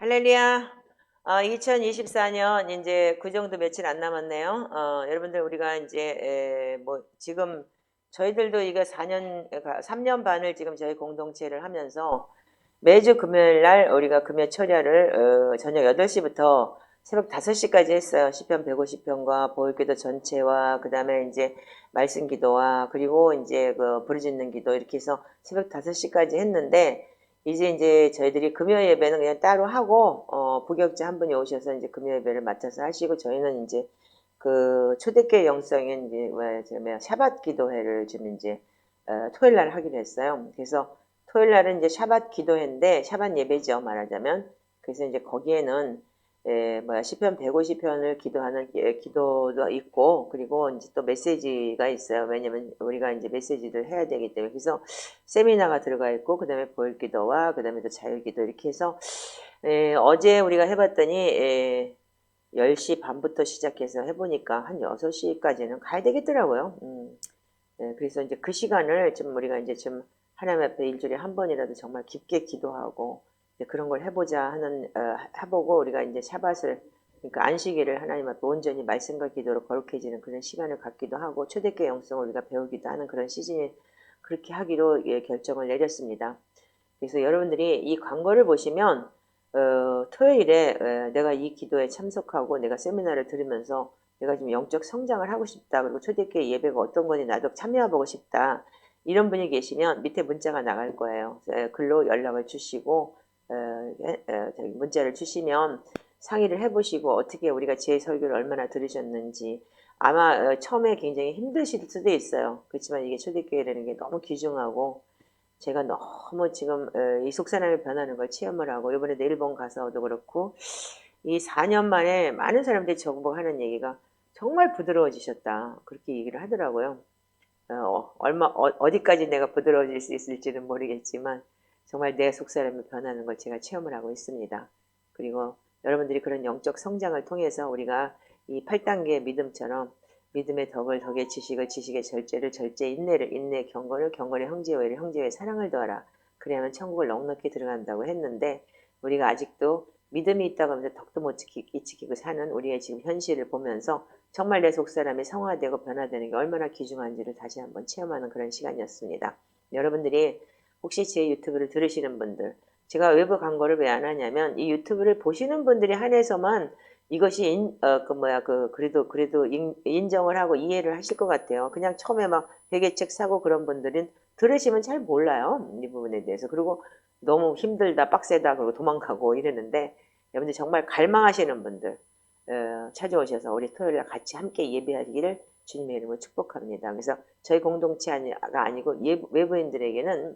할렐루야. 2024년 이제 그 정도 며칠 안 남았네요. 여러분들 우리가 이제 뭐 지금 저희들도 이거 3년 반을 지금 저희 공동체를 하면서 매주 금요일 날 우리가 금요 철야를 저녁 8시부터 새벽 5시까지 했어요. 시편 150편과 보혈기도 전체와 그다음에 이제 말씀 기도와 그리고 이제 그 부르짖는 기도 이렇게 해서 새벽 5시까지 했는데 이제 저희들이 금요 예배는 그냥 따로 하고 부격자 한 분이 오셔서 이제 금요 예배를 맡아서 하시고 저희는 이제 그 초대교회 영성인 이제 샤밧 기도회를 지금 이제 토요일 날 하기로 했어요. 그래서 토요일 날은 이제 샤밧 기도회인데 샤밧 예배죠 말하자면. 그래서 이제 거기에는 시편 150편을 기도하는 기도도 있고 그리고 이제 또 메시지가 있어요. 왜냐면 우리가 이제 메시지를 해야 되기 때문에 그래서 세미나가 들어가 있고 그다음에 보혈기도와 그다음에 또 자율기도 이렇게 해서 어제 우리가 해봤더니 10시 반부터 시작해서 해보니까 한 6시까지는 가야 되겠더라고요. 그래서 이제 그 시간을 좀 우리가 이제 좀 하나님 앞에 일주일에 한 번이라도 정말 깊게 기도하고 그런 걸 해보자 하는 해보고 우리가 이제 샤밧을 그러니까 안식일을 하나님 앞에 온전히 말씀과 기도로 거룩해지는 그런 시간을 갖기도 하고 초대교회 영성을 우리가 배우기도 하는 그런 시즌이 그렇게 하기로 결정을 내렸습니다. 그래서 여러분들이 이 광고를 보시면 토요일에 내가 이 기도에 참석하고 내가 세미나를 들으면서 내가 지금 영적 성장을 하고 싶다. 그리고 초대교회 예배가 어떤 건지 나도 참여해보고 싶다. 이런 분이 계시면 밑에 문자가 나갈 거예요. 글로 연락을 주시고 문자를 주시면 상의를 해보시고 어떻게 우리가 제 설교를 얼마나 들으셨는지 아마 처음에 굉장히 힘드실 수도 있어요. 그렇지만 이게 초대교회라는 게 너무 귀중하고 제가 너무 지금 이 속사람이 변하는 걸 체험을 하고 이번에도 일본 가서도 그렇고 이 4년 만에 많은 사람들이 저보고 하는 얘기가 정말 부드러워지셨다. 그렇게 얘기를 하더라고요. 어디까지 내가 부드러워질 수 있을지는 모르겠지만 정말 내 속사람이 변하는 걸 제가 체험을 하고 있습니다. 그리고 여러분들이 그런 영적 성장을 통해서 우리가 이 8단계 믿음처럼 믿음의 덕을 덕의 지식을 지식의 절제를 절제 인내를 인내 경건을 경건의 형제외를 형제외 사랑을 더하라. 그래야만 천국을 넉넉히 들어간다고 했는데 우리가 아직도 믿음이 있다고 하면서 덕도 못 지키고 사는 우리의 지금 현실을 보면서 정말 내 속사람이 성화되고 변화되는 게 얼마나 귀중한지를 다시 한번 체험하는 그런 시간이었습니다. 여러분들이 혹시 제 유튜브를 들으시는 분들 제가 외부 광고를 왜 안 하냐면 이 유튜브를 보시는 분들이 한해서만 이것이 그래도 인정을 하고 이해를 하실 것 같아요. 그냥 처음에 막 회계책 사고 그런 분들은 들으시면 잘 몰라요. 이 부분에 대해서. 그리고 너무 힘들다, 빡세다, 그리고 도망가고 이러는데 여러분들 정말 갈망하시는 분들 찾아오셔서 우리 토요일날 같이 함께 예배하기를 주님의 이름으로 축복합니다. 그래서 저희 공동체가 아니고 외부인들에게는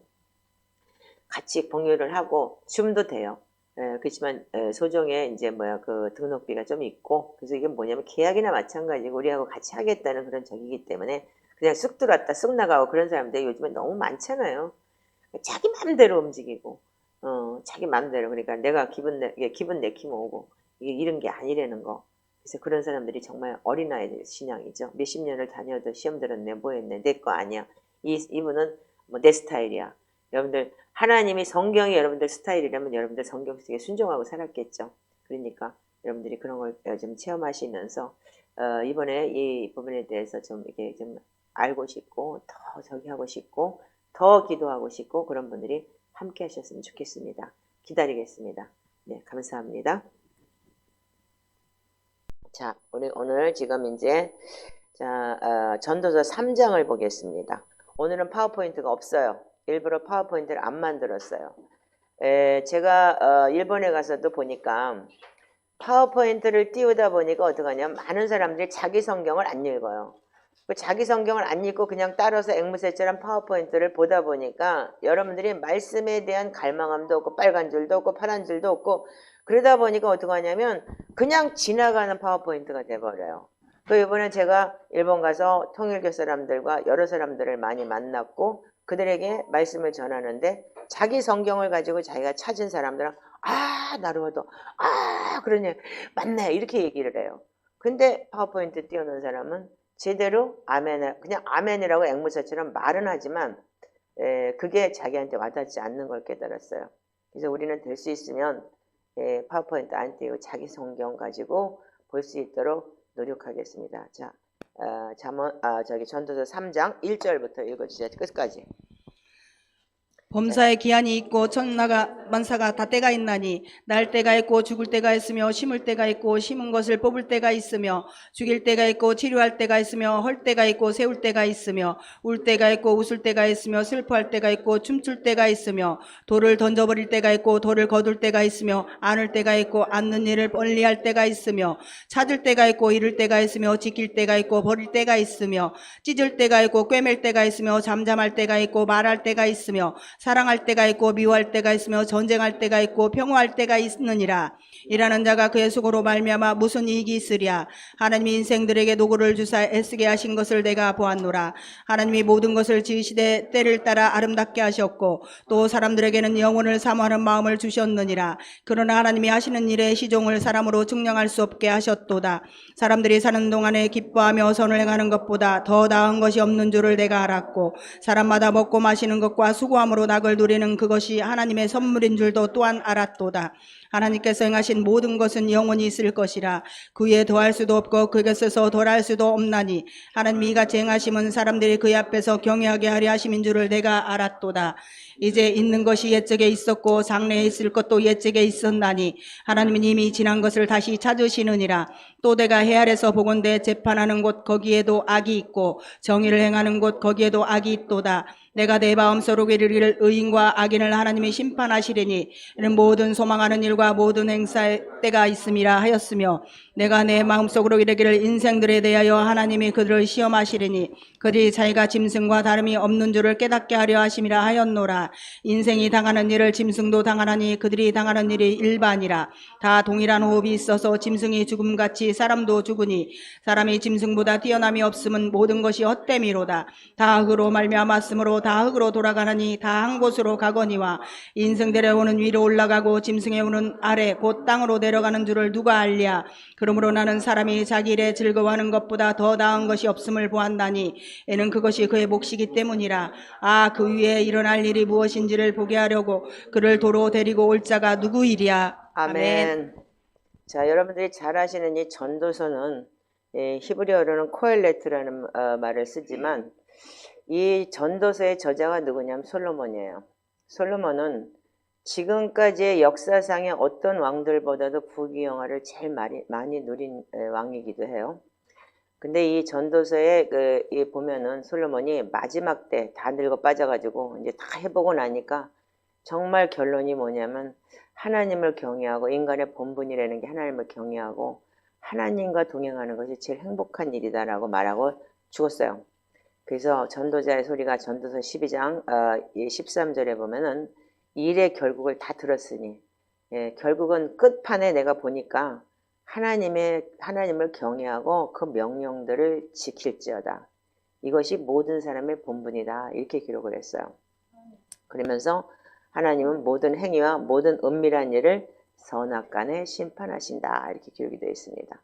같이 공유를 하고 줌도 돼요. 그렇지만 소정의 이제 그 등록비가 좀 있고 그래서 이게 뭐냐면 계약이나 마찬가지고 우리하고 같이 하겠다는 그런 적이기 때문에 그냥 쑥 들어왔다 쑥 나가고 그런 사람들이 요즘에 너무 많잖아요. 자기 마음대로 움직이고 자기 마음대로 그러니까 내가 기분 내키면 오고 이게 이런 게 아니라는 거. 그래서 그런 사람들이 정말 어린아이들 신앙이죠. 몇십 년을 다녀도 시험 들었네 뭐 했네 내 거 아니야. 이분은 뭐 내 스타일이야. 여러분들 하나님이 성경이 여러분들 스타일이라면 여러분들 성경 속에 순종하고 살았겠죠. 그러니까 여러분들이 그런 걸 좀 체험하시면서 이번에 이 부분에 대해서 좀 이렇게 좀 알고 싶고 더 저기 하고 싶고 더 기도하고 싶고 그런 분들이 함께 하셨으면 좋겠습니다. 기다리겠습니다. 네, 감사합니다. 자, 우리 오늘 지금 이제 전도서 3장을 보겠습니다. 오늘은 파워포인트가 없어요. 일부러 파워포인트를 안 만들었어요. 제가 일본에 가서도 보니까 파워포인트를 띄우다 보니까 어떡하냐 많은 사람들이 자기 성경을 안 읽어요. 자기 성경을 안 읽고 그냥 따라서 앵무새처럼 파워포인트를 보다 보니까 여러분들이 말씀에 대한 갈망함도 없고 빨간 줄도 없고 파란 줄도 없고 그러다 보니까 어떡하냐면 그냥 지나가는 파워포인트가 돼버려요. 이번에 제가 일본 가서 통일교 사람들과 여러 사람들을 많이 만났고 그들에게 말씀을 전하는데 자기 성경을 가지고 자기가 찾은 사람들은 나루호도 그러네 맞네 이렇게 얘기를 해요. 근데 파워포인트 띄우는 사람은 제대로 그냥 아멘이라고 앵무새처럼 말은 하지만 그게 자기한테 와닿지 않는 걸 깨달았어요. 그래서 우리는 될 수 있으면 파워포인트 안 띄고 자기 성경 가지고 볼 수 있도록 노력하겠습니다. 자, 전도서 3장 1절부터 읽어주세요. 끝까지. 범사에 기한이 있고 천나가 만사가 다 때가 있나니 날 때가 있고 죽을 때가 있으며 심을 때가 있고 심은 것을 뽑을 때가 있으며 죽일 때가 있고 치료할 때가 있으며 헐 때가 있고 세울 때가 있으며 울 때가 있고 웃을 때가 있으며 슬퍼할 때가 있고 춤출 때가 있으며 돌을 던져버릴 때가 있고 돌을 거둘 때가 있으며 안을 때가 있고 앉는 일을 멀리할 때가 있으며 찾을 때가 있고 잃을 때가 있으며 지킬 때가 있고 버릴 때가 있으며 찢을 때가 있고 꿰맬 때가 있으며 잠잠할 때가 있고 말할 때가 있으며 사랑할 때가 있고 미워할 때가 있으며 전쟁할 때가 있고 평화할 때가 있느니라. 일하는 자가 그의 수고로 말미암아 무슨 이익이 있으랴. 하나님이 인생들에게 노고를 주사 애쓰게 하신 것을 내가 보았노라. 하나님이 모든 것을 지으시되 때를 따라 아름답게 하셨고 또 사람들에게는 영혼을 사모하는 마음을 주셨느니라. 그러나 하나님이 하시는 일의 시종을 사람으로 측량할 수 없게 하셨도다. 사람들이 사는 동안에 기뻐하며 선을 행하는 것보다 더 나은 것이 없는 줄을 내가 알았고 사람마다 먹고 마시는 것과 수고함으로 낙을 누리는 그것이 하나님의 선물인 줄도 또한 알았도다. 하나님께서 행하신 모든 것은 영원히 있을 것이라. 그 위에 더할 수도 없고 그 곁에서 덜할 수도 없나니 하나님이 이같이 행하심은 사람들이 그의 앞에서 경외하게 하려 하심인 줄을 내가 알았도다. 이제 있는 것이 옛적에 있었고 장래에 있을 것도 옛적에 있었나니 하나님은 이미 지난 것을 다시 찾으시느니라. 또 내가 해 아래서 보건대 재판하는 곳 거기에도 악이 있고 정의를 행하는 곳 거기에도 악이 있도다. 내가 내 마음속으로 이르기를 의인과 악인을 하나님이 심판하시리니 이는 모든 소망하는 일과 모든 행사의 때가 있음이라 하였으며 내가 내 마음속으로 이르기를 인생들에 대하여 하나님이 그들을 시험하시리니 그들이 자기가 짐승과 다름이 없는 줄을 깨닫게 하려 하심이라 하였노라. 인생이 당하는 일을 짐승도 당하나니 그들이 당하는 일이 일반이라. 다 동일한 호흡이 있어서 짐승이 죽음같이 사람도 죽으니 사람이 짐승보다 뛰어남이 없음은 모든 것이 헛됨이로다. 다 흙으로 말미암았으므로 다 흙으로 돌아가나니 다 한 곳으로 가거니와 인생들의 혼은 위로 올라가고 짐승의 혼은 아래 곧 땅으로 내려가는 줄을 누가 알랴. 그러므로 나는 사람이 자기 일에 즐거워하는 것보다 더 나은 것이 없음을 보았나니 이는 그것이 그의 몫이기 때문이라. 그 위에 일어날 일이 무엇인지를 보게 하려고 그를 도로 데리고 올 자가 누구이랴. 아멘. 자, 여러분들이 잘 아시는 이 전도서는 히브리어로는 코엘레트라는 말을 쓰지만 이 전도서의 저자가 누구냐면 솔로몬이에요. 솔로몬은 지금까지의 역사상의 어떤 왕들보다도 부귀영화를 제일 많이 누린 왕이기도 해요. 근데 이 전도서에 보면은 솔로몬이 마지막 때 다 늙어 빠져가지고 이제 다 해보고 나니까 정말 결론이 뭐냐면 하나님을 경외하고 인간의 본분이라는 게 하나님을 경외하고 하나님과 동행하는 것이 제일 행복한 일이다라고 말하고 죽었어요. 그래서 전도자의 소리가 전도서 12장 13절에 보면은 일의 결국을 다 들었으니 결국은 끝판에 내가 보니까 하나님을 경외하고 그 명령들을 지킬지어다. 이것이 모든 사람의 본분이다. 이렇게 기록을 했어요. 그러면서 하나님은 모든 행위와 모든 은밀한 일을 선악간에 심판하신다. 이렇게 기록이 되어 있습니다.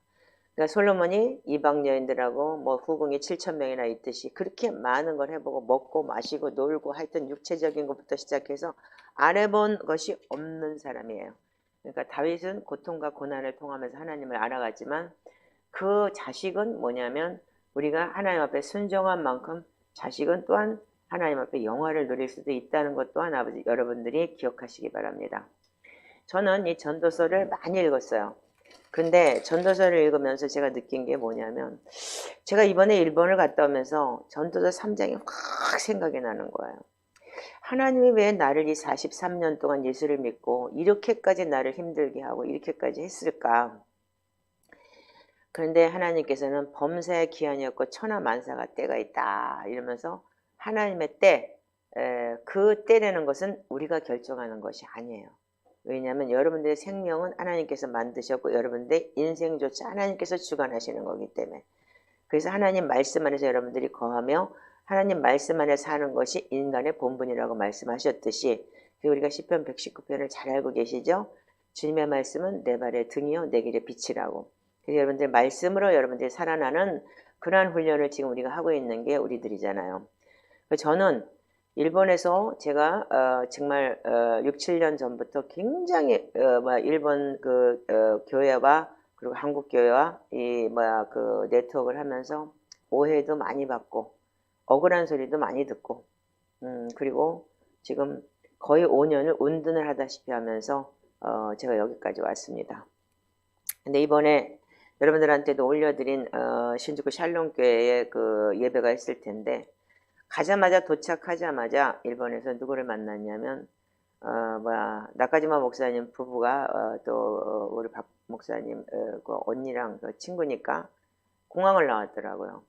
그러니까 솔로몬이 이방 여인들하고 후궁이 7,000명이나 있듯이 그렇게 많은 걸 해보고 먹고 마시고 놀고 하여튼 육체적인 것부터 시작해서 안 해본 것이 없는 사람이에요. 그러니까 다윗은 고통과 고난을 통하면서 하나님을 알아갔지만 그 자식은 뭐냐면 우리가 하나님 앞에 순종한 만큼 자식은 또한 하나님 앞에 영화를 누릴 수도 있다는 것 또한 여러분들이 기억하시기 바랍니다. 저는 이 전도서를 많이 읽었어요. 근데 전도서를 읽으면서 제가 느낀 게 뭐냐면 제가 이번에 일본을 갔다 오면서 전도서 3장이 확 생각이 나는 거예요. 하나님이 왜 나를 이 43년 동안 예수를 믿고 이렇게까지 나를 힘들게 하고 이렇게까지 했을까? 그런데 하나님께서는 범사의 기한이었고 천하만사가 때가 있다 이러면서 하나님의 때, 그 때라는 것은 우리가 결정하는 것이 아니에요. 왜냐하면 여러분들의 생명은 하나님께서 만드셨고 여러분들의 인생조차 하나님께서 주관하시는 거기 때문에. 그래서 하나님 말씀 안에서 여러분들이 거하며 하나님 말씀 안에 사는 것이 인간의 본분이라고 말씀하셨듯이 우리가 시편 119편을 잘 알고 계시죠? 주님의 말씀은 내 발의 등이요 내 길의 빛이라고. 그래서 여러분들 말씀으로 여러분들이 살아나는 그러한 훈련을 지금 우리가 하고 있는 게 우리들이잖아요. 저는 일본에서 제가 정말 6, 7년 전부터 굉장히 일본 교회와 그리고 한국 교회와 그 네트워크를 하면서 오해도 많이 받고 억울한 소리도 많이 듣고 그리고 지금 거의 5년을 운둔을 하다시피 하면서 제가 여기까지 왔습니다. 근데 이번에 여러분들한테도 올려드린 신주쿠 샬롬교회에 그 예배가 있을 텐데 가자마자 도착하자마자 일본에서 누구를 만났냐면 나카지마 목사님 부부가 또 우리 박 목사님 그 언니랑 그 친구니까 공항을 나왔더라고요.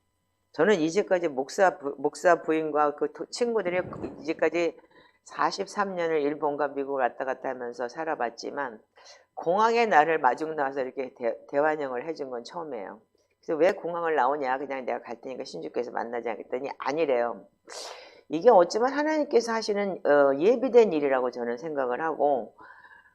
저는 이제까지 목사 부인과 그 친구들이 이제까지 43년을 일본과 미국을 왔다 갔다 하면서 살아봤지만 공항에 나를 마중 나와서 이렇게 대환영을 해준 건 처음이에요. 그래서 왜 공항을 나오냐, 그냥 내가 갈 테니까 신주교에서 만나자 했더니 아니래요. 이게 어쩌면 하나님께서 하시는 예비된 일이라고 저는 생각을 하고,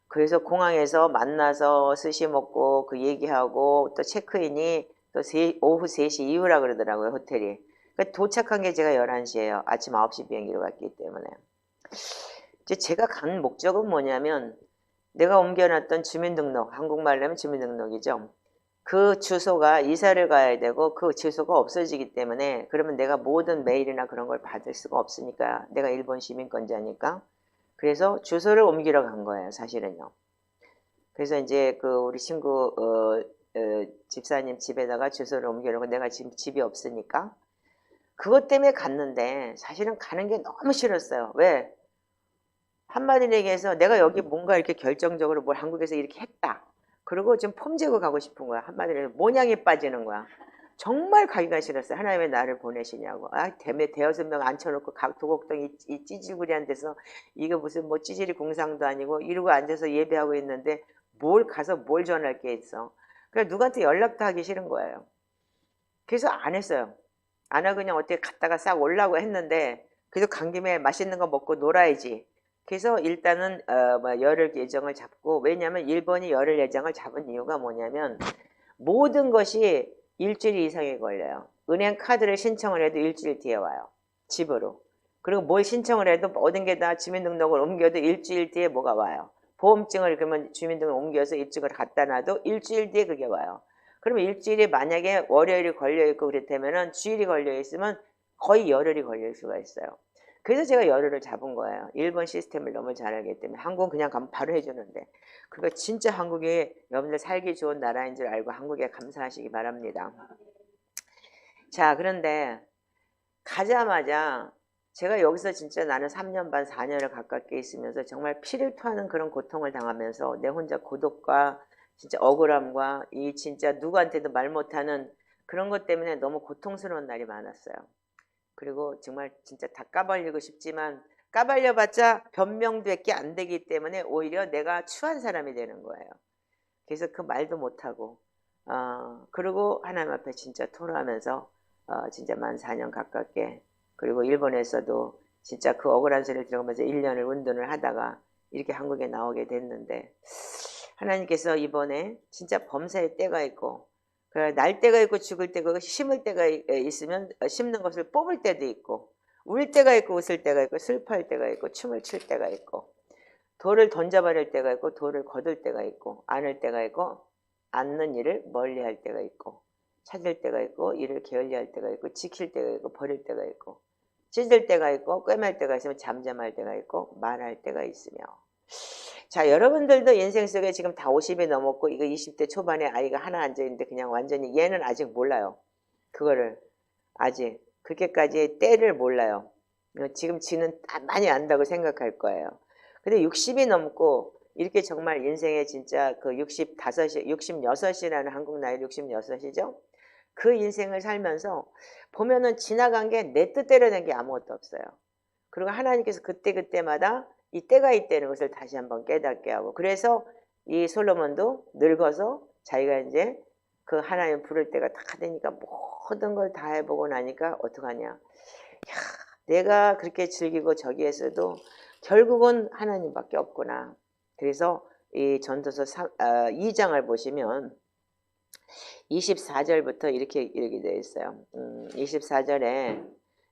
그래서 공항에서 만나서 스시 먹고 그 얘기하고 또 체크인이 또 오후 3시 이후라 그러더라고요, 호텔이. 그러니까 도착한 게 제가 11시예요. 아침 9시 비행기로 갔기 때문에. 이제 제가 간 목적은 뭐냐면 내가 옮겨놨던 주민등록, 한국말로 하면 주민등록이죠. 그 주소가 이사를 가야 되고 그 주소가 없어지기 때문에 그러면 내가 모든 메일이나 그런 걸 받을 수가 없으니까 내가 일본 시민권자니까 그래서 주소를 옮기러 간 거예요, 사실은요. 그래서 이제 그 우리 친구 집사님 집에다가 주소를 옮기려고 내가 지금 집이 없으니까 그것 때문에 갔는데 사실은 가는 게 너무 싫었어요. 왜? 한마디로 얘기해서 내가 여기 뭔가 이렇게 결정적으로 뭘 한국에서 이렇게 했다. 그리고 좀 폼재고 가고 싶은 거야. 한마디로 해서 모냥이 빠지는 거야. 정말 가기가 싫었어요. 하나님 왜 나를 보내시냐고. 대여섯 명 앉혀놓고 각 도곡동 이 찌질구리한 데서 이거 무슨 뭐 찌질이 공상도 아니고 이러고 앉아서 예배하고 있는데 뭘 가서 뭘 전할 게 있어. 그냥 누구한테 연락도 하기 싫은 거예요. 그래서 안 했어요. 안 하고 그냥 어떻게 갔다가 싹 올라고 했는데 그래도 간 김에 맛있는 거 먹고 놀아야지. 그래서 일단은 열흘 예정을 잡고, 왜냐하면 일본이 열흘 예정을 잡은 이유가 뭐냐면 모든 것이 일주일 이상이 걸려요. 은행 카드를 신청을 해도 일주일 뒤에 와요. 집으로. 그리고 뭘 신청을 해도 모든 게 다 주민등록을 옮겨도 일주일 뒤에 뭐가 와요. 보험증을 그러면 주민등록 옮겨서 이쪽을 갖다 놔도 일주일 뒤에 그게 와요. 그러면 일주일이 만약에 월요일이 걸려있고 그랬다면 주일이 걸려있으면 거의 열흘이 걸릴 수가 있어요. 그래서 제가 열흘을 잡은 거예요. 일본 시스템을 너무 잘 알기 때문에. 한국은 그냥 가면 바로 해주는데. 그러니까 진짜 한국이 여러분들 살기 좋은 나라인 줄 알고 한국에 감사하시기 바랍니다. 자, 그런데 가자마자 제가 여기서 진짜 나는 3년 반, 4년을 가깝게 있으면서 정말 피를 토하는 그런 고통을 당하면서 내 혼자 고독과 진짜 억울함과 이 진짜 누구한테도 말 못하는 그런 것 때문에 너무 고통스러운 날이 많았어요. 그리고 정말 진짜 다 까발리고 싶지만 까발려봤자 변명밖에 안 되기 때문에 오히려 내가 추한 사람이 되는 거예요. 그래서 그 말도 못하고 그리고 하나님 앞에 진짜 토로하면서 진짜 만 4년 가깝게, 그리고 일본에서도 진짜 그 억울한 소리를 들으면서 1년을 운동을 하다가 이렇게 한국에 나오게 됐는데, 하나님께서 이번에 진짜 범사의 때가 있고 날 때가 있고 죽을 때가 있고 심을 때가 있으면 심는 것을 뽑을 때도 있고, 울 때가 있고 웃을 때가 있고 슬퍼할 때가 있고 춤을 출 때가 있고 돌을 던져버릴 때가 있고 돌을 거둘 때가 있고 안을 때가 있고 않는 일을 멀리할 때가 있고 찾을 때가 있고 일을 게을리할 때가 있고 지킬 때가 있고 버릴 때가 있고 찢을 때가 있고 꿰맬 때가 있으면 잠잠할 때가 있고 말할 때가 있으며. 자, 여러분들도 인생 속에 지금 다 50이 넘었고 이거 20대 초반에 아이가 하나 앉아있는데 그냥 완전히 얘는 아직 몰라요. 그거를 아직 그렇게까지 때를 몰라요. 지금 지는 많이 안다고 생각할 거예요. 근데 60이 넘고 이렇게 정말 인생에 진짜 그 66이라는 한국 나이 66이죠. 그 인생을 살면서 보면은 지나간 게 내 뜻대로 된 게 아무것도 없어요. 그리고 하나님께서 그때그때마다 이 때가 있다는 것을 다시 한번 깨닫게 하고, 그래서 이 솔로몬도 늙어서 자기가 이제 그 하나님 부를 때가 다 되니까 모든 걸 다 해보고 나니까 어떡하냐. 야, 내가 그렇게 즐기고 저기에서도 결국은 하나님밖에 없구나. 그래서 이 전도서 2장을 보시면 24절부터 이렇게 되어 있어요. 24절에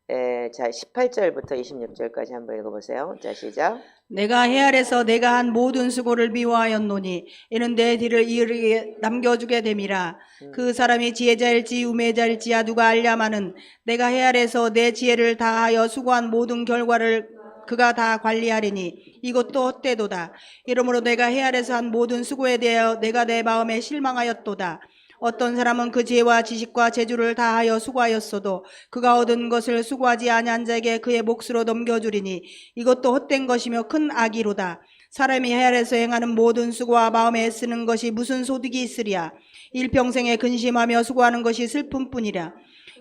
자, 18절부터 26절까지 한번 읽어보세요. 자, 시작. 내가 헤아려서 내가 한 모든 수고를 미워하였노니 이는 내 뒤를 이르게 남겨주게 됨이라. 그 사람이 지혜자일지 우매자일지야 누가 알랴마는 내가 헤아려서 내 지혜를 다하여 수고한 모든 결과를 그가 다 관리하리니 이것도 헛되도다. 이러므로 내가 헤아려서 한 모든 수고에 대하여 내가 내 마음에 실망하였도다. 어떤 사람은 그 지혜와 지식과 재주를 다하여 수고하였어도 그가 얻은 것을 수고하지 아니한 자에게 그의 몫으로 넘겨주리니 이것도 헛된 것이며 큰 악이로다. 사람이 헤아려서 행하는 모든 수고와 마음에 애쓰는 것이 무슨 소득이 있으랴. 일평생에 근심하며 수고하는 것이 슬픔뿐이라.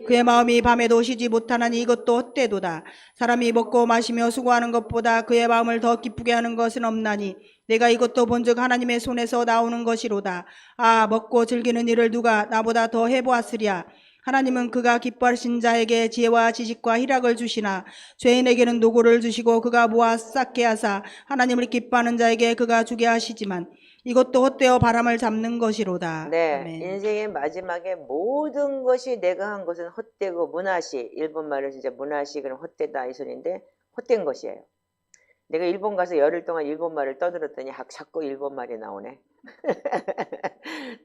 그의 마음이 밤에도 쉬지 못하나니 이것도 헛되도다. 사람이 먹고 마시며 수고하는 것보다 그의 마음을 더 기쁘게 하는 것은 없나니 내가 이것도 본즉 하나님의 손에서 나오는 것이로다. 아, 먹고 즐기는 일을 누가 나보다 더 해보았으랴. 하나님은 그가 기뻐하신 자에게 지혜와 지식과 희락을 주시나 죄인에게는 노고를 주시고 그가 모아 쌓게 하사 하나님을 기뻐하는 자에게 그가 주게 하시지만 이것도 헛되어 바람을 잡는 것이로다. 네, 아멘. 인생의 마지막에 모든 것이 내가 한 것은 헛되고 문화시, 일본 말로 진짜 문화시 그럼 헛되다 이 소리인데 헛된 것이에요. 내가 일본 가서 열흘 동안 일본 말을 떠들었더니 자꾸 일본 말이 나오네.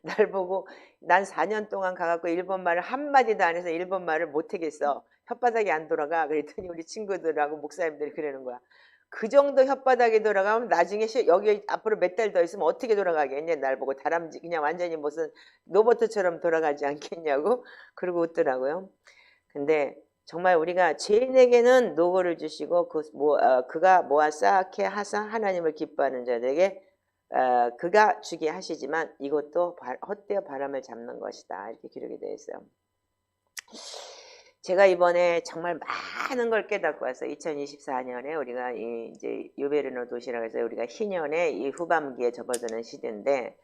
날 보고 난 4년 동안 가갖고 일본 말을 한마디도 안 해서 일본 말을 못하겠어. 혓바닥이 안 돌아가. 그랬더니 우리 친구들하고 목사님들이 그러는 거야. 그 정도 혓바닥이 돌아가면 나중에 여기 앞으로 몇 달 더 있으면 어떻게 돌아가겠냐. 날 보고 다람쥐 그냥 완전히 무슨 로봇처럼 돌아가지 않겠냐고 그러고 웃더라고요. 근데 정말 우리가 죄인에게는 노고를 주시고 그가 모아 쌓게 하사 하나님을 기뻐하는 자들에게 그가 주게 하시지만 이것도 헛되어 바람을 잡는 것이다. 이렇게 기록이 되어 있어요. 제가 이번에 정말 많은 걸 깨닫고 왔어요. 2024년에 우리가 이제 유베르노 도시라고 해서 우리가 희년의 이 후반기에 접어드는 시대인데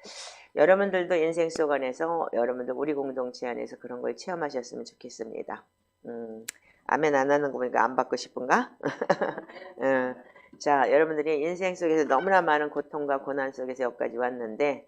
여러분들도 인생 속 안에서 여러분들 우리 공동체 안에서 그런 걸 체험하셨으면 좋겠습니다. 아멘 안 하는 거 보니까 안 받고 싶은가? 자, 여러분들이 인생 속에서 너무나 많은 고통과 고난 속에서 여기까지 왔는데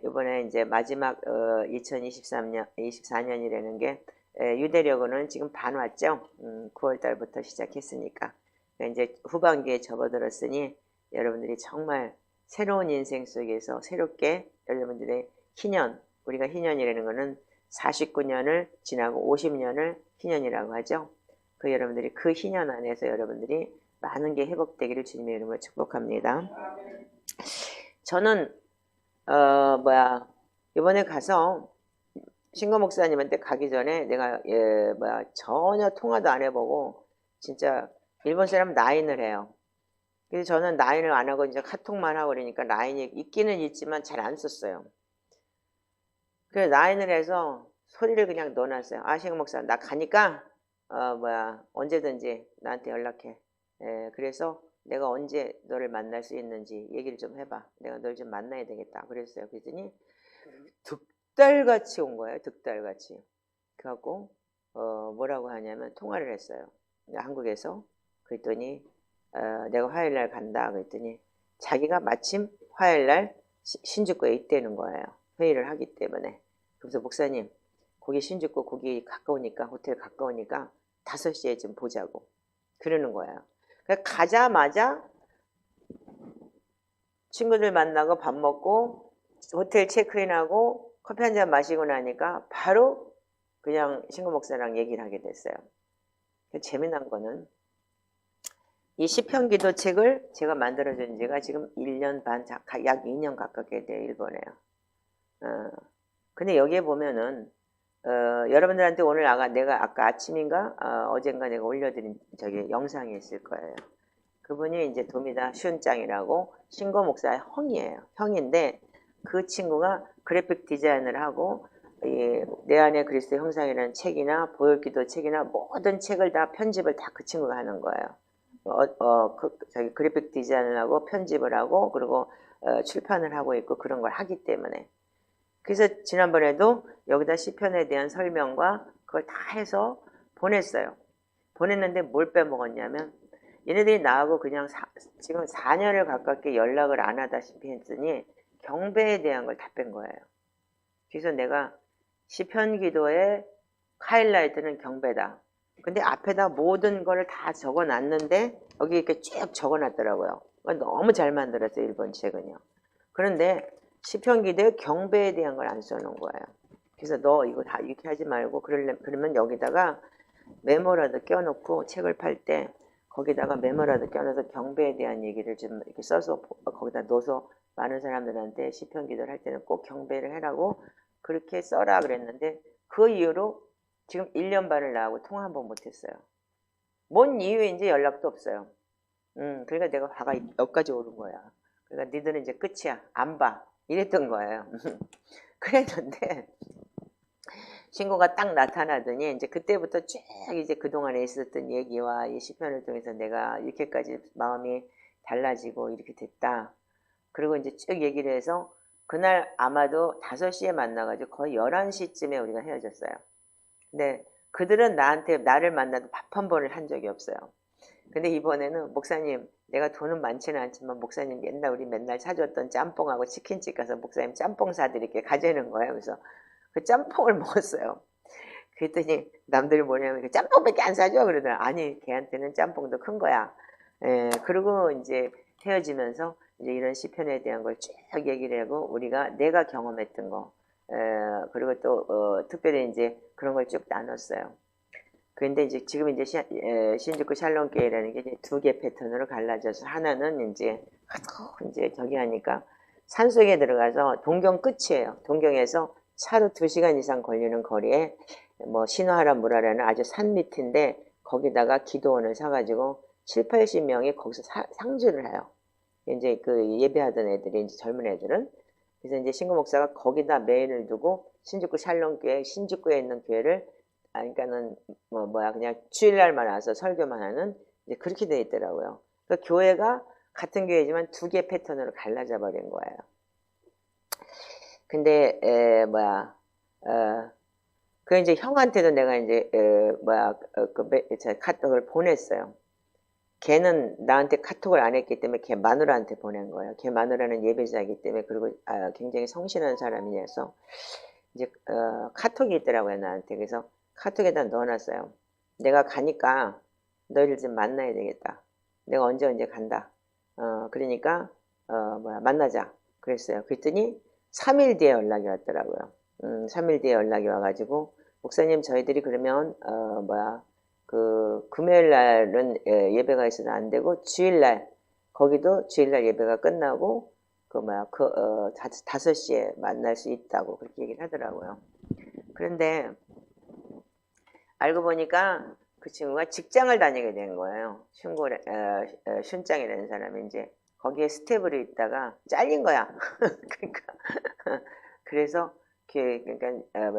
이번에 이제 마지막 2024년이라는 게 유대력으로는 지금 반 왔죠. 9월 달부터 시작했으니까 그러니까 이제 후반기에 접어들었으니 여러분들이 정말 새로운 인생 속에서 새롭게 여러분들의 희년, 우리가 희년이라는 거는 49년을 지나고 50년을 희년이라고 하죠. 그 여러분들이 그 희년 안에서 여러분들이 많은 게 회복되기를 주님의 이름으로 축복합니다. 저는 이번에 가서 신거 목사님한테 가기 전에 내가 전혀 통화도 안 해보고 진짜 일본 사람 라인을 해요. 그래서 저는 라인을 안 하고 이제 카톡만 하고 그러니까 라인이 있기는 있지만 잘 안 썼어요. 그래서 라인을 해서 소리를 그냥 넣어놨어요. 아, 신거 목사 나 가니까 언제든지 나한테 연락해. 그래서 내가 언제 너를 만날 수 있는지 얘기를 좀 해봐. 내가 널 좀 만나야 되겠다. 그랬어요. 그랬더니 득달같이 온 거예요. 득달같이. 그래갖고 뭐라고 하냐면 통화를 했어요. 한국에서. 그랬더니 내가 화요일날 간다. 그랬더니 자기가 마침 화요일날 신주쿠에 있다는 거예요. 회의를 하기 때문에. 그래서 목사님 거기 신주쿠 거기 가까우니까 호텔 가까우니까 5시에 좀 보자고. 그러는 거예요. 가자마자 친구들 만나고 밥 먹고 호텔 체크인하고 커피 한잔 마시고 나니까 바로 그냥 신구 목사랑 얘기를 하게 됐어요. 재미난 거는 이 시편 기도책을 제가 만들어준 지가 지금 1년 반, 약 2년 가깝게 돼요. 일본에요. 근데 여기에 보면은 여러분들한테 오늘 내가 아까 아침인가 어젠가 내가 올려드린 저기 영상이 있을 거예요. 그분이 이제 도미다 슌짱이라고 신고 목사의 형이에요. 형인데 그 친구가 그래픽 디자인을 하고 내 안에 그리스도 형상이라는 책이나 보혈기도 책이나 모든 책을 다 편집을 다 그 친구가 하는 거예요. 저기 그래픽 디자인을 하고 편집을 하고 그리고 출판을 하고 있고 그런 걸 하기 때문에 그래서 지난번에도 여기다 시편에 대한 설명과 그걸 다 해서 보냈어요. 보냈는데 뭘 빼먹었냐면 얘네들이 나하고 그냥 지금 4년을 가깝게 연락을 안 하다시피 했더니 경배에 대한 걸 다 뺀 거예요. 그래서 내가 시편 기도의 하이라이트는 경배다. 근데 앞에다 모든 걸 다 적어놨는데 여기 이렇게 쭉 적어놨더라고요. 너무 잘 만들었어요, 일본 책은요. 그런데 시편기도에 경배에 대한 걸 안 써놓은 거예요. 그래서 너 이거 다 이렇게 하지 말고 그러면 여기다가 메모라도 껴놓고 책을 팔 때 거기다가 메모라도 껴넣어서 경배에 대한 얘기를 좀 이렇게 써서 거기다 넣어서 많은 사람들한테 시편 기도를 할 때는 꼭 경배를 해라고 그렇게 써라 그랬는데 그 이후로 지금 1년 반을 나하고 통화 한 번 못했어요. 뭔 이유인지 연락도 없어요. 그러니까 내가 화가 여기까지 오른 거야. 그러니까 니들은 이제 끝이야. 안 봐. 이랬던 거예요. 그랬는데 신고가 딱 나타나더니 이제 그때부터 쭉 이제 그동안에 있었던 얘기와 이 시편을 통해서 내가 이렇게까지 마음이 달라지고 이렇게 됐다. 그리고 이제 쭉 얘기를 해서 그날 아마도 5시에 만나가지고 거의 11시쯤에 우리가 헤어졌어요. 근데 그들은 나를 만나도 밥 한 번을 한 적이 없어요. 근데 이번에는 목사님 내가 돈은 많지는 않지만 목사님 우리 맨날 사줬던 짬뽕하고 치킨집 가서 목사님 짬뽕 사드릴게 가져오는 거예요. 그래서 그 짬뽕을 먹었어요. 그랬더니 남들이 뭐냐면 짬뽕밖에 안 사줘 그러더라. 아니 걔한테는 짬뽕도 큰 거야. 그리고 이제 헤어지면서 이제 이런 시편에 대한 걸 쭉 얘기를 하고 내가 경험했던 거 그리고 또 특별히 이제 그런 걸 쭉 나눴어요. 그런데 이제 지금 이제 신주쿠 샬롬교회라는 게 2개 패턴으로 갈라져서 하나는 이제 저기 하니까 산속에 들어가서 동경 끝이에요. 동경에서 차로 2시간 이상 걸리는 거리에 뭐 신화하라 무라라는 아주 산 밑인데 거기다가 기도원을 사가지고 7, 80명이 거기서 상주를 해요. 이제 그 예배하던 애들이 이제 젊은 애들은 그래서 이제 신구 목사가 거기다 메인을 두고 신주쿠 샬롬교회 신주쿠에 있는 교회를 그러니까는 그냥 주일날만 와서 설교만 하는 이제 그렇게 돼 있더라고요. 그러니까 교회가 같은 교회지만 2개 패턴으로 갈라져 버린 거예요. 근데 그 이제 형한테도 내가 이제 카톡을 보냈어요. 걔는 나한테 카톡을 안 했기 때문에 걔 마누라한테 보낸 거예요. 걔 마누라는 예배자이기 때문에 그리고 굉장히 성실한 사람이라서 이제 카톡이 있더라고요 나한테. 그래서 카톡에다 넣어놨어요. 내가 가니까 너희를 좀 만나야 되겠다. 내가 언제 간다. 그러니까 만나자. 그랬어요. 그랬더니 3일 뒤에 연락이 왔더라고요. 3일 뒤에 연락이 와가지고 목사님 저희들이 그러면 그 금요일 날은 예배가 있어도 안 되고 주일날 거기도 주일날 예배가 끝나고 5시에 만날 수 있다고 그렇게 얘기를 하더라고요. 그런데 알고 보니까 그 친구가 직장을 다니게 된 거예요. 슌장이라는 사람이 이제 거기에 스텝으로 있다가 잘린 거야. 그러니까 그래서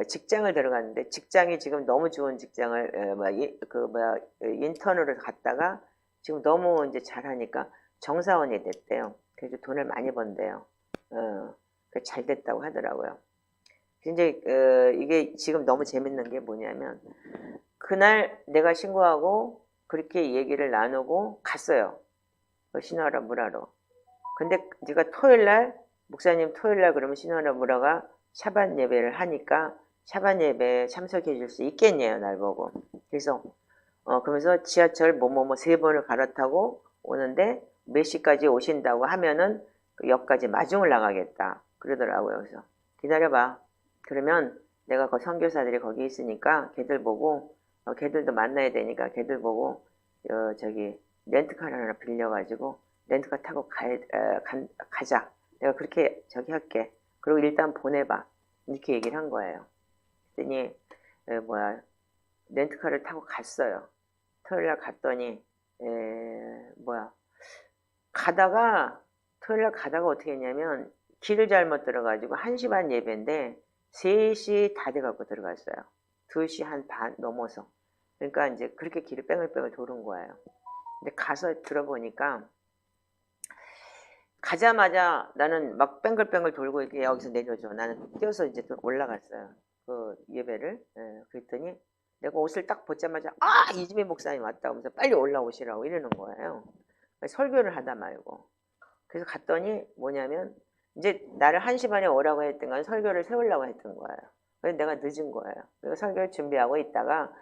직장을 들어갔는데 직장이 지금 너무 좋은 직장을 인턴으로 갔다가 지금 너무 이제 잘하니까 정사원이 됐대요. 그래서 돈을 많이 번대요. 잘 됐다고 하더라고요. 이제 이게 지금 너무 재밌는 게 뭐냐면 그날 내가 신고하고 그렇게 얘기를 나누고 갔어요. 신화라 무라로. 근데 네가 토요일날 목사님 토요일날 그러면 신화라 무라가 샤반 예배를 하니까 샤반 예배에 참석해 줄 수 있겠냐요 날 보고. 그래서 그러면서 지하철 3번을 갈아타고 오는데 몇 시까지 오신다고 하면은 그 역까지 마중을 나가겠다 그러더라고요. 그래서 기다려봐. 그러면 내가 그 선교사들이 거기 있으니까 걔들 보고 걔들도 만나야 되니까 걔들 보고 저기 렌트카를 하나 빌려가지고 렌트카 타고 가자. 내가 그렇게 저기 할게. 그리고 일단 보내봐. 이렇게 얘기를 한 거예요. 그랬더니 렌트카를 타고 갔어요. 토요일날 갔더니 토요일날 가다가 어떻게 했냐면 길을 잘못 들어가지고 1시 반 예배인데 3시 다 돼갖고 들어갔어요. 2시 한 반 넘어서. 그러니까 이제 그렇게 길을 뺑글뺑글 도는 거예요. 근데 가서 들어보니까 가자마자 나는 막 뺑글뺑글 돌고 이렇게 여기서 내려줘. 나는 뛰어서 이제 올라갔어요. 그 예배를. 그랬더니 내가 옷을 딱 벗자마자 이집의 목사님 왔다 하면서 빨리 올라오시라고 이러는 거예요. 설교를 하다 말고. 그래서 갔더니 뭐냐면 이제 나를 1시 반에 오라고 했던 건 설교를 세우려고 했던 거예요. 그래서 내가 늦은 거예요. 그리고 설교를 준비하고 있다가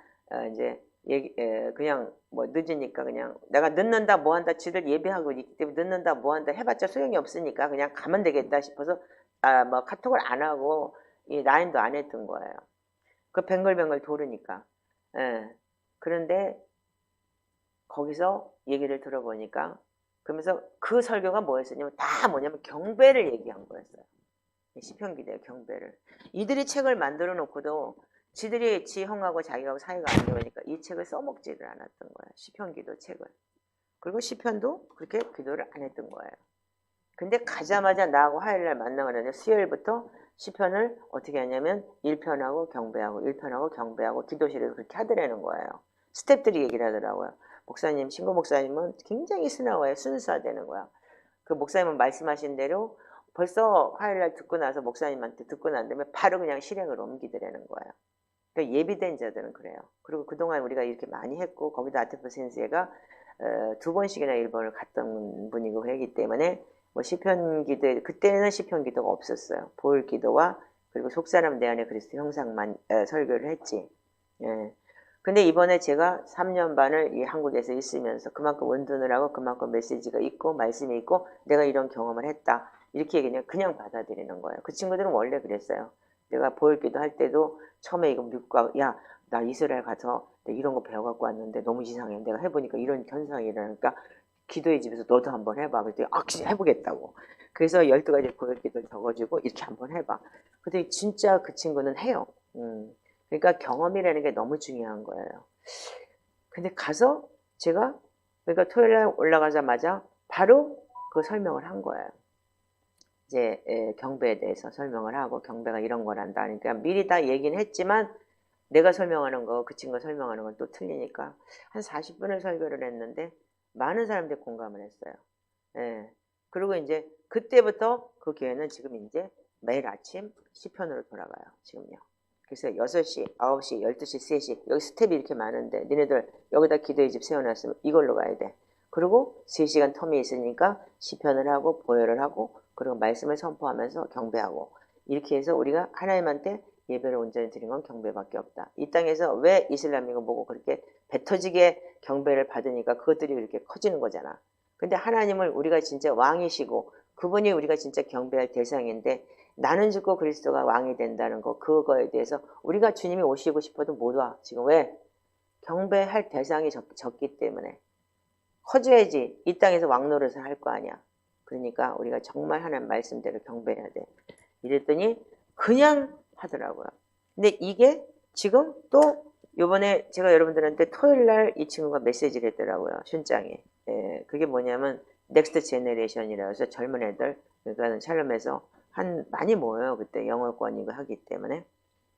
이제 그냥 뭐 늦으니까 그냥 내가 늦는다 뭐 한다 지들 예배하고 있기 때문에 늦는다 뭐 한다 해봤자 소용이 없으니까 그냥 가면 되겠다 싶어서 뭐 카톡을 안 하고 이 라인도 안 했던 거예요. 그 뱅글뱅글 도르니까. 예. 그런데 거기서 얘기를 들어보니까 그러면서 그 설교가 뭐였었냐면 다 뭐냐면 경배를 얘기한 거였어요. 시편기대요 경배를. 이들이 책을 만들어 놓고도 지들이 지 형하고 자기하고 사이가 안 좋으니까 이 책을 써먹지를 않았던 거예요. 시편기도 책을. 그리고 시편도 그렇게 기도를 안 했던 거예요. 근데 가자마자 나하고 화요일날 만나고 그러는데 수요일부터 시편을 어떻게 하냐면 1편하고 경배하고 1편하고 경배하고 기도실에서 그렇게 하더라는 거예요. 스태프들이 얘기를 하더라고요. 목사님, 신고 목사님은 굉장히 순화와요. 순수화되는 거야. 그 목사님은 말씀하신 대로 벌써 화요일날 듣고 나서 목사님한테 듣고 난 다음에 바로 그냥 실행을 옮기더라는 거예요. 그러니까 예비된 자들은 그래요. 그리고 그동안 우리가 이렇게 많이 했고 거기다 아테프 센세가 2번씩이나 일본을 갔던 분이고 그러기 때문에 뭐 시편 기도 그때는 시편 기도가 없었어요. 보혈 기도와 그리고 속사람 내 안에 그리스도 형상만 설교를 했지. 예. 근데 이번에 제가 3년 반을 이 한국에서 있으면서 그만큼 원둔을 하고 그만큼 메시지가 있고 말씀이 있고 내가 이런 경험을 했다. 이렇게 그냥 받아들이는 거예요. 그 친구들은 원래 그랬어요. 내가 보혈기도 할 때도 처음에 이거 믿고 야, 나 이스라엘 가서 이런 거 배워갖고 왔는데 너무 이상해. 내가 해보니까 이런 현상이 일어나니까 기도의 집에서 너도 한번 해봐. 그랬더니 해보겠다고. 그래서 12가지 보혈기도를 적어주고 이렇게 한번 해봐. 근데 진짜 그 친구는 해요. 그러니까 경험이라는 게 너무 중요한 거예요. 근데 가서 제가 그러니까 토요일날 올라가자마자 바로 그 설명을 한 거예요. 이제 경배에 대해서 설명을 하고 경배가 이런 거란다. 그러니까 미리 다 얘기는 했지만 내가 설명하는 거 그 친구가 설명하는 건 또 틀리니까 한 40분을 설교를 했는데 많은 사람들이 공감을 했어요. 예. 그리고 이제 그때부터 그 교회는 지금 이제 매일 아침 시편으로 돌아가요. 지금요. 그래서 6시, 9시, 12시, 3시 여기 스텝이 이렇게 많은데 니네들 여기다 기도의 집 세워놨으면 이걸로 가야 돼. 그리고 3시간 텀이 있으니까 시편을 하고 보혈을 하고 그리고 말씀을 선포하면서 경배하고 이렇게 해서 우리가 하나님한테 예배를 온전히 드린 건 경배밖에 없다. 이 땅에서 왜 이슬람이고 뭐고 그렇게 배 터지게 경배를 받으니까 그것들이 이렇게 커지는 거잖아. 근데 하나님을 우리가 진짜 왕이시고 그분이 우리가 진짜 경배할 대상인데 나는 죽고 그리스도가 왕이 된다는 거 그거에 대해서 우리가 주님이 오시고 싶어도 못 와. 지금 왜? 경배할 대상이 적기 때문에. 커져야지 이 땅에서 왕 노릇을 할 거 아니야. 그러니까 우리가 정말 하나님 말씀대로 경배해야 돼. 이랬더니 그냥 하더라고요. 근데 이게 지금 또 요번에 제가 여러분들한테 토요일날 이 친구가 메시지를 했더라고요. 슌장에. 그게 뭐냐면 넥스트 제네레이션이라고 해서 젊은 애들 그러니까 샬롬에서 많이 모여요. 그때 영어권이고 하기 때문에.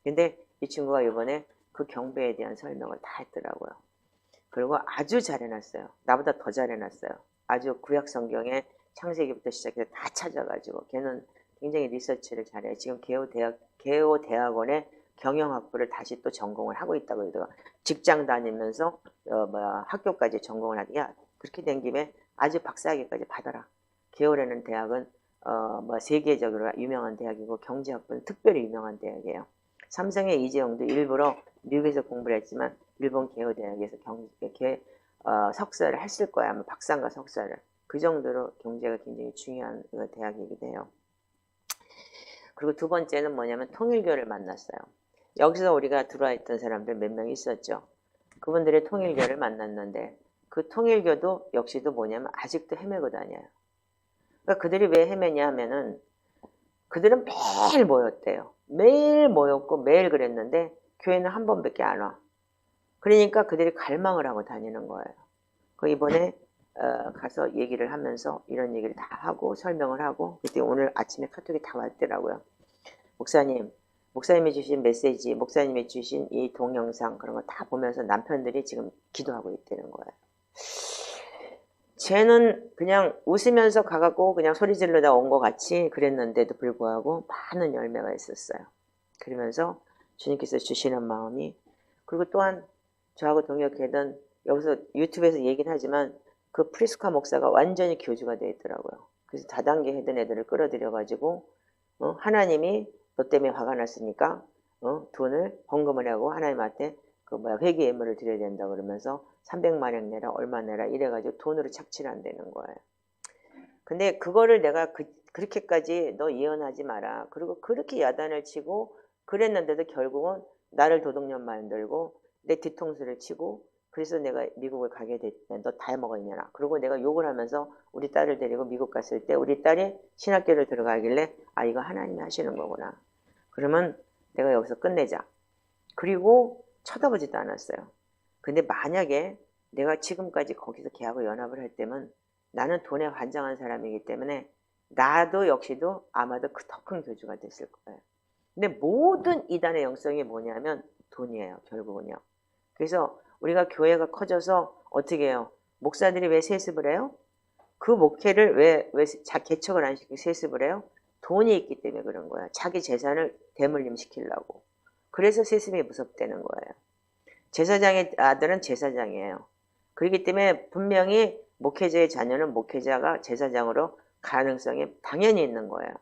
근데 이 친구가 요번에 그 경배에 대한 설명을 다 했더라고요. 그리고 아주 잘해놨어요. 나보다 더 잘해놨어요. 아주 구약 성경에 창세기부터 시작해서 다 찾아가지고 걔는 굉장히 리서치를 잘해요. 지금 개호 대학원에 경영학부를 다시 또 전공을 하고 있다고 그러더라고요. 직장 다니면서 학교까지 전공을 하고 야 그렇게 된 김에 아주 박사학위까지 받아라. 개호라는 대학은 세계적으로 유명한 대학이고 경제학부는 특별히 유명한 대학이에요. 삼성의 이재용도 일부러 미국에서 공부를 했지만 일본 개호대학에서 석사를 했을 거야. 아마 박사인가 석사를. 그 정도로 경제가 굉장히 중요한 대학이기도 해요. 그리고 두 번째는 뭐냐면 통일교를 만났어요. 여기서 우리가 들어와 있던 사람들 몇 명 있었죠. 그분들의 통일교를 만났는데 그 통일교도 역시도 뭐냐면 아직도 헤매고 다녀요. 그러니까 그들이 왜 헤매냐 하면은 그들은 매일 모였대요. 매일 모였고 매일 그랬는데 교회는 한 번밖에 안 와. 그러니까 그들이 갈망을 하고 다니는 거예요. 그 이번에 가서 얘기를 하면서 이런 얘기를 다 하고 설명을 하고 그때 오늘 아침에 카톡이 다 왔더라고요. 목사님이 주신 메시지, 목사님이 주신 이 동영상 그런 거 다 보면서 남편들이 지금 기도하고 있다는 거예요. 쟤는 그냥 웃으면서 가갖고 그냥 소리 지르다 온 것 같이 그랬는데도 불구하고 많은 열매가 있었어요. 그러면서 주님께서 주시는 마음이 그리고 또한 저하고 동역했던 여기서 유튜브에서 얘기는 하지만 그 프리스카 목사가 완전히 교주가 되어 있더라고요. 그래서 다단계 했던 애들을 끌어들여가지고 하나님이 너 때문에 화가 났으니까 돈을 헌금을 하고 하나님한테 그 뭐야 회계 예물을 드려야 된다 그러면서 300만 원 내라 얼마 내라 이래가지고 돈으로 착취를 안 되는 거예요. 근데 그거를 내가 그렇게까지 너 이혼하지 마라. 그리고 그렇게 야단을 치고 그랬는데도 결국은 나를 도둑년 만들고 내 뒤통수를 치고 그래서 내가 미국을 가게 됐대. 너 다 해먹었냐나. 그리고 내가 욕을 하면서 우리 딸을 데리고 미국 갔을 때 우리 딸이 신학교를 들어가길래 아 이거 하나님이 하시는 거구나. 그러면 내가 여기서 끝내자. 그리고 쳐다보지도 않았어요. 근데 만약에 내가 지금까지 거기서 걔하고 연합을 할 때면 나는 돈에 환장한 사람이기 때문에 나도 역시도 아마도 더 큰 교주가 됐을 거예요. 근데 모든 이단의 영성이 뭐냐면 돈이에요. 결국은요. 그래서 우리가 교회가 커져서 어떻게 해요? 목사들이 왜 세습을 해요? 그 목회를 왜 개척을 안 시키고 세습을 해요? 돈이 있기 때문에 그런 거야. 자기 재산을 대물림 시키려고. 그래서 세습이 무섭다는 거예요. 제사장의 아들은 제사장이에요. 그렇기 때문에 분명히 목회자의 자녀는 목회자가 제사장으로 가능성이 당연히 있는 거예요.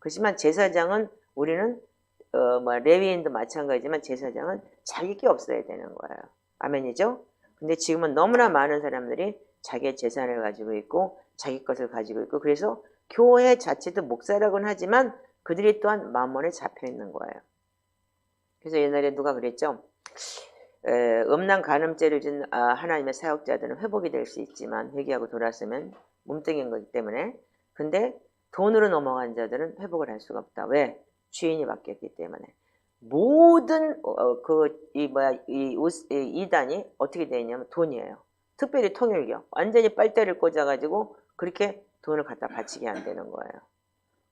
그렇지만 제사장은 우리는 레위인도 마찬가지지만 제사장은 자기 게 없어야 되는 거예요. 아멘이죠? 근데 지금은 너무나 많은 사람들이 자기의 재산을 가지고 있고 자기 것을 가지고 있고 그래서 교회 자체도 목사라고는 하지만 그들이 또한 마몬에 잡혀 있는 거예요. 그래서 옛날에 누가 그랬죠? 음란 간음죄를 진 하나님의 사역자들은 회복이 될 수 있지만 회개하고 돌아서면 몸뚱인 거기 때문에 근데 돈으로 넘어간 자들은 회복을 할 수가 없다. 왜? 주인이 바뀌었기 때문에 모든 이단이 어떻게 되어 있냐면 돈이에요. 특별히 통일교 완전히 빨대를 꽂아가지고 그렇게 돈을 갖다 바치게 안 되는 거예요.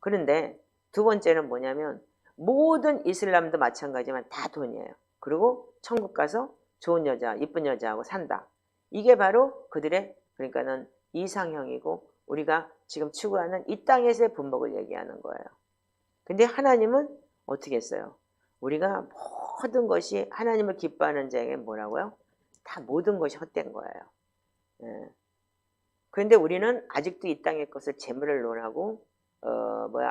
그런데 두 번째는 뭐냐면 모든 이슬람도 마찬가지지만 다 돈이에요. 그리고 천국 가서 좋은 여자, 이쁜 여자하고 산다. 이게 바로 그들의 그러니까는 이상형이고 우리가 지금 추구하는 이 땅에서의 분복을 얘기하는 거예요. 근데 하나님은 어떻게 했어요? 우리가 모든 것이 하나님을 기뻐하는 자에게 뭐라고요? 다 모든 것이 헛된 거예요. 예. 그런데 우리는 아직도 이 땅의 것을 재물을 논하고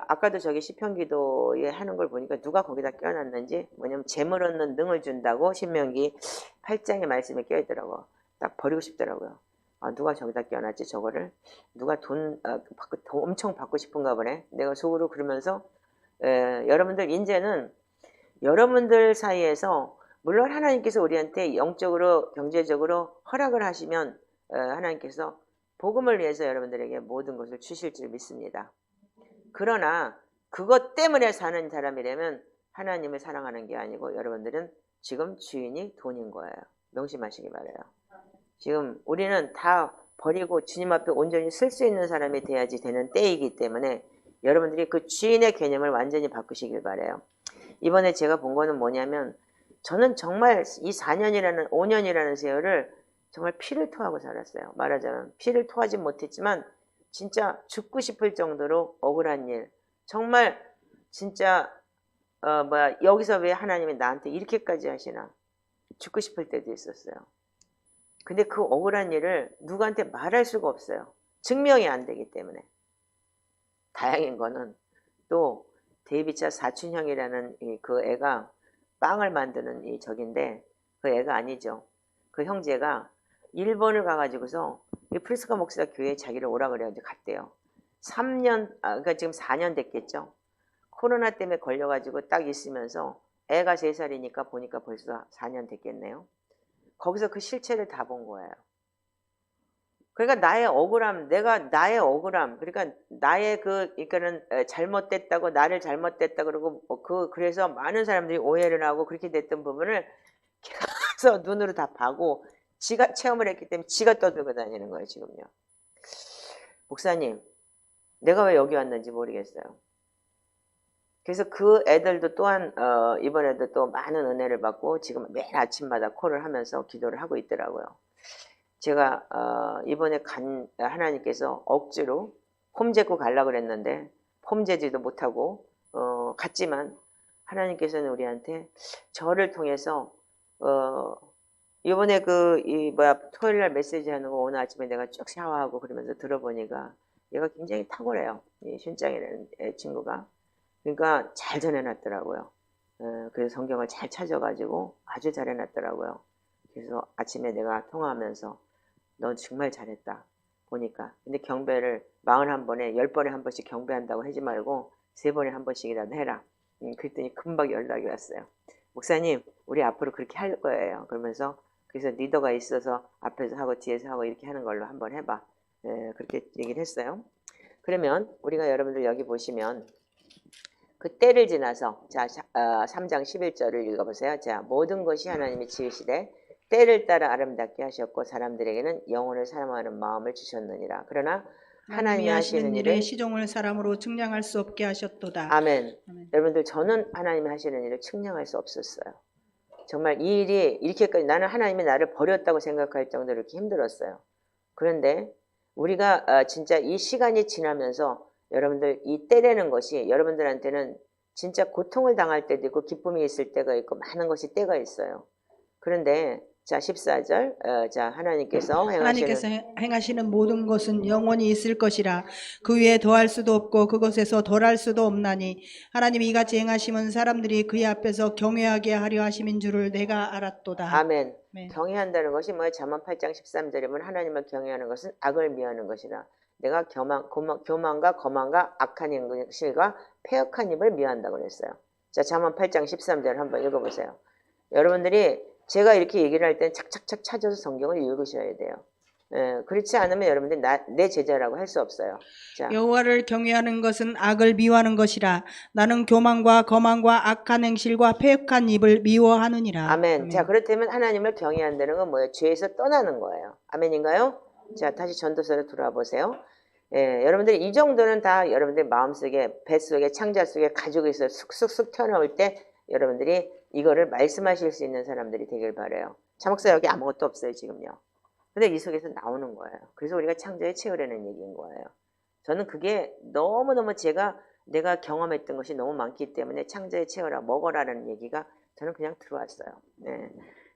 아까도 저기 시편기도에 하는 걸 보니까 누가 거기다 껴놨는지 뭐냐면 재물 얻는 능을 준다고 신명기 8장의 말씀에 껴있더라고. 딱 버리고 싶더라고요. 아, 누가 저기다 껴놨지 저거를 누가 돈 엄청 받고 싶은가 보네. 내가 속으로 그러면서 여러분들 이제는 여러분들 사이에서 물론 하나님께서 우리한테 영적으로 경제적으로 허락을 하시면 하나님께서 복음을 위해서 여러분들에게 모든 것을 주실 줄 믿습니다. 그러나 그것 때문에 사는 사람이라면 하나님을 사랑하는 게 아니고 여러분들은 지금 주인이 돈인 거예요. 명심하시기 바라요. 지금 우리는 다 버리고 주님 앞에 온전히 쓸 수 있는 사람이 돼야지 되는 때이기 때문에 여러분들이 그 주인의 개념을 완전히 바꾸시길 바라요. 이번에 제가 본 거는 뭐냐면 저는 정말 이 4년이라는 5년이라는 세월을 정말 피를 토하고 살았어요. 말하자면 피를 토하지 못했지만 진짜 죽고 싶을 정도로 억울한 일. 정말 진짜 여기서 왜 하나님이 나한테 이렇게까지 하시나 죽고 싶을 때도 있었어요. 근데 그 억울한 일을 누구한테 말할 수가 없어요. 증명이 안 되기 때문에. 다행인 거는 또 데이비차 사춘형이라는 그 애가 빵을 만드는 이 적인데 그 애가 아니죠. 그 형제가 일본을 가가지고서 이 프리스카 목사 교회에 자기를 오라 그래가지고 갔대요. 3년, 그러니까 지금 4년 됐겠죠. 코로나 때문에 걸려가지고 딱 있으면서 애가 3살이니까 보니까 벌써 4년 됐겠네요. 거기서 그 실체를 다 본 거예요. 그러니까 나의 억울함, 나의 억울함, 그러니까 나의 그러니까는 잘못됐다고 나를 잘못됐다 그러고 그래서 많은 사람들이 오해를 하고 그렇게 됐던 부분을 계속 눈으로 다 봐고 지가 체험을 했기 때문에 지가 떠들고 다니는 거예요 지금요. 목사님, 내가 왜 여기 왔는지 모르겠어요. 그래서 그 애들도 또한 이번에도 또 많은 은혜를 받고 지금 매일 아침마다 콜을 하면서 기도를 하고 있더라고요. 제가 이번에 하나님께서 억지로 폼 제고 가려고 그랬는데 폼 제지도 못하고 갔지만 하나님께서는 우리한테 저를 통해서 이번에 토요일날 메시지 하는 거 오늘 아침에 내가 쭉 샤워하고 그러면서 들어보니까 얘가 굉장히 탁월해요. 이 슌짱이라는 친구가. 그러니까 잘 전해놨더라고요. 그래서 성경을 잘 찾아가지고 아주 잘 해놨더라고요. 그래서 아침에 내가 통화하면서 넌 정말 잘했다 보니까. 근데 경배를 41번에 10번에 한 번씩 경배한다고 하지 말고 3번에 한 번씩이라도 해라. 그랬더니 금방 연락이 왔어요. 목사님 우리 앞으로 그렇게 할 거예요. 그러면서 그래서 리더가 있어서 앞에서 하고 뒤에서 하고 이렇게 하는 걸로 한번 해봐. 그렇게 얘기를 했어요. 그러면 우리가 여러분들 여기 보시면 그 때를 지나서 자 3장 11절을 읽어보세요. 자 모든 것이 하나님이 지으시되 때를 따라 아름답게 하셨고 사람들에게는 영혼을 사랑하는 마음을 주셨느니라. 그러나 하나님이 하시는 일에 일은 시종을 사람으로 측량할 수 없게 하셨도다. 아멘. 아멘. 여러분들 저는 하나님이 하시는 일을 측량할 수 없었어요. 정말 이 일이 이렇게까지 나는 하나님이 나를 버렸다고 생각할 정도로 이렇게 힘들었어요. 그런데 우리가 진짜 이 시간이 지나면서 여러분들 이 때라는 것이 여러분들한테는 진짜 고통을 당할 때도 있고 기쁨이 있을 때가 있고 많은 것이 때가 있어요. 그런데 자 14절 자 하나님께서 행하시는 모든 것은 영원히 있을 것이라 그 위에 더할 수도 없고 그것에서 덜할 수도 없나니 하나님이 이같이 행하심은 사람들이 그의 앞에서 경외하게 하려 하심인 줄을 내가 알았도다. 아멘. 네. 경외한다는 것이 뭐예요? 잠언 8장 13절이면 하나님을 경외하는 것은 악을 미워하는 것이라. 내가 교만과 거만과 악한 행실과 패역한 입을 미워한다고 그랬어요. 자 잠언 8장 13절 한번 읽어보세요. 여러분들이 제가 이렇게 얘기를 할 때는 착착착 찾아서 성경을 읽으셔야 돼요. 그렇지 않으면 여러분들이 내 제자라고 할 수 없어요. 자, 여호와를 경외하는 것은 악을 미워하는 것이라 나는 교만과 거만과 악한 행실과 패역한 입을 미워하느니라. 아멘. 자 그렇다면 하나님을 경외한다는 건 뭐예요? 죄에서 떠나는 거예요. 아멘인가요? 자 다시 전도서로 돌아와 보세요. 여러분들이 이 정도는 다 여러분들 마음속에 뱃속에 창자 속에 가지고 있어요. 쑥쑥쑥 튀어나올 때 여러분들이 이거를 말씀하실 수 있는 사람들이 되길 바라요. 참목사 여기 아무것도 없어요 지금요. 근데 이 속에서 나오는 거예요. 그래서 우리가 창조에 채우려는 얘기인 거예요. 저는 그게 너무너무 내가 경험했던 것이 너무 많기 때문에 창조에 채우라 먹어라라는 얘기가 저는 그냥 들어왔어요. 네.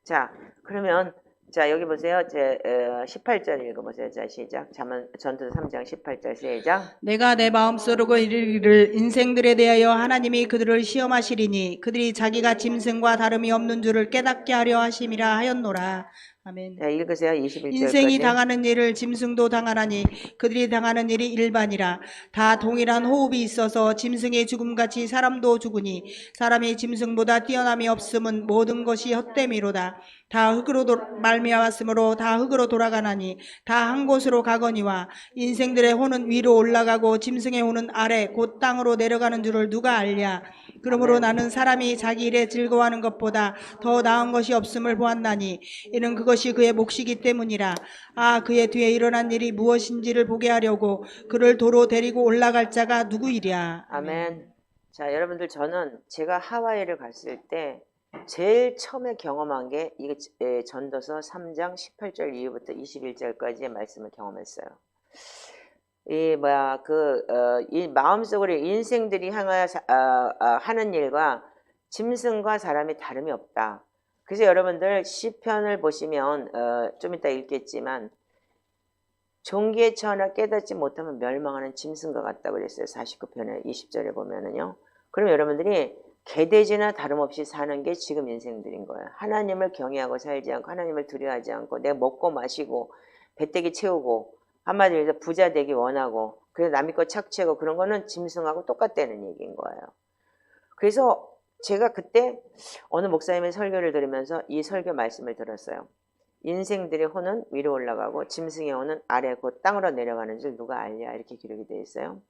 자 그러면 자 여기 보세요. 제 18절 읽어보세요. 자 시작. 전도서 3장 18절 시작. 내가 내 마음속으로 이르기를 인생들에 대하여 하나님이 그들을 시험하시리니 그들이 자기가 짐승과 다름이 없는 줄을 깨닫게 하려 하심이라 하였노라. 아멘. 자 읽으세요. 21절까지. 인생이 당하는 일을 짐승도 당하나니 그들이 당하는 일이 일반이라. 다 동일한 호흡이 있어서 짐승의 죽음같이 사람도 죽으니 사람이 짐승보다 뛰어남이 없음은 모든 것이 헛됨이로다. 다 흙으로 말미암았으므로 다 흙으로 돌아가나니 다 한 곳으로 가거니와 인생들의 혼은 위로 올라가고 짐승의 혼은 아래 곧 땅으로 내려가는 줄을 누가 알랴. 그러므로 아멘. 나는 사람이 자기 일에 즐거워하는 것보다 더 나은 것이 없음을 보았나니 이는 그것이 그의 몫이기 때문이라. 아 그의 뒤에 일어난 일이 무엇인지를 보게 하려고 그를 도로 데리고 올라갈 자가 누구이랴. 아멘. 자 여러분들 저는 제가 하와이를 갔을 때 제일 처음에 경험한 게 이게 전도서 3장 18절 이후부터 21절까지의 말씀을 경험했어요. 이 마음속으로 인생들이 향하여 하는 일과 짐승과 사람이 다름이 없다. 그래서 여러분들 시편을 보시면 좀 이따 읽겠지만 종기에 처하나 깨닫지 못하면 멸망하는 짐승과 같다고 그랬어요. 49편에 20절에 보면은요. 그럼 여러분들이 개돼지나 다름없이 사는 게 지금 인생들인 거예요. 하나님을 경외하고 살지 않고 하나님을 두려워하지 않고 내가 먹고 마시고 배때기 채우고 한마디로 해서 부자 되기 원하고 그래서 남의 거 착취하고 그런 거는 짐승하고 똑같다는 얘기인 거예요. 그래서 제가 그때 어느 목사님의 설교를 들으면서 이 설교 말씀을 들었어요. 인생들의 혼은 위로 올라가고 짐승의 혼은 아래 곧 땅으로 내려가는 줄 누가 알냐 이렇게 기록이 되어 있어요.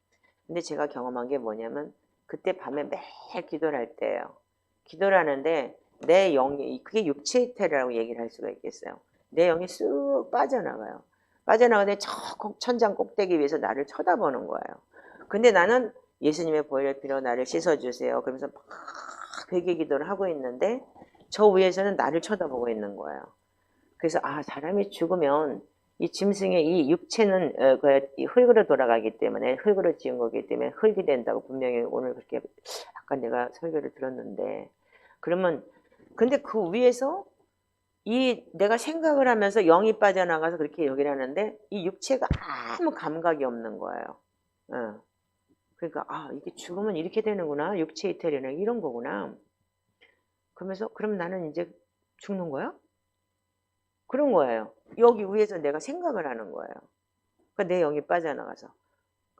근데 제가 경험한 게 뭐냐면 그때 밤에 매일 기도를 할 때예요. 기도를 하는데 내 영이 그게 육체의 태라고 얘기를 할 수가 있겠어요. 내 영이 쑥 빠져나가요. 빠져나가는데 저 천장 꼭대기 위에서 나를 쳐다보는 거예요. 근데 나는 예수님의 보혈의 피로 나를 씻어주세요. 그러면서 막 회개 기도를 하고 있는데 저 위에서는 나를 쳐다보고 있는 거예요. 그래서 사람이 죽으면 이 짐승의 이 육체는 이 흙으로 돌아가기 때문에 흙으로 지은 거기 때문에 흙이 된다고 분명히 오늘 그렇게 아까 내가 설교를 들었는데 그러면 근데 그 위에서 이 내가 생각을 하면서 영이 빠져나가서 그렇게 얘기를 하는데 이 육체가 아무 감각이 없는 거예요. 그러니까 이게 죽으면 이렇게 되는구나. 육체 이태리는 이런 거구나. 그러면서 그럼 나는 이제 죽는 거야? 그런 거예요. 여기 위에서 내가 생각을 하는 거예요. 그러니까 내 영이 빠져나가서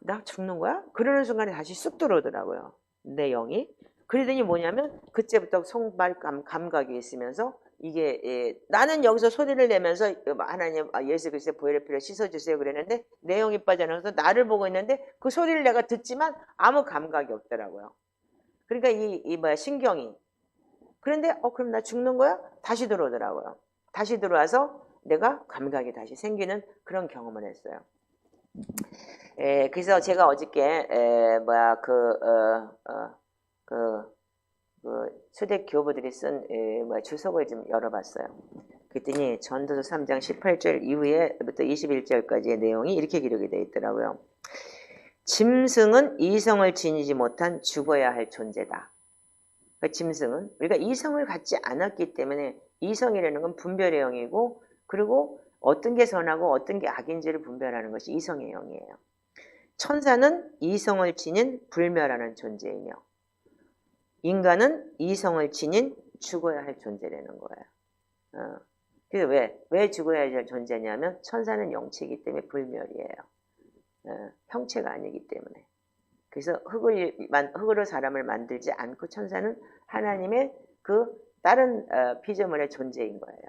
나 죽는 거야? 그러는 순간에 다시 쑥 들어오더라고요. 내 영이. 그러더니 뭐냐면 그때부터 감각이 있으면서 이게 나는 여기서 소리를 내면서 하나님 예수 그리스도의 보혈의 피로 씻어주세요 그랬는데 내 영이 빠져나가서 나를 보고 있는데 그 소리를 내가 듣지만 아무 감각이 없더라고요. 그러니까 이 뭐야 신경이. 그런데 그럼 나 죽는 거야? 다시 들어오더라고요. 다시 들어와서 내가 감각이 다시 생기는 그런 경험을 했어요. 그래서 제가 어저께 초대 교부들이 쓴 주석을 좀 열어봤어요. 그랬더니 전도서 3장 18절 이후에부터 21절까지의 내용이 이렇게 기록이 되어 있더라고요. 짐승은 이성을 지니지 못한 죽어야 할 존재다. 그러니까 짐승은 우리가 이성을 갖지 않았기 때문에 이성이라는 건 분별의 영이고 그리고 어떤 게 선하고 어떤 게 악인지를 분별하는 것이 이성의 영이에요. 천사는 이성을 지닌 불멸하는 존재이며 인간은 이성을 지닌 죽어야 할 존재라는 거예요. 그래서 왜 죽어야 할 존재냐면 천사는 영체이기 때문에 불멸이에요. 형체가 아니기 때문에. 그래서 흙으로 사람을 만들지 않고 천사는 하나님의 그 다른 피조물의 존재인 거예요.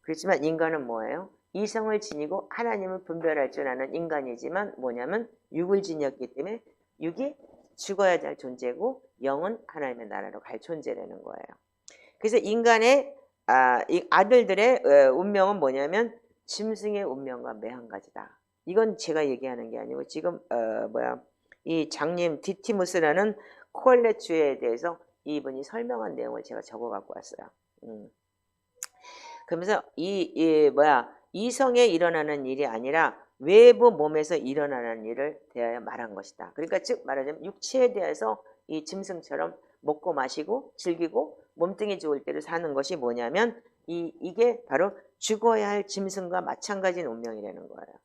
그렇지만 인간은 뭐예요? 이성을 지니고 하나님을 분별할 줄 아는 인간이지만 뭐냐면 육을 지녔기 때문에 육이 죽어야 할 존재고 영은 하나님의 나라로 갈 존재라는 거예요. 그래서 인간의 아들들의 운명은 뭐냐면 짐승의 운명과 매한가지다. 이건 제가 얘기하는 게 아니고 지금 이 장님 디티무스라는 코엘렛주에 대해서 이분이 설명한 내용을 제가 적어 갖고 왔어요. 그러면서 이성에 일어나는 일이 아니라 외부 몸에서 일어나는 일을 대하여 말한 것이다. 그러니까 즉 말하자면 육체에 대해서 이 짐승처럼 먹고 마시고 즐기고 몸뚱이 좋을 때를 사는 것이 뭐냐면 이게 바로 죽어야 할 짐승과 마찬가지인 운명이라는 거예요.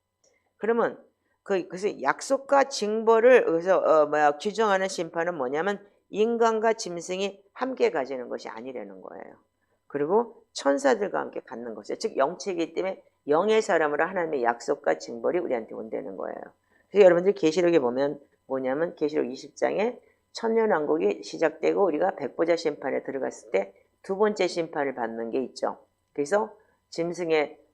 그러면 그래서 약속과 징벌을 그래서 규정하는 심판은 뭐냐면 인간과 짐승이 함께 가지는 것이 아니라는 거예요. 그리고 천사들과 함께 갖는 것이죠. 즉 영체이기 때문에 영의 사람으로 하나님의 약속과 징벌이 우리한테 온다는 거예요. 그래서 여러분들 계시록에 보면 뭐냐면 계시록 20장에 천년왕국이 시작되고 우리가 백보자 심판에 들어갔을 때 두 번째 심판을 받는 게 있죠. 그래서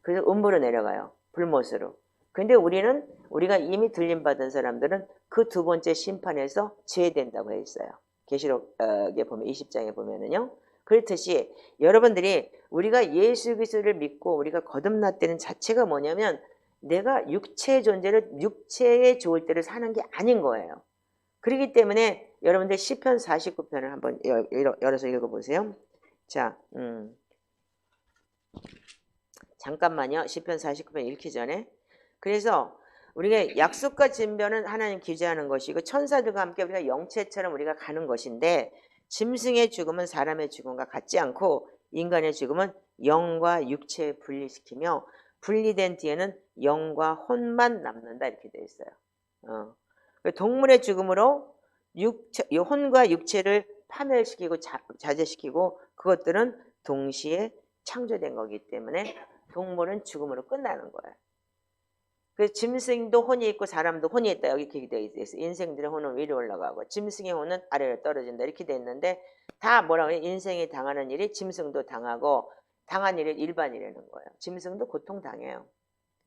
그래서 음부로 내려가요. 불못으로. 근데 우리가 이미 들림받은 사람들은 그 두 번째 심판에서 제외된다고 해 있어요. 계시록에 보면 20장에 보면은요. 그렇듯이 여러분들이 우리가 예수 그리스도를 믿고 우리가 거듭났다는 자체가 뭐냐면 내가 육체의 존재를 육체에 좋을 때를 사는 게 아닌 거예요. 그렇기 때문에 여러분들 시편 49편을 한번 열어서 읽어보세요. 자, 잠깐만요. 시편 49편 읽기 전에. 그래서 우리가 약속과 징벌은 하나님 기재하는 것이고 천사들과 함께 우리가 영체처럼 우리가 가는 것인데 짐승의 죽음은 사람의 죽음과 같지 않고 인간의 죽음은 영과 육체에 분리시키며 분리된 뒤에는 영과 혼만 남는다 이렇게 되어 있어요. 동물의 죽음으로 혼과 육체를 파멸시키고 자제시키고 그것들은 동시에 창조된 거기 때문에 동물은 죽음으로 끝나는 거예요. 그래서 짐승도 혼이 있고 사람도 혼이 있다 이렇게 되어 있어요. 인생들의 혼은 위로 올라가고 짐승의 혼은 아래로 떨어진다 이렇게 되어 있는데 다 뭐라고 해요? 인생이 당하는 일이 짐승도 당하고 당한 일이 일반이라는 거예요. 짐승도 고통당해요.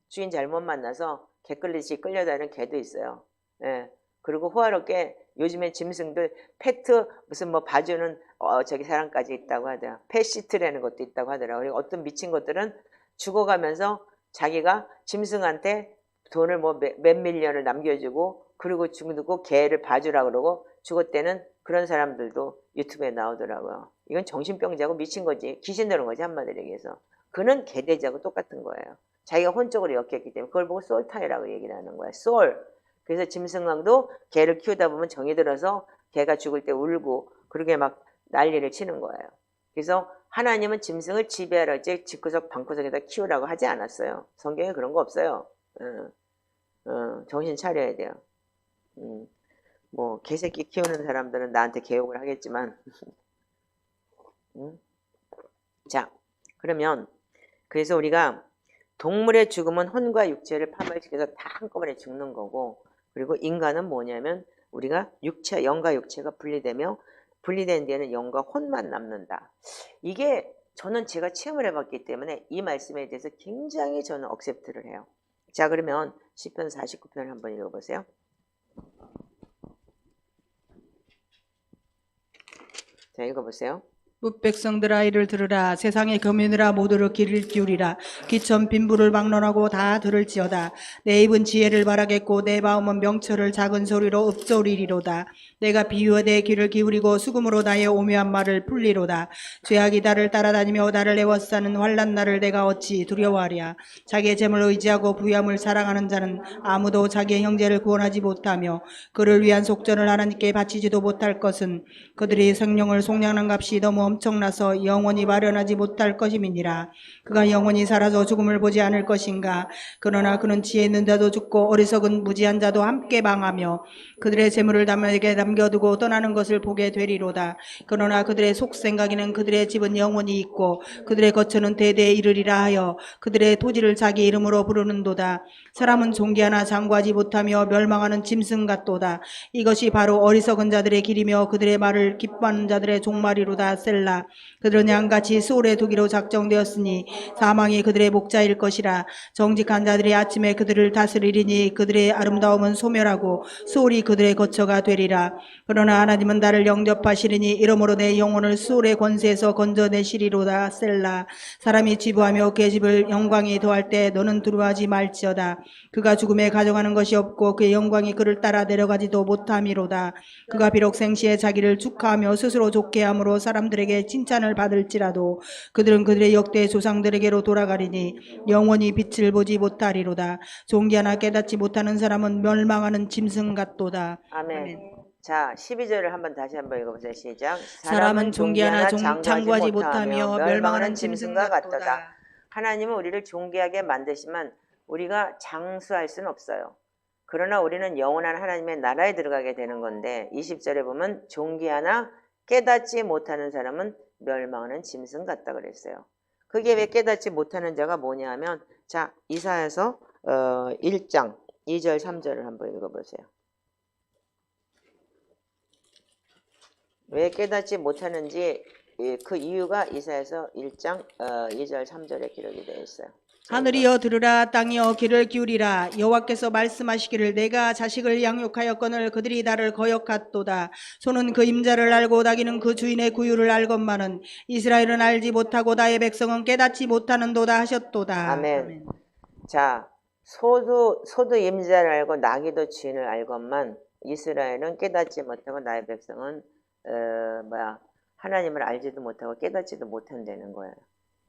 주인 잘못 만나서 개끌리듯이 끌려다니는 개도 있어요. 예. 그리고 호화롭게 요즘에 짐승들 페트 무슨 봐주는 저기 사람까지 있다고 하더라. 펫시트라는 것도 있다고 하더라고요. 그리고 어떤 미친 것들은 죽어가면서 자기가 짐승한테 돈을 몇 밀리언을 남겨주고 그리고 죽고 개를 봐주라 그러고 죽었대는 그런 사람들도 유튜브에 나오더라고요. 이건 정신병자고 미친 거지. 귀신 들은 거지 한마디로 얘기해서. 그는 개돼지하고 똑같은 거예요. 자기가 혼적으로 엮였기 때문에 그걸 보고 솔타이라고 얘기를 하는 거예요. 솔. 그래서 짐승왕도 개를 키우다 보면 정이 들어서 개가 죽을 때 울고 그러게 막 난리를 치는 거예요. 그래서 하나님은 짐승을 지배하라 이제 집구석 방구석에다 키우라고 하지 않았어요. 성경에 그런 거 없어요. 정신 차려야 돼요. 개새끼 키우는 사람들은 나한테 개욕을 하겠지만 자 그러면 그래서 우리가 동물의 죽음은 혼과 육체를 파멸시켜서 다 한꺼번에 죽는 거고, 그리고 인간은 뭐냐면 우리가 육체, 영과 육체가 분리된 뒤에는 영과 혼만 남는다. 이게 저는 제가 체험을 해봤기 때문에 이 말씀에 대해서 굉장히 저는 억셉트를 해요. 자, 그러면 시편 49편을 한번 읽어보세요. 자, 읽어보세요. 백성들아 이를 들으라. 세상의 거민들아 모두를 귀를 기울이라. 기천 빈부를 막론하고 다 들을지어다. 내 입은 지혜를 바라겠고 내 마음은 명철을 작은 소리로 읊조리리로다. 내가 비유하되 귀를 기울이고 수금으로 나의 오묘한 말을 풀리로다. 죄악이 나를 따라다니며 나를 애워싸는 환난 날을 내가 어찌 두려워하랴. 자기의 재물을 의지하고 부유함을 사랑하는 자는 아무도 자기의 형제를 구원하지 못하며 그를 위한 속전을 하나님께 바치지도 못할 것은 그들이 생명을 속량한 값이 너무 엄청나서 영원히 마련하지 못할 것임이니라. 그가 영원히 살아서 죽음을 보지 않을 것인가. 그러나 그는 지혜 있는 자도 죽고 어리석은 무지한 자도 함께 망하며 그들의 재물을 남에게 남겨두고 떠나는 것을 보게 되리로다. 그러나 그들의 속생각에는 그들의 집은 영원히 있고 그들의 거처는 대대에 이르리라 하여 그들의 토지를 자기 이름으로 부르는도다. 사람은 존귀하나 장구하지 못하며 멸망하는 짐승 같도다. 이것이 바로 어리석은 자들의 길이며 그들의 말을 기뻐하는 자들의 종말이로다. 셀라. 그들은 양같이 소울에 두기로 작정되었으니 사망이 그들의 목자일 것이라. 정직한 자들이 아침에 그들을 다스리리니 그들의 아름다움은 소멸하고 소울이 그들의 거처가 되리라. 그러나 하나님은 나를 영접하시리니 이러므로 내 영혼을 소울의 권세에서 건져내시리로다. 셀라. 사람이 지부하며 계집을 영광이 더할 때 너는 두려워하지 말지어다. 그가 죽음에 가져가는 것이 없고 그의 영광이 그를 따라 내려가지도 못함이로다. 그가 비록 생시에 자기를 축하하며 스스로 좋게 함으로 사람들에게 칭찬을 받을지라도 그들은 그들의 역대 조상들에게로 돌아가리니 영원히 빛을 보지 못하리로다. 존귀하나 깨닫지 못하는 사람은 멸망하는 짐승 같도다. 아멘. 자, 12절을 다시 한번 읽어보세요. 시작. 사람은 존귀하나 장구하지 못하며 멸망하는 멸망하는 짐승과 짐승 같도다. 같도다. 하나님은 우리를 존귀하게 만드시면 우리가 장수할 수는 없어요. 그러나 우리는 영원한 하나님의 나라에 들어가게 되는 건데 20절에 보면 존귀하나 깨닫지 못하는 사람은 멸망하는 짐승 같다 그랬어요. 그게 왜 깨닫지 못하는 자가 뭐냐 하면 자, 이사야서 1장 2절 3절을 한번 읽어보세요. 왜 깨닫지 못하는지 그 이유가 이사야서 1장 2절 3절에 기록이 되어 있어요. 하늘이여 들으라. 땅이여 귀를 기울이라. 여호와께서 말씀하시기를 내가 자식을 양육하였거늘 그들이 나를 거역하도다. 소는 그 임자를 알고 나귀는 그 주인의 구유를 알건만은 이스라엘은 알지 못하고 나의 백성은 깨닫지 못하는도다 하셨도다. 아멘. 자, 소도 임자를 알고 나귀도 주인을 알건만 이스라엘은 깨닫지 못하고 나의 백성은 하나님을 알지도 못하고 깨닫지도 못한다는 거예요.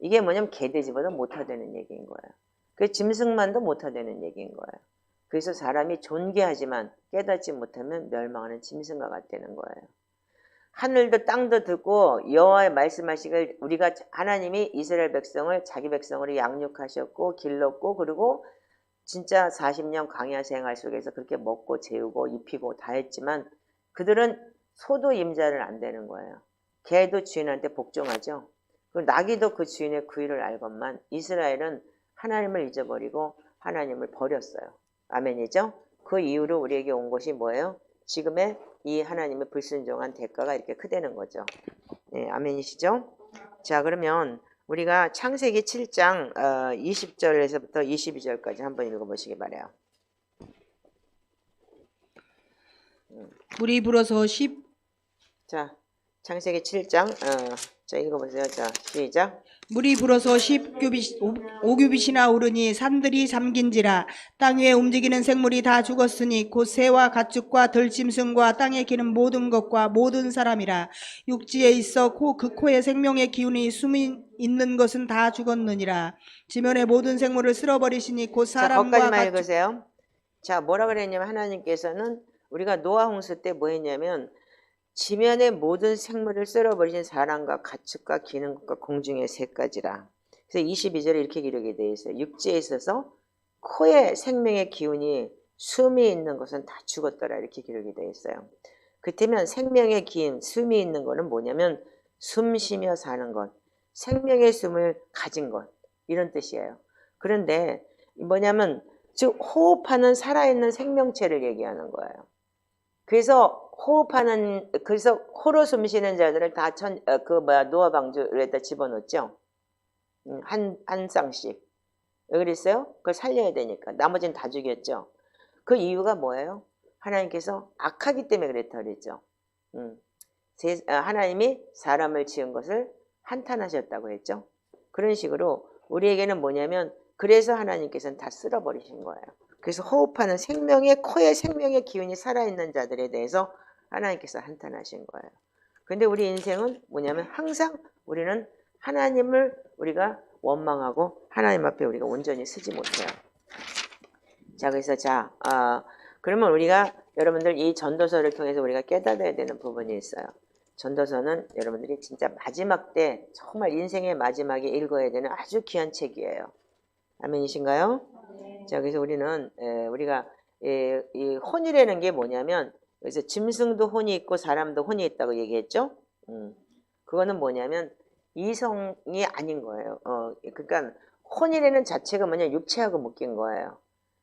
이게 뭐냐면 개돼지보다 못하다는 얘기인 거예요. 그 짐승만도 못하다는 얘기인 거예요. 그래서 사람이 존귀하지만 깨닫지 못하면 멸망하는 짐승과 같다는 거예요. 하늘도 땅도 듣고 여호와의 말씀하시길 우리가 하나님이 이스라엘 백성을 자기 백성으로 양육하셨고 길렀고 그리고 진짜 40년 광야 생활 속에서 그렇게 먹고 재우고 입히고 다 했지만 그들은 소도 임자를 안 되는 거예요. 개도 주인한테 복종하죠. 그리고 나귀도 그 주인의 구유를 알건만 이스라엘은 하나님을 잊어버리고 하나님을 버렸어요. 아멘이죠? 그 이후로 우리에게 온 것이 뭐예요? 지금의 이 하나님의 불순종한 대가가 이렇게 크다는 거죠. 네, 아멘이시죠? 자, 그러면 우리가 창세기 7장 20절에서부터 22절까지 한번 읽어보시기 바라요. 물이 불어서 자, 창세기 7장 자 읽어보세요. 자, 시작. 물이 불어서 5규빗이나 오르니 산들이 잠긴지라. 땅 위에 움직이는 생물이 다 죽었으니 곧 새와 가축과 들짐승과 땅에 기는 모든 것과 모든 사람이라. 육지에 있어 그 코에 생명의 기운이 숨이 있는 것은 다 죽었느니라. 지면의 모든 생물을 쓸어버리시니 곧 사람과 거기까지만 읽으세요. 자, 뭐라 그랬냐면 하나님께서는 우리가 노아 홍수 때 뭐 했냐면 지면의 모든 생물을 쓸어버리신 사람과 가축과 기는 것과 공중의 새까지라. 그래서 22절에 이렇게 기록이 되어 있어요. 육지에 있어서 코에 생명의 기운이 숨이 있는 것은 다 죽었더라 이렇게 기록이 되어 있어요. 그렇다면 생명의 기운, 숨이 있는 것은 뭐냐면 숨 쉬며 사는 것, 생명의 숨을 가진 것 이런 뜻이에요. 그런데 뭐냐면 즉 호흡하는 살아있는 생명체를 얘기하는 거예요. 그래서 그래서 코로 숨 쉬는 자들을 다 노아 방주에다 집어넣었죠. 한 쌍씩. 왜 그랬어요? 그걸 살려야 되니까. 나머지는 다 죽였죠. 그 이유가 뭐예요? 하나님께서 악하기 때문에 그랬다 그랬죠. 하나님이 사람을 지은 것을 한탄하셨다고 했죠. 그런 식으로 우리에게는 뭐냐면 그래서 하나님께서는 다 쓸어버리신 거예요. 그래서 호흡하는 코에 생명의 기운이 살아있는 자들에 대해서 하나님께서 한탄하신 거예요. 근데 우리 인생은 뭐냐면 항상 우리는 하나님을 우리가 원망하고 하나님 앞에 우리가 온전히 서지 못해요. 자, 그래서 그러면 우리가 여러분들 이 전도서를 통해서 우리가 깨달아야 되는 부분이 있어요. 전도서는 여러분들이 진짜 마지막 때 정말 인생의 마지막에 읽어야 되는 아주 귀한 책이에요. 아멘이신가요? 네. 자, 그래서 우리가 이 혼이라는 게 뭐냐면 그래서 짐승도 혼이 있고 사람도 혼이 있다고 얘기했죠. 그거는 뭐냐면 이성이 아닌 거예요. 그러니까 혼이라는 자체가 뭐냐 육체하고 묶인 거예요.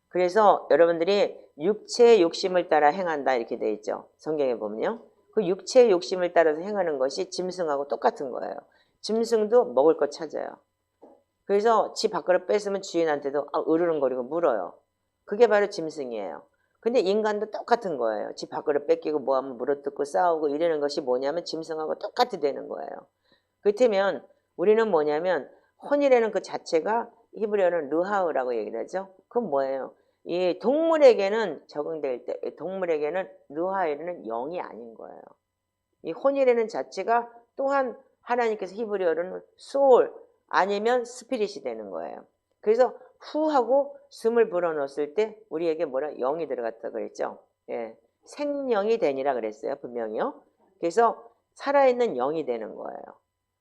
그래서 여러분들이 육체의 욕심을 따라 행한다 이렇게 돼 있죠. 성경에 보면요. 그 육체의 욕심을 따라서 행하는 것이 짐승하고 똑같은 거예요. 짐승도 먹을 거 찾아요. 그래서 지 밖으로 뺐으면 주인한테도 으르렁거리고 물어요. 그게 바로 짐승이에요. 근데 인간도 똑같은 거예요. 지 밖으로 뺏기고 뭐하면 물어뜯고 싸우고 이러는 것이 뭐냐면 짐승하고 똑같이 되는 거예요. 그렇다면 우리는 뭐냐면 혼이라는 그 자체가 히브리어는 르하우라고 얘기를 하죠. 그건 뭐예요? 이 동물에게는 적용될 때 동물에게는 르하우는 영이 아닌 거예요. 이 혼이라는 자체가 또한 하나님께서 히브리어로는 소울 아니면 스피릿이 되는 거예요. 그래서 후 하고 숨을 불어넣었을 때 우리에게 영이 들어갔다 그랬죠. 예, 생령이 되니라 그랬어요. 분명히요. 그래서 살아있는 영이 되는 거예요.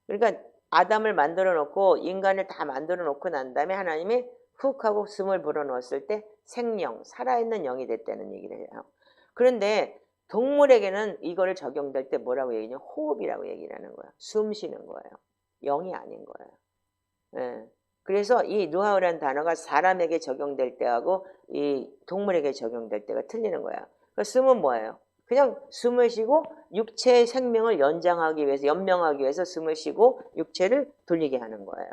그러니까 아담을 만들어 놓고 인간을 다 만들어 놓고 난 다음에 하나님이 훅 하고 숨을 불어넣었을 때 생령, 살아있는 영이 됐다는 얘기를 해요. 그런데 동물에게는 이거를 적용될 때 뭐라고 얘기하냐? 호흡이라고 얘기를 하는 거예요. 숨 쉬는 거예요. 영이 아닌 거예요. 예. 그래서 이 누하우라는 단어가 사람에게 적용될 때하고 이 동물에게 적용될 때가 틀리는 거야. 그러니까 숨은 뭐예요? 그냥 숨을 쉬고 육체의 생명을 연명하기 위해서 숨을 쉬고 육체를 돌리게 하는 거예요.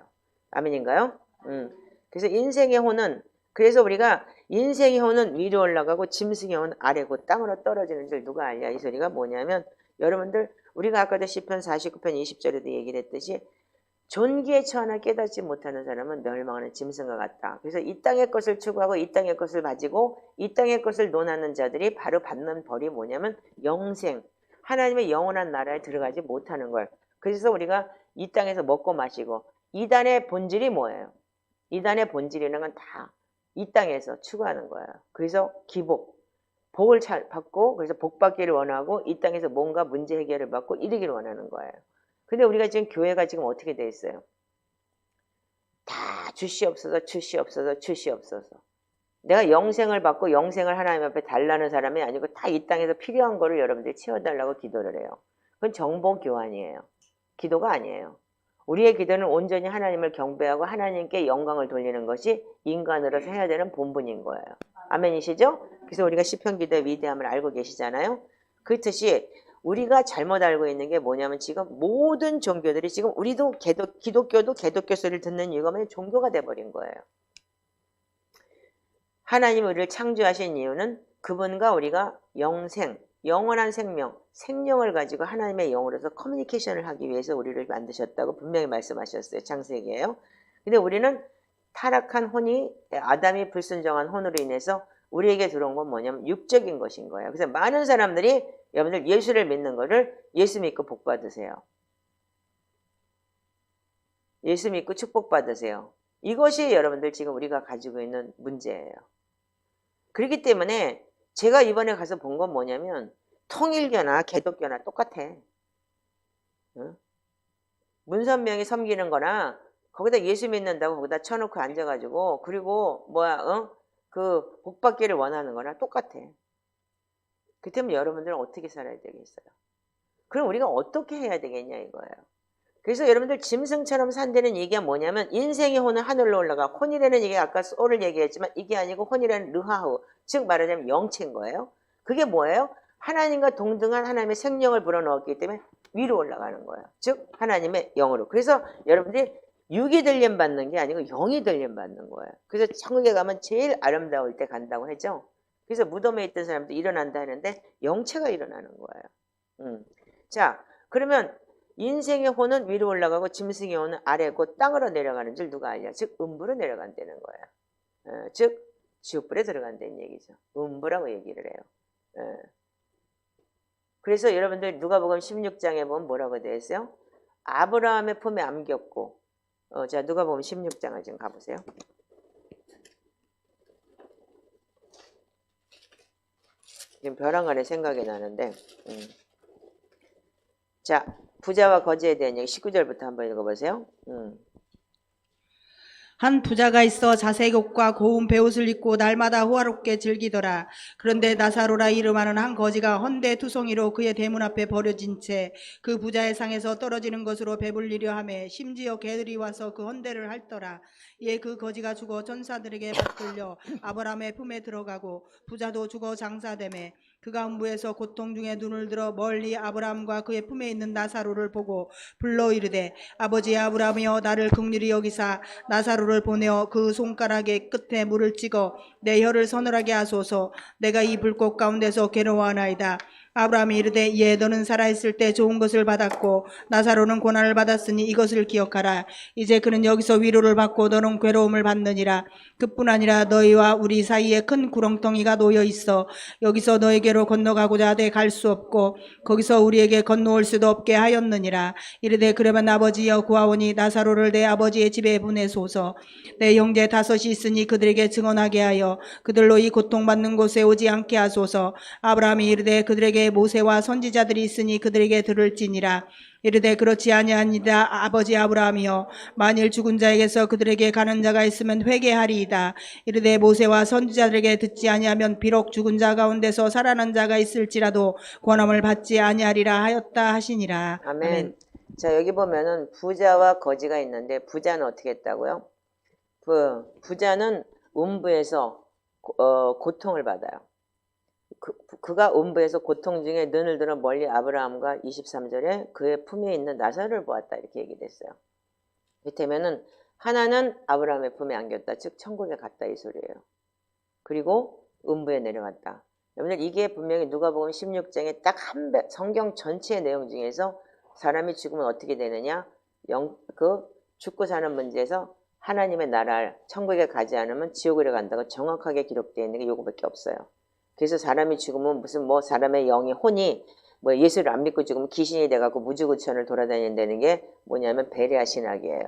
아멘인가요? 그래서 인생의 혼은 그래서 우리가 인생의 혼은 위로 올라가고 짐승의 혼은 아래고 땅으로 떨어지는 줄 누가 알냐? 이 소리가 뭐냐면 여러분들 우리가 아까도 시편 49편 20절에도 얘기를 했듯이 존귀에 처하나 깨닫지 못하는 사람은 멸망하는 짐승과 같다. 그래서 이 땅의 것을 추구하고 이 땅의 것을 가지고 이 땅의 것을 논하는 자들이 바로 받는 벌이 뭐냐면 영생, 하나님의 영원한 나라에 들어가지 못하는 걸. 그래서 우리가 이 땅에서 먹고 마시고 이단의 본질이 뭐예요? 이단의 본질이라는 건 다 이 땅에서 추구하는 거예요. 그래서 복을 받고 그래서 복 받기를 원하고 이 땅에서 뭔가 문제 해결을 받고 이르기를 원하는 거예요. 근데 우리가 지금 교회가 지금 어떻게 돼 있어요? 다 주시옵소서. 내가 영생을 받고 영생을 하나님 앞에 달라는 사람이 아니고 다 이 땅에서 필요한 거를 여러분들이 채워달라고 기도를 해요. 그건 정보 교환이에요. 기도가 아니에요. 우리의 기도는 온전히 하나님을 경배하고 하나님께 영광을 돌리는 것이 인간으로서 해야 되는 본분인 거예요. 아멘이시죠? 그래서 우리가 시편 기도의 위대함을 알고 계시잖아요. 그렇듯이 우리가 잘못 알고 있는 게 뭐냐면 지금 모든 종교들이 지금 우리도 기독교도 개독교 소리를 듣는 이유가 뭐냐면 종교가 돼버린 거예요. 하나님이 우리를 창조하신 이유는 그분과 우리가 영원한 생명을 가지고 하나님의 영으로서 커뮤니케이션을 하기 위해서 우리를 만드셨다고 분명히 말씀하셨어요. 창세기예요. 근데 우리는 타락한 혼이 아담이 불순종한 혼으로 인해서 우리에게 들어온 건 뭐냐면 육적인 것인 거예요. 그래서 많은 사람들이 여러분들 예수를 믿는 거를 예수 믿고 복 받으세요. 예수 믿고 축복 받으세요. 이것이 여러분들 지금 우리가 가지고 있는 문제예요. 그렇기 때문에 제가 이번에 가서 본 건 뭐냐면 통일교나 개독교나 똑같아. 응? 문선명이 섬기는 거나 거기다 예수 믿는다고 거기다 쳐놓고 앉아가지고 그리고 그 복받기를 원하는 거나 똑같아. 그렇다면 여러분들은 어떻게 살아야 되겠어요? 그럼 우리가 어떻게 해야 되겠냐 이거예요. 그래서 여러분들 짐승처럼 산다는 얘기가 뭐냐면 인생의 혼은 하늘로 올라가. 혼이라는 얘기가 아까 소를 얘기했지만 이게 아니고 혼이라는 르하우, 즉 말하자면 영체인 거예요. 그게 뭐예요? 하나님과 동등한 하나님의 생명을 불어넣었기 때문에 위로 올라가는 거예요. 즉 하나님의 영으로. 그래서 여러분들이 육이 들림 받는 게 아니고 영이 들림 받는 거예요. 그래서 천국에 가면 제일 아름다울 때 간다고 했죠. 그래서 무덤에 있던 사람도 일어난다 하는데 영체가 일어나는 거예요. 자, 그러면 인생의 혼은 위로 올라가고 짐승의 혼은 아래 곧 땅으로 내려가는 줄 누가 알냐? 즉 음부로 내려간다는 거예요. 즉 지옥불에 들어간다는 얘기죠. 음부라고 얘기를 해요. 그래서 여러분들 누가복음 16장에 보면 뭐라고 되어 있어요? 아브라함의 품에 안겼고 자 누가복음 16장을 지금 가보세요. 지금 벼랑간에 생각이 나는데 자 부자와 거지에 대한 얘기 19절부터 한번 읽어보세요. 한 부자가 있어 자색 옷과 고운 베옷을 입고 날마다 호화롭게 즐기더라. 그런데 나사로라 이름하는 한 거지가 헌데 투성이로 그의 대문 앞에 버려진 채 그 부자의 상에서 떨어지는 것으로 배불리려 하매 심지어 개들이 와서 그 헌데를 핥더라. 이에 그 거지가 죽어 천사들에게 받들려 아브라함의 품에 들어가고 부자도 죽어 장사되매 그가 음부에서 고통 중에 눈을 들어 멀리 아브라함과 그의 품에 있는 나사로를 보고 불러 이르되 아버지 아브라함이여 나를 긍휼히 여기사 나사로를 보내어 그 손가락의 끝에 물을 찍어 내 혀를 서늘하게 하소서. 내가 이 불꽃 가운데서 괴로워하나이다. 아브라함이 이르되 예 너는 살아있을 때 좋은 것을 받았고 나사로는 고난을 받았으니 이것을 기억하라. 이제 그는 여기서 위로를 받고 너는 괴로움을 받느니라. 그뿐 아니라 너희와 우리 사이에 큰 구렁텅이가 놓여 있어 여기서 너에게로 건너가고자 하되 갈 수 없고 거기서 우리에게 건너올 수도 없게 하였느니라. 이르되 그러면 아버지여 구하오니 나사로를 내 아버지의 집에 보내소서. 내 형제 다섯이 있으니 그들에게 증언하게 하여 그들로 이 고통받는 곳에 오지 않게 하소서. 아브라함이 이르되 그들에게 모세와 선지자들이 있으니 그들에게 들을지니라. 이르되 그렇지 아니하니이다. 아버지 아브라함이여 만일 죽은 자에게서 그들에게 가는 자가 있으면 회개하리이다. 이르되 모세와 선지자들에게 듣지 아니하면 비록 죽은 자 가운데서 살아난 자가 있을지라도 권함을 받지 아니하리라 하였다 하시니라. 아멘. 자 여기 보면은 부자와 거지가 있는데 부자는 어떻게 했다고요? 부자는 음부에서 고통을 받아요. 그가 음부에서 고통 중에 눈을 들어 멀리 아브라함과 23절에 그의 품에 있는 나사로를 보았다 이렇게 얘기됐어요. 이때면은 하나는 아브라함의 품에 안겼다 즉 천국에 갔다 이 소리예요. 그리고 음부에 내려갔다. 여러분들 이게 분명히 누가복음 16장에 딱 성경 전체의 내용 중에서 사람이 죽으면 어떻게 되느냐 죽고 사는 문제에서 하나님의 나라 천국에 가지 않으면 지옥으로 간다고 정확하게 기록되어 있는 게 요거밖에 없어요. 그래서 사람이 죽으면 무슨 사람의 영이 혼이 예수를 안 믿고 죽으면 귀신이 돼갖고 무주구천을 돌아다닌다는 게 뭐냐면 베레아 신학이에요.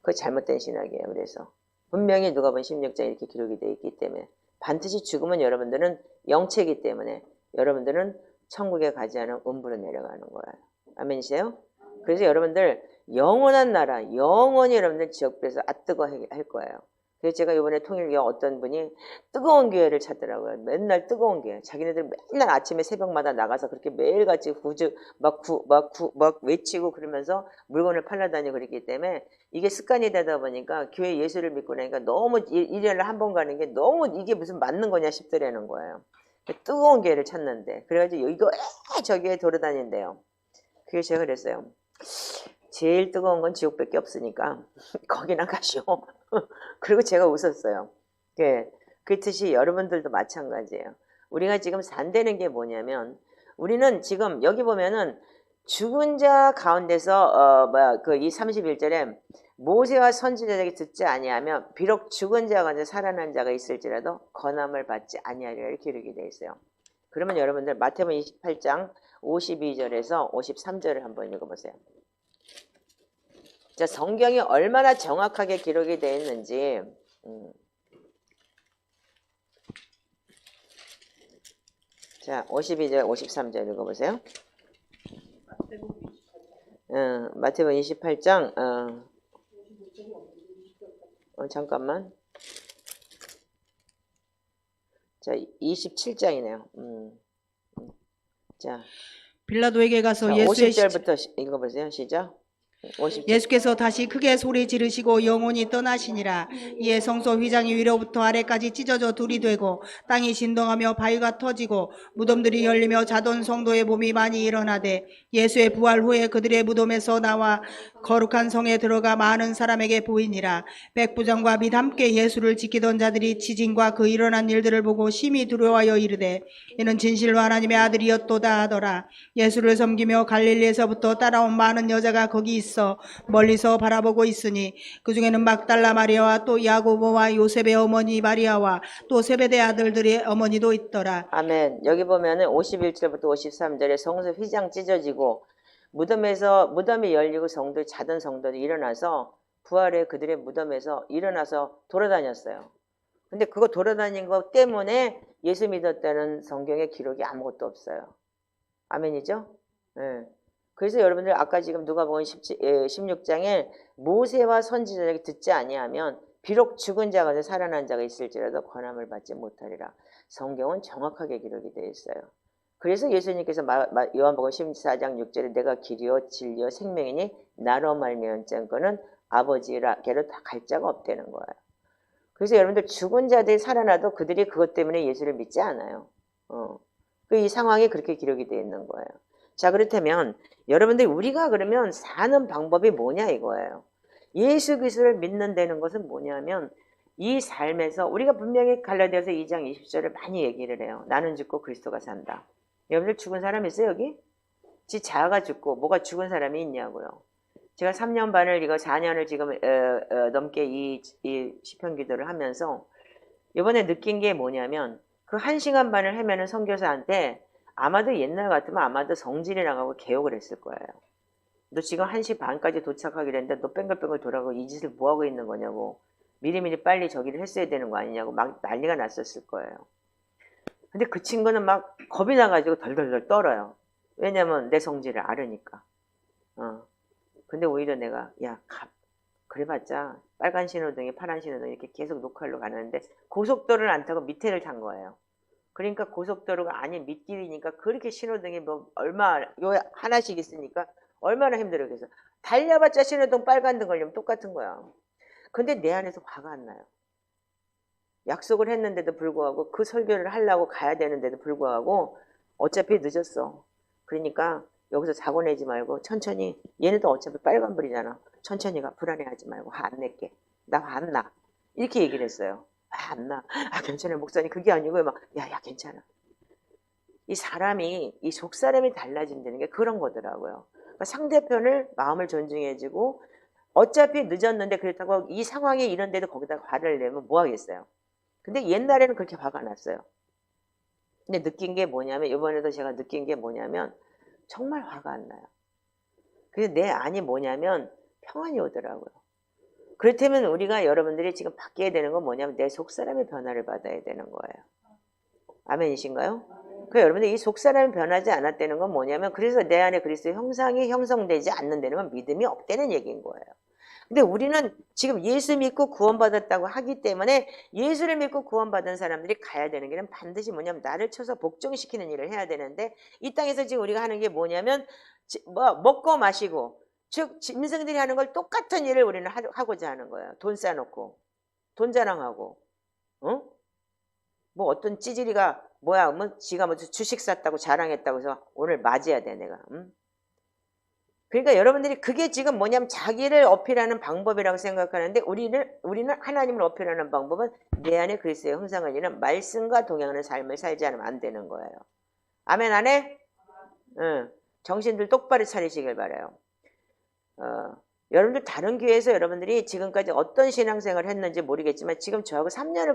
그거 잘못된 신학이에요. 그래서 분명히 누가복음 16장에 이렇게 기록이 되어 있기 때문에 반드시 죽으면 여러분들은 영체이기 때문에 여러분들은 천국에 가지 않으면 음부로 내려가는 거예요. 아멘이세요? 그래서 여러분들 영원한 나라 영원히 여러분들 지옥불에서 뜨거 할 거예요. 그래서 제가 이번에 통일교회 어떤 분이 뜨거운 교회를 찾더라고요. 맨날 뜨거운 교회. 자기네들 맨날 아침에 새벽마다 나가서 그렇게 매일같이 구주 막 외치고 그러면서 물건을 팔러다니고 그랬기 때문에 이게 습관이 되다 보니까 교회 예수를 믿고 나니까 너무 일요일에 한 번 가는 게 너무 이게 무슨 맞는 거냐 싶더라는 거예요. 뜨거운 교회를 찾는데 그래가지고 이거 저기에 돌아다닌대요. 그래서 제가 그랬어요. 제일 뜨거운 건 지옥밖에 없으니까 거기나 가시오. 그리고 제가 웃었어요. 그 뜻이 여러분들도 마찬가지예요. 우리가 지금 산다는 게 뭐냐면 우리는 지금 여기 보면은 죽은 자 가운데서 이 31절에 모세와 선지자에게 듣지 아니하면 비록 죽은 자 가운데 살아난 자가 있을지라도 권함을 받지 아니하리라 이렇게 기록이 되어 있어요. 그러면 여러분들 마태복음 28장 52절에서 53절을 한번 읽어보세요. 자, 성경이 얼마나 정확하게 기록이 되어 있는지 자 52절 53절 읽어보세요. 마태복음 28장 잠깐만 자 27장이네요. 자 빌라도에게 가서 자, 예수의 50절부터 읽어보세요. 시작. 50절. 예수께서 다시 크게 소리 지르시고 영혼이 떠나시니라. 이에 성소 휘장이 위로부터 아래까지 찢어져 둘이 되고 땅이 진동하며 바위가 터지고 무덤들이 열리며 자던 성도의 몸이 많이 일어나되 예수의 부활 후에 그들의 무덤에서 나와 거룩한 성에 들어가 많은 사람에게 보이니라. 백부장과 및 함께 예수를 지키던 자들이 지진과 그 일어난 일들을 보고 심히 두려워하여 이르되 이는 진실로 하나님의 아들이었도다 하더라. 예수를 섬기며 갈릴리에서부터 따라온 많은 여자가 거기 있어 멀리서 바라보고 있으니 그 중에는 막달라 마리아와 또 야고보와 요셉의 어머니 마리아와 또 세베대 아들들의 어머니도 있더라. 아멘. 여기 보면은 51절부터 53절에 성소 휘장 찢어지고 무덤이 열리고 성도 자던 성도들이 일어나서 부활에 그들의 무덤에서 일어나서 돌아다녔어요. 근데 그거 돌아다닌 것 때문에 예수 믿었다는 성경의 기록이 아무것도 없어요. 아멘이죠? 예. 그래서 여러분들 아까 지금 누가복음 16장에 모세와 선지자에게 듣지 아니하면 비록 죽은 자가 살아난 자가 있을지라도 권함을 받지 못하리라. 성경은 정확하게 기록이 되어 있어요. 그래서 예수님께서 요한복음 14장 6절에 내가 길이요 진리요 생명이니 나로 말미암은 거는 아버지께로 다 갈 자가 없다는 거예요. 그래서 여러분들 죽은 자들이 살아나도 그들이 그것 때문에 예수를 믿지 않아요. 이 상황이 그렇게 기록이 되어 있는 거예요. 자, 그렇다면 여러분들 우리가 그러면 사는 방법이 뭐냐 이거예요. 예수 그리스도를 믿는다는 것은 뭐냐면 이 삶에서 우리가 분명히 갈라디아서 2장 20절을 많이 얘기를 해요. 나는 죽고 그리스도가 산다. 여러분들 죽은 사람 있어요 여기? 지 자아가 죽고 뭐가 죽은 사람이 있냐고요. 제가 3년 반을 이거 4년을 지금 넘게 이 시편 기도를 하면서 이번에 느낀 게 뭐냐면 그 1시간 반을 헤매는 선교사한테 아마도 옛날 같으면 아마도 성질이 나가고 개욕을 했을 거예요. 너 지금 1시 반까지 도착하기로 했는데 너 뺑글뺑글 돌아가고 이 짓을 뭐하고 있는 거냐고 미리미리 빨리 저기를 했어야 되는 거 아니냐고 막 난리가 났었을 거예요. 근데 그 친구는 막 겁이 나가지고 덜덜덜 떨어요. 왜냐면 내 성질을 알으니까. 근데 오히려 내가 그래봤자 빨간 신호등이 파란 신호등이 이렇게 계속 녹화로 가는데 고속도로를 안 타고 밑에를 탄 거예요. 그러니까 고속도로가 아닌 밑길이니까 그렇게 신호등이 뭐 요 하나씩 있으니까 얼마나 힘들었겠어. 달려봤자 신호등 빨간 등 걸리면 똑같은 거야. 근데 내 안에서 화가 안 나요. 약속을 했는데도 불구하고 그 설교를 하려고 가야 되는데도 불구하고 어차피 늦었어. 그러니까 여기서 사고 내지 말고 천천히 얘네도 어차피 빨간불이잖아. 천천히 가. 불안해하지 말고 화 안 낼게. 나 화 안 나. 이렇게 얘기를 했어요. 화 안 나. 괜찮아요 목사님. 그게 아니고 막 야 괜찮아. 이 사람이 이 속사람이 달라진다는 게 그런 거더라고요. 그러니까 상대편을 마음을 존중해주고 어차피 늦었는데 그렇다고 이 상황이 이런데도 거기다 화를 내면 뭐 하겠어요. 근데 옛날에는 그렇게 화가 났어요. 근데 느낀 게 뭐냐면 이번에도 제가 느낀 게 뭐냐면 정말 화가 안 나요. 그래서 내 안이 뭐냐면 평안이 오더라고요. 그렇다면 우리가 여러분들이 지금 바뀌어야 되는 건 뭐냐면 내 속사람의 변화를 받아야 되는 거예요. 아멘이신가요? 그 여러분들 이 속사람이 변하지 않았다는 건 뭐냐면 그래서 내 안에 그리스도의 형상이 형성되지 않는다는 건 믿음이 없다는 얘기인 거예요. 근데 우리는 지금 예수 믿고 구원받았다고 하기 때문에 예수를 믿고 구원받은 사람들이 가야 되는 길은 반드시 뭐냐면 나를 쳐서 복종시키는 일을 해야 되는데 이 땅에서 지금 우리가 하는 게 뭐냐면 먹고 마시고 즉 짐승들이 하는 걸 똑같은 일을 우리는 하고자 하는 거예요. 돈 쌓아놓고 돈 자랑하고 뭐 어떤 찌질이가 뭐 지가 뭐 주식 샀다고 자랑했다고 해서 오늘 맞아야 돼 내가. 그러니까 여러분들이 그게 지금 뭐냐면 자기를 어필하는 방법이라고 생각하는데 우리는 하나님을 어필하는 방법은 내 안에 그리스도의 형상을 이루는 말씀과 동행하는 삶을 살지 않으면 안 되는 거예요. 아멘 안 해? 정신들 똑바로 차리시길 바라요. 여러분들 다른 교회에서 여러분들이 지금까지 어떤 신앙생활을 했는지 모르겠지만 지금 저하고 3년을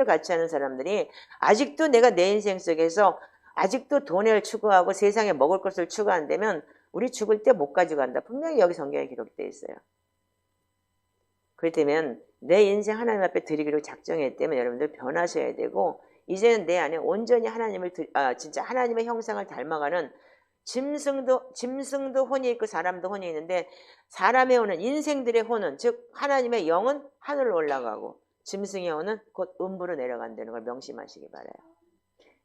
같이 하는 사람들이 아직도 내가 내 인생 속에서 아직도 돈을 추구하고 세상에 먹을 것을 추구한다면 우리 죽을 때 못 가져간다. 분명히 여기 성경에 기록되어 있어요. 그렇다면 내 인생 하나님 앞에 드리기로 작정했다면 여러분들 변하셔야 되고 이제는 내 안에 온전히 진짜 하나님의 형상을 닮아가는 짐승도 혼이 있고 사람도 혼이 있는데 사람의 혼은 인생들의 혼은 즉 하나님의 영은 하늘로 올라가고 짐승의 혼은 곧 음부로 내려간다는 걸 명심하시기 바라요.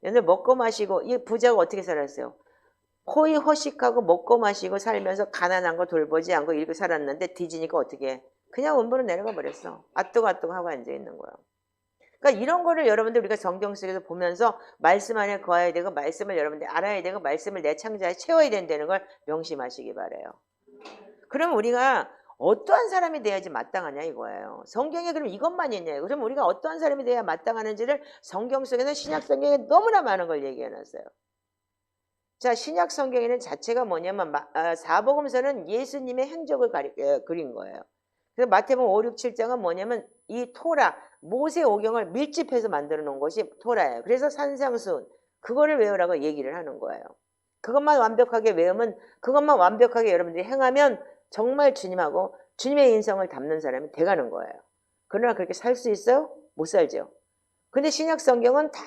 여러분들 먹고 마시고 이 부자가 어떻게 살았어요? 거의 허식하고 먹고 마시고 살면서 가난한 거 돌보지 않고 이렇게 살았는데 뒤지니까 어떻게 해? 그냥 원부로 내려가 버렸어. 아뜨고 하고 앉아있는 거야. 그러니까 이런 거를 여러분들 우리가 성경 속에서 보면서 말씀 안에 거해야 되고 말씀을 여러분들 알아야 되고 말씀을 내 창자에 채워야 된다는 걸 명심하시기 바라요. 그럼 우리가 어떠한 사람이 돼야지 마땅하냐 이거예요. 성경에 그럼 이것만 있냐요. 그럼 우리가 어떠한 사람이 돼야 마땅하는지를 성경 속에서 신약 성경에 너무나 많은 걸 얘기해 놨어요. 자, 신약 성경에는 자체가 뭐냐면 사복음서는 예수님의 행적을 그린 거예요. 그래서 마태복음 5, 6, 7장은 뭐냐면 이 토라, 모세 오경을 밀집해서 만들어 놓은 것이 토라예요. 그래서 산상수훈, 그거를 외우라고 얘기를 하는 거예요. 그것만 완벽하게 외우면, 그것만 완벽하게 여러분들이 행하면 정말 주님하고 주님의 인성을 담는 사람이 돼가는 거예요. 그러나 그렇게 살 수 있어요? 못 살죠. 근데 신약 성경은 다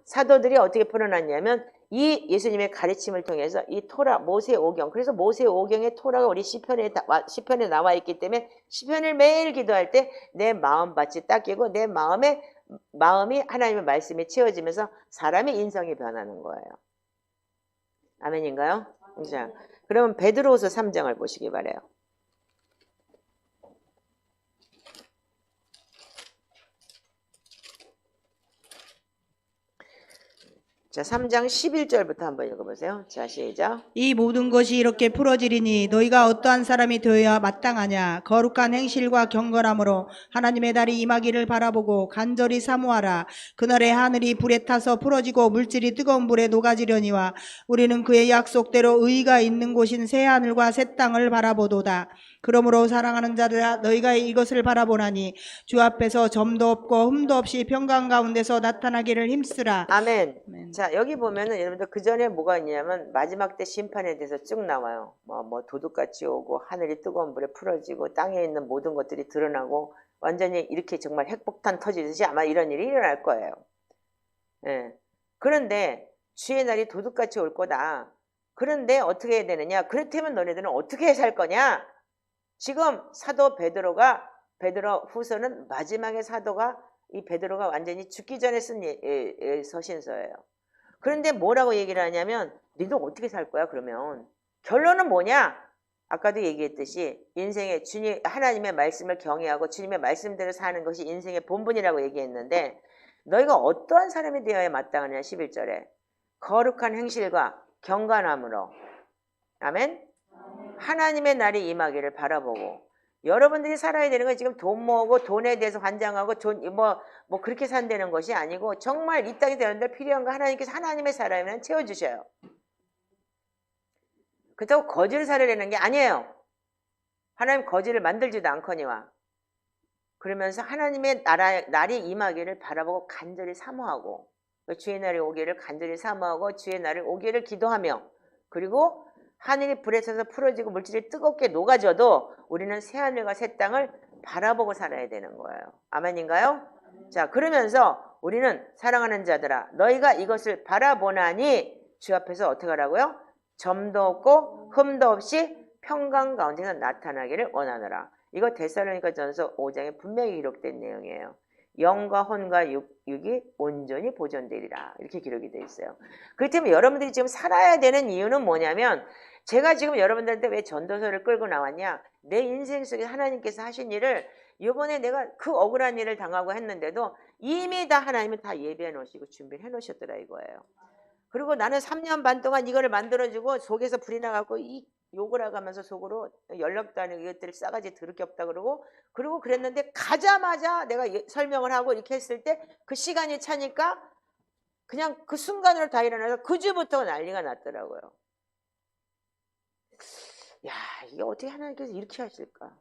사도들이 어떻게 풀어놨냐면 이 예수님의 가르침을 통해서 이 토라, 모세 오경, 그래서 모세 오경의 토라가 우리 시편에 나와 있기 때문에 시편을 매일 기도할 때 내 마음밭이 닦이고 내 마음이 하나님의 말씀에 채워지면서 사람의 인성이 변하는 거예요. 아멘인가요? 자, 그러면 베드로후서 3장을 보시기 바라요. 자, 3장 11절부터 한번 읽어보세요. 자, 시작. 이 모든 것이 이렇게 풀어지리니 너희가 어떠한 사람이 되어야 마땅하냐. 거룩한 행실과 경건함으로 하나님의 날이 임하기를 바라보고 간절히 사모하라. 그날에 하늘이 불에 타서 풀어지고 물질이 뜨거운 불에 녹아지려니와 우리는 그의 약속대로 의가 있는 곳인 새 하늘과 새 땅을 바라보도다. 그러므로 사랑하는 자들아 너희가 이것을 바라보나니 주 앞에서 점도 없고 흠도 없이 평강 가운데서 나타나기를 힘쓰라. 아멘. 아멘. 자, 여기 보면은 여러분들 그 전에 뭐가 있냐면 마지막 때 심판에 대해서 쭉 나와요. 뭐 도둑같이 오고 하늘이 뜨거운 불에 풀어지고 땅에 있는 모든 것들이 드러나고 완전히 이렇게 정말 핵폭탄 터지듯이 아마 이런 일이 일어날 거예요. 예. 그런데 주의 날이 도둑같이 올 거다. 그런데 어떻게 해야 되느냐? 그렇다면 너네들은 어떻게 살 거냐? 지금 사도 베드로 후서는 마지막에 사도가 이 베드로가 완전히 죽기 전에 쓴 서신서예요. 그런데 뭐라고 얘기를 하냐면 너희들 어떻게 살 거야 그러면? 결론은 뭐냐? 아까도 얘기했듯이 인생의 하나님의 말씀을 경외하고 주님의 말씀대로 사는 것이 인생의 본분이라고 얘기했는데 너희가 어떠한 사람이 되어야 마땅하냐 11절에 거룩한 행실과 경건함으로 아멘? 하나님의 날이 임하기를 바라보고 여러분들이 살아야 되는 건 지금 돈 모으고 돈에 대해서 환장하고 뭐 그렇게 산다는 것이 아니고 정말 이 땅에 되는데 필요한 거 하나님께서 하나님의 사람이면 채워주셔요. 그렇다고 거지를 살아내는 게 아니에요. 하나님 거지를 만들지도 않거니와 그러면서 하나님의 날이 임하기를 바라보고 간절히 사모하고 주의 날이 오기를 간절히 사모하고 주의 날이 오기를 기도하며 그리고 하늘이 불에 타서 풀어지고 물질이 뜨겁게 녹아져도 우리는 새 하늘과 새 땅을 바라보고 살아야 되는 거예요. 아멘인가요? 자, 그러면서 우리는 사랑하는 자들아 너희가 이것을 바라보나니 주 앞에서 어떻게 하라고요? 점도 없고 흠도 없이 평강 가운데서 나타나기를 원하노라. 이거 데살로니가전서 5장에 분명히 기록된 내용이에요. 영과 혼과 육이 온전히 보존되리라 이렇게 기록이 되어 있어요. 그렇기 때문에 여러분들이 지금 살아야 되는 이유는 뭐냐면 제가 지금 여러분들한테 왜 전도서를 끌고 나왔냐 내 인생 속에 하나님께서 하신 일을 이번에 내가 그 억울한 일을 당하고 했는데도 이미 다 하나님은 다 예비해 놓으시고 준비를 해 놓으셨더라 이거예요. 그리고 나는 3년 반 동안 이거를 만들어주고 속에서 불이 나갖고 욕을 하면서 속으로 연락도 안 하고 이것들을 싸가지 더럽게 없다 그러고 그리고 그랬는데 가자마자 내가 설명을 하고 이렇게 했을 때 그 시간이 차니까 그냥 그 순간으로 다 일어나서 그 주부터 난리가 났더라고요. 야, 이게 어떻게 하나님께서 이렇게 하실까?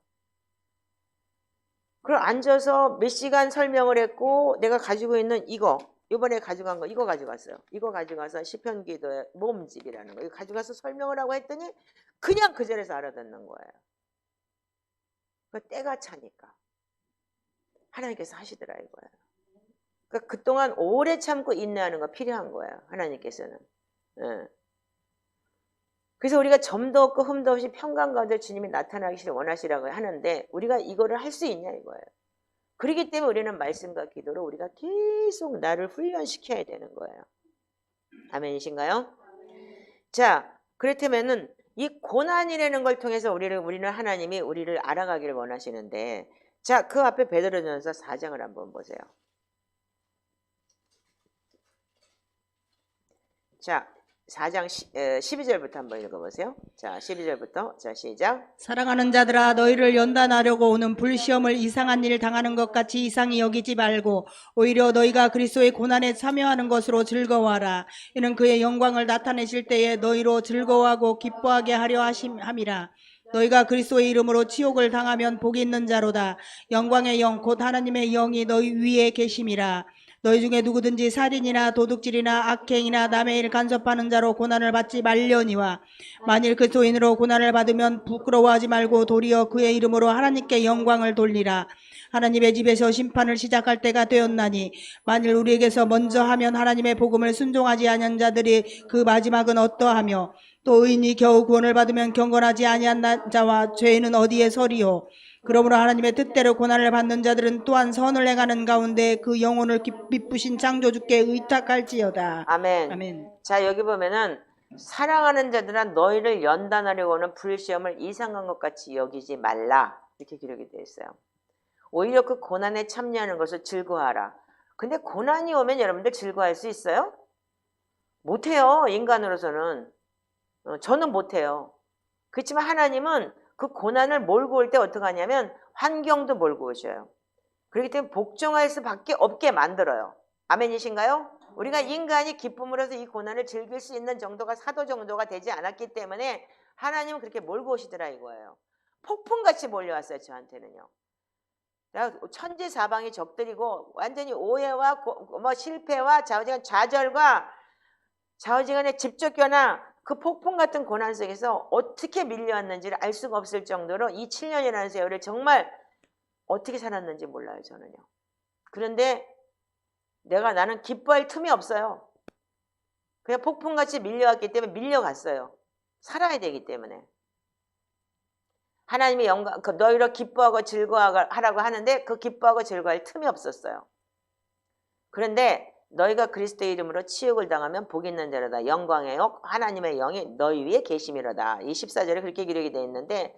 그럼 앉아서 몇 시간 설명을 했고 내가 가지고 있는 이번에 가져간 거 이거 가져갔어요. 이거 가져가서 시편 기도의 모음집이라는 거 이거 가져가서 설명을 하고 했더니 그냥 그 자리에서 알아듣는 거예요. 그 때가 차니까 하나님께서 하시더라 이거예요. 그러니까 그동안 오래 참고 인내하는 거 필요한 거예요. 하나님께서는. 예. 그래서 우리가 점도 없고 흠도 없이 평강 가운데 주님이 나타나기를 원하시라고 하는데 우리가 이거를 할 수 있냐 이거예요. 그렇기 때문에 우리는 말씀과 기도로 우리가 계속 나를 훈련시켜야 되는 거예요. 아멘이신가요? 자, 그렇다면은 이 고난이라는 걸 통해서 우리는 하나님이 우리를 알아가기를 원하시는데, 자, 그 앞에 베드로전서 4장을 한번 보세요. 자, 4장 12절부터 한번 읽어보세요. 자, 12절부터. 자, 시작. 사랑하는 자들아, 너희를 연단하려고 오는 불시험을 이상한 일 당하는 것 같이 이상히 여기지 말고 오히려 너희가 그리스도의 고난에 참여하는 것으로 즐거워하라. 이는 그의 영광을 나타내실 때에 너희로 즐거워하고 기뻐하게 하려 함이라. 너희가 그리스도의 이름으로 치욕을 당하면 복이 있는 자로다. 영광의 영 곧 하나님의 영이 너희 위에 계심이라. 너희 중에 누구든지 살인이나 도둑질이나 악행이나 남의 일 간섭하는 자로 고난을 받지 말려니와 만일 그리스도인으로 고난을 받으면 부끄러워하지 말고 도리어 그의 이름으로 하나님께 영광을 돌리라. 하나님의 집에서 심판을 시작할 때가 되었나니 만일 우리에게서 먼저 하면 하나님의 복음을 순종하지 아니한 자들이 그 마지막은 어떠하며 또 의인이 겨우 구원을 받으면 경건하지 아니한 자와 죄인은 어디에 서리요. 그러므로 하나님의 뜻대로 고난을 받는 자들은 또한 선을 행하는 가운데 그 영혼을 기쁘신 창조주께 의탁할지어다. 아멘. 아멘. 자, 여기 보면은 사랑하는 자들아 너희를 연단하려고 하는 불시험을 이상한 것 같이 여기지 말라. 이렇게 기록이 되어 있어요. 오히려 그 고난에 참여하는 것을 즐거워하라. 근데 고난이 오면 여러분들 즐거워할 수 있어요? 못해요. 인간으로서는. 저는 못해요. 그렇지만 하나님은 그 고난을 몰고 올 때 어떻게 하냐면 환경도 몰고 오셔요. 그렇기 때문에 복종할 수밖에 없게 만들어요. 아멘이신가요? 우리가 인간이 기쁨으로서 이 고난을 즐길 수 있는 정도가 사도 정도가 되지 않았기 때문에 하나님은 그렇게 몰고 오시더라 이거예요. 폭풍같이 몰려왔어요. 저한테는요. 천지사방이 적들이고 완전히 오해와 실패와 좌절과 좌우지간의 집적견화 그 폭풍 같은 고난 속에서 어떻게 밀려왔는지를 알 수가 없을 정도로 이 7년이라는 세월을 정말 어떻게 살았는지 몰라요. 저는요. 그런데 나는 기뻐할 틈이 없어요. 그냥 폭풍같이 밀려왔기 때문에 밀려갔어요. 살아야 되기 때문에. 하나님의 영광, 너희로 기뻐하고 즐거워하라고 하는데 그 기뻐하고 즐거워할 틈이 없었어요. 그런데 너희가 그리스도의 이름으로 치욕을 당하면 복 있는 자로다. 영광의 영, 하나님의 영이 너희 위에 계심이로다. 이 14절에 그렇게 기록이 되어 있는데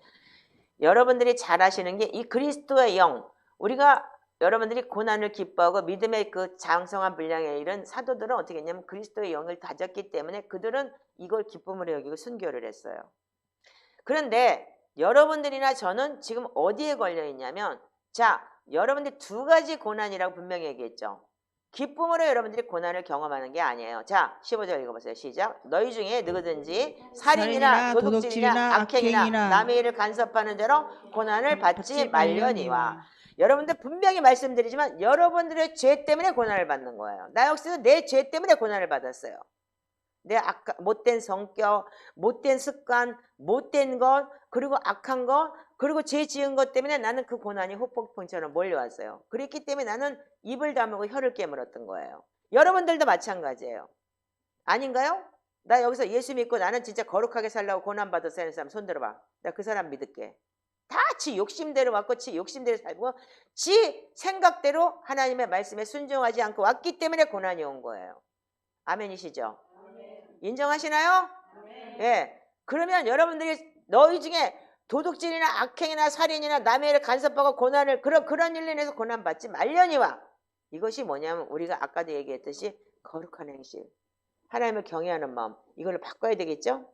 여러분들이 잘 아시는 게 이 그리스도의 영, 우리가 여러분들이 고난을 기뻐하고 믿음의 그 장성한 분량에 이른 사도들은 어떻게 했냐면 그리스도의 영을 가졌기 때문에 그들은 이걸 기쁨으로 여기고 순교를 했어요. 그런데 여러분들이나 저는 지금 어디에 걸려 있냐면, 자, 여러분들이 두 가지 고난이라고 분명히 얘기했죠. 기쁨으로 여러분들이 고난을 경험하는 게 아니에요. 자, 15절 읽어보세요. 시작. 너희 중에 누구든지 살인이나 도둑질이나 악행이나 남의 일을 간섭하는 자로 고난을 받지 말려니와. 여러분들 분명히 말씀드리지만 여러분들의 죄 때문에 고난을 받는 거예요. 나 역시도 내 죄 때문에 고난을 받았어요. 내 못된 성격, 못된 습관, 못된 것, 그리고 악한 것, 그리고 죄 지은 것 때문에 나는 그 고난이 후폭풍처럼 몰려왔어요. 그랬기 때문에 나는 입을 다물고 혀를 깨물었던 거예요. 여러분들도 마찬가지예요. 아닌가요? 나 여기서 예수 믿고 나는 진짜 거룩하게 살려고 고난받아서 하는 사람 손 들어봐. 나 그 사람 믿을게. 다 지 욕심대로 왔고 지 욕심대로 살고 지 생각대로 하나님의 말씀에 순종하지 않고 왔기 때문에 고난이 온 거예요. 아멘이시죠? 인정하시나요? 예. 그러면 여러분들이 너희 중에 도둑질이나 악행이나 살인이나 남의 일을 간섭하고 고난을 그런 일로 인해서 고난받지 말려니와. 이것이 뭐냐면 우리가 아까도 얘기했듯이 거룩한 행실, 하나님을 경외하는 마음, 이걸 바꿔야 되겠죠?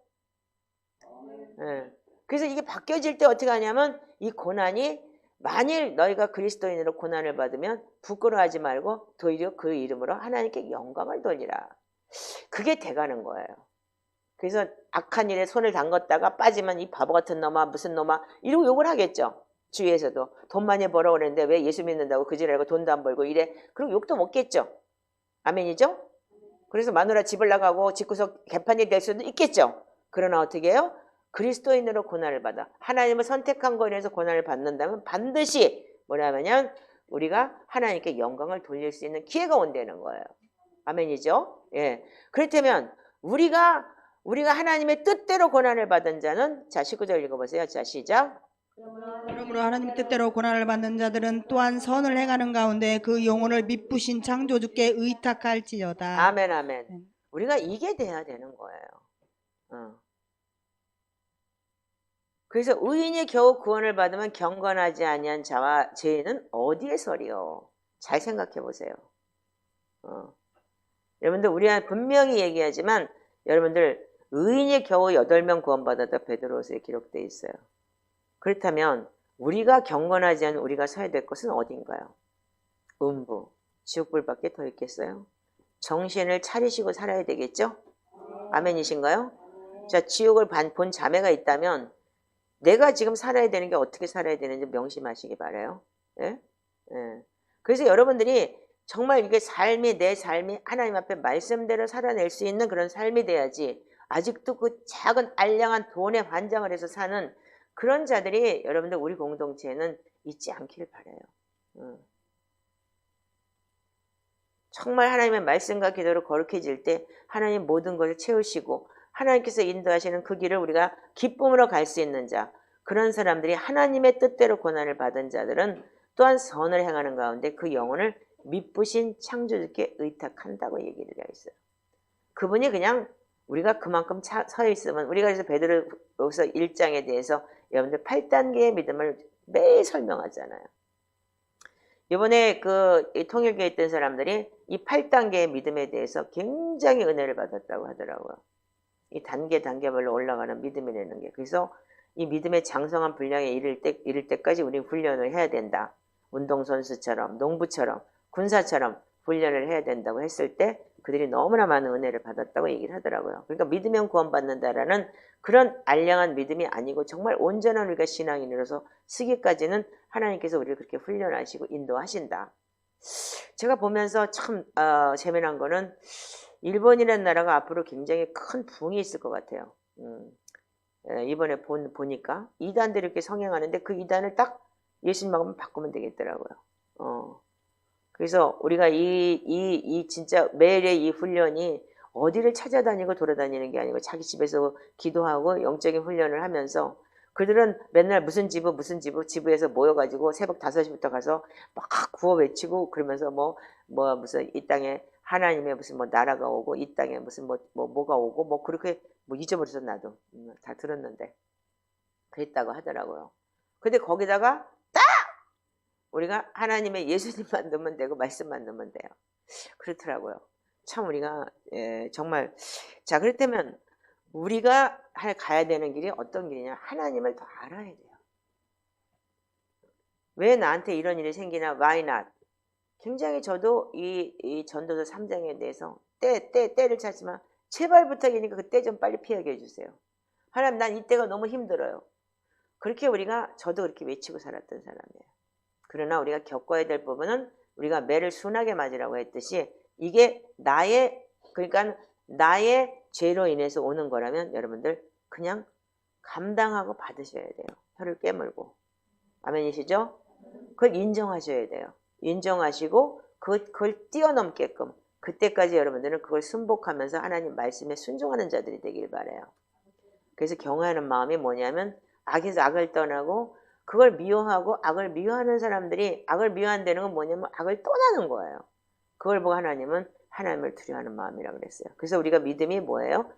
예. 그래서 이게 바뀌어질 때 어떻게 하냐면 이 고난이 만일 너희가 그리스도인으로 고난을 받으면 부끄러워하지 말고 도리어 그 이름으로 하나님께 영광을 돌리라. 그게 돼가는 거예요. 그래서 악한 일에 손을 담갔다가 빠지면 이 바보 같은 놈아 무슨 놈아 이러고 욕을 하겠죠. 주위에서도 돈 많이 벌어오는데 왜 예수 믿는다고 그지랄고 돈도 안 벌고 이래. 그리고 욕도 먹겠죠. 아멘이죠? 그래서 마누라 집을 나가고 집구석 개판이 될 수도 있겠죠. 그러나 어떻게 해요? 그리스도인으로 고난을 받아 하나님을 선택한 거에 대해서 고난을 받는다면 반드시 뭐냐면 우리가 하나님께 영광을 돌릴 수 있는 기회가 온다는 거예요. 아멘이죠? 예. 그렇다면 우리가 하나님의 뜻대로 고난을 받은 자는, 자 19절 읽어보세요. 자 시작. 그러므로 하나님 뜻대로 고난을 받는 자들은 또한 선을 행하는 가운데 그 영혼을 미쁘신 창조주께 의탁할지어다. 아멘 아멘. 우리가 이게 돼야 되는 거예요. 그래서 의인이 겨우 구원을 받으면 경건하지 아니한 자와 죄인은 어디에 서리요? 잘 생각해 보세요. 여러분들 우리가 분명히 얘기하지만 여러분들 의인이 겨우 8명 구원받았다 베드로서에 기록되어 있어요. 그렇다면 우리가 경건하지 않은 우리가 서야 될 것은 어딘가요? 음부, 지옥불밖에 더 있겠어요? 정신을 차리시고 살아야 되겠죠? 아멘이신가요? 자, 지옥을 본 자매가 있다면 내가 지금 살아야 되는 게 어떻게 살아야 되는지 명심하시기 바라요. 예? 예. 그래서 여러분들이 정말 이게 내 삶이 하나님 앞에 말씀대로 살아낼 수 있는 그런 삶이 돼야지 아직도 그 작은 알량한 돈에 환장을 해서 사는 그런 자들이 여러분들 우리 공동체에는 있지 않기를 바라요. 정말 하나님의 말씀과 기도로 거룩해질 때 하나님 모든 것을 채우시고 하나님께서 인도하시는 그 길을 우리가 기쁨으로 갈 수 있는 자, 그런 사람들이 하나님의 뜻대로 고난을 받은 자들은 또한 선을 행하는 가운데 그 영혼을 미쁘신 창조주께 의탁한다고 얘기를 하고 있어요. 그분이 그냥 우리가 그만큼 서 있으면 우리가 그래서 베드로서 1장에 대해서 여러분들 8단계의 믿음을 매일 설명하잖아요. 이번에 이 통일교에 있던 사람들이 이 8단계의 믿음에 대해서 굉장히 은혜를 받았다고 하더라고요. 이 단계별로 올라가는 믿음이라는 게. 그래서 이 믿음의 장성한 분량에 이를 때까지 우리는 훈련을 해야 된다. 운동선수처럼, 농부처럼, 군사처럼 훈련을 해야 된다고 했을 때 그들이 너무나 많은 은혜를 받았다고 얘기를 하더라고요. 그러니까 믿으면 구원받는다라는 그런 알량한 믿음이 아니고 정말 온전한 우리가 신앙인으로서 쓰기까지는 하나님께서 우리를 그렇게 훈련하시고 인도하신다. 제가 보면서 참 재미난 거는 일본이라는 나라가 앞으로 굉장히 큰 부흥이 있을 것 같아요. 이번에 보니까 이단들이 이렇게 성행하는데 그 이단을 딱 예수님하고만 바꾸면 되겠더라고요. 그래서 우리가 이 진짜 매일의 이 훈련이 어디를 찾아다니고 돌아다니는 게 아니고 자기 집에서 기도하고 영적인 훈련을 하면서 그들은 맨날 무슨 지부에서 모여가지고 새벽 5시부터 가서 막 구호 외치고 그러면서 무슨 이 땅에 하나님의 무슨 나라가 오고 이 땅에 무슨 뭐가 오고 그렇게 잊어버려서 나도 다 들었는데 그랬다고 하더라고요. 근데 거기다가 우리가 하나님의 예수님만 넣으면 되고 말씀만 넣으면 돼요. 그렇더라고요. 참 우리가 정말 자 그렇다면 우리가 가야 되는 길이 어떤 길이냐? 하나님을 더 알아야 돼요. 왜 나한테 이런 일이 생기나? Why not? 굉장히 저도 이 전도서 3장에 대해서 때를 찾지만 제발 부탁이니까 그 때 좀 빨리 피하게 해주세요. 하나님 난 이때가 너무 힘들어요. 그렇게 저도 그렇게 외치고 살았던 사람이에요. 그러나 우리가 겪어야 될 부분은 우리가 매를 순하게 맞으라고 했듯이 이게 그러니까 나의 죄로 인해서 오는 거라면 여러분들 그냥 감당하고 받으셔야 돼요. 혀를 깨물고. 아멘이시죠? 그걸 인정하셔야 돼요. 인정하시고 그걸 뛰어넘게끔 그때까지 여러분들은 그걸 순복하면서 하나님 말씀에 순종하는 자들이 되길 바라요. 그래서 경외하는 마음이 뭐냐면 악에서 악을 떠나고 그걸 미워하고 악을 미워하는 사람들이 악을 미워한다는 건 뭐냐면 악을 떠나는 거예요. 그걸 보고 하나님은 하나님을 두려워하는 마음이라고 그랬어요. 그래서 우리가 믿음이 뭐예요?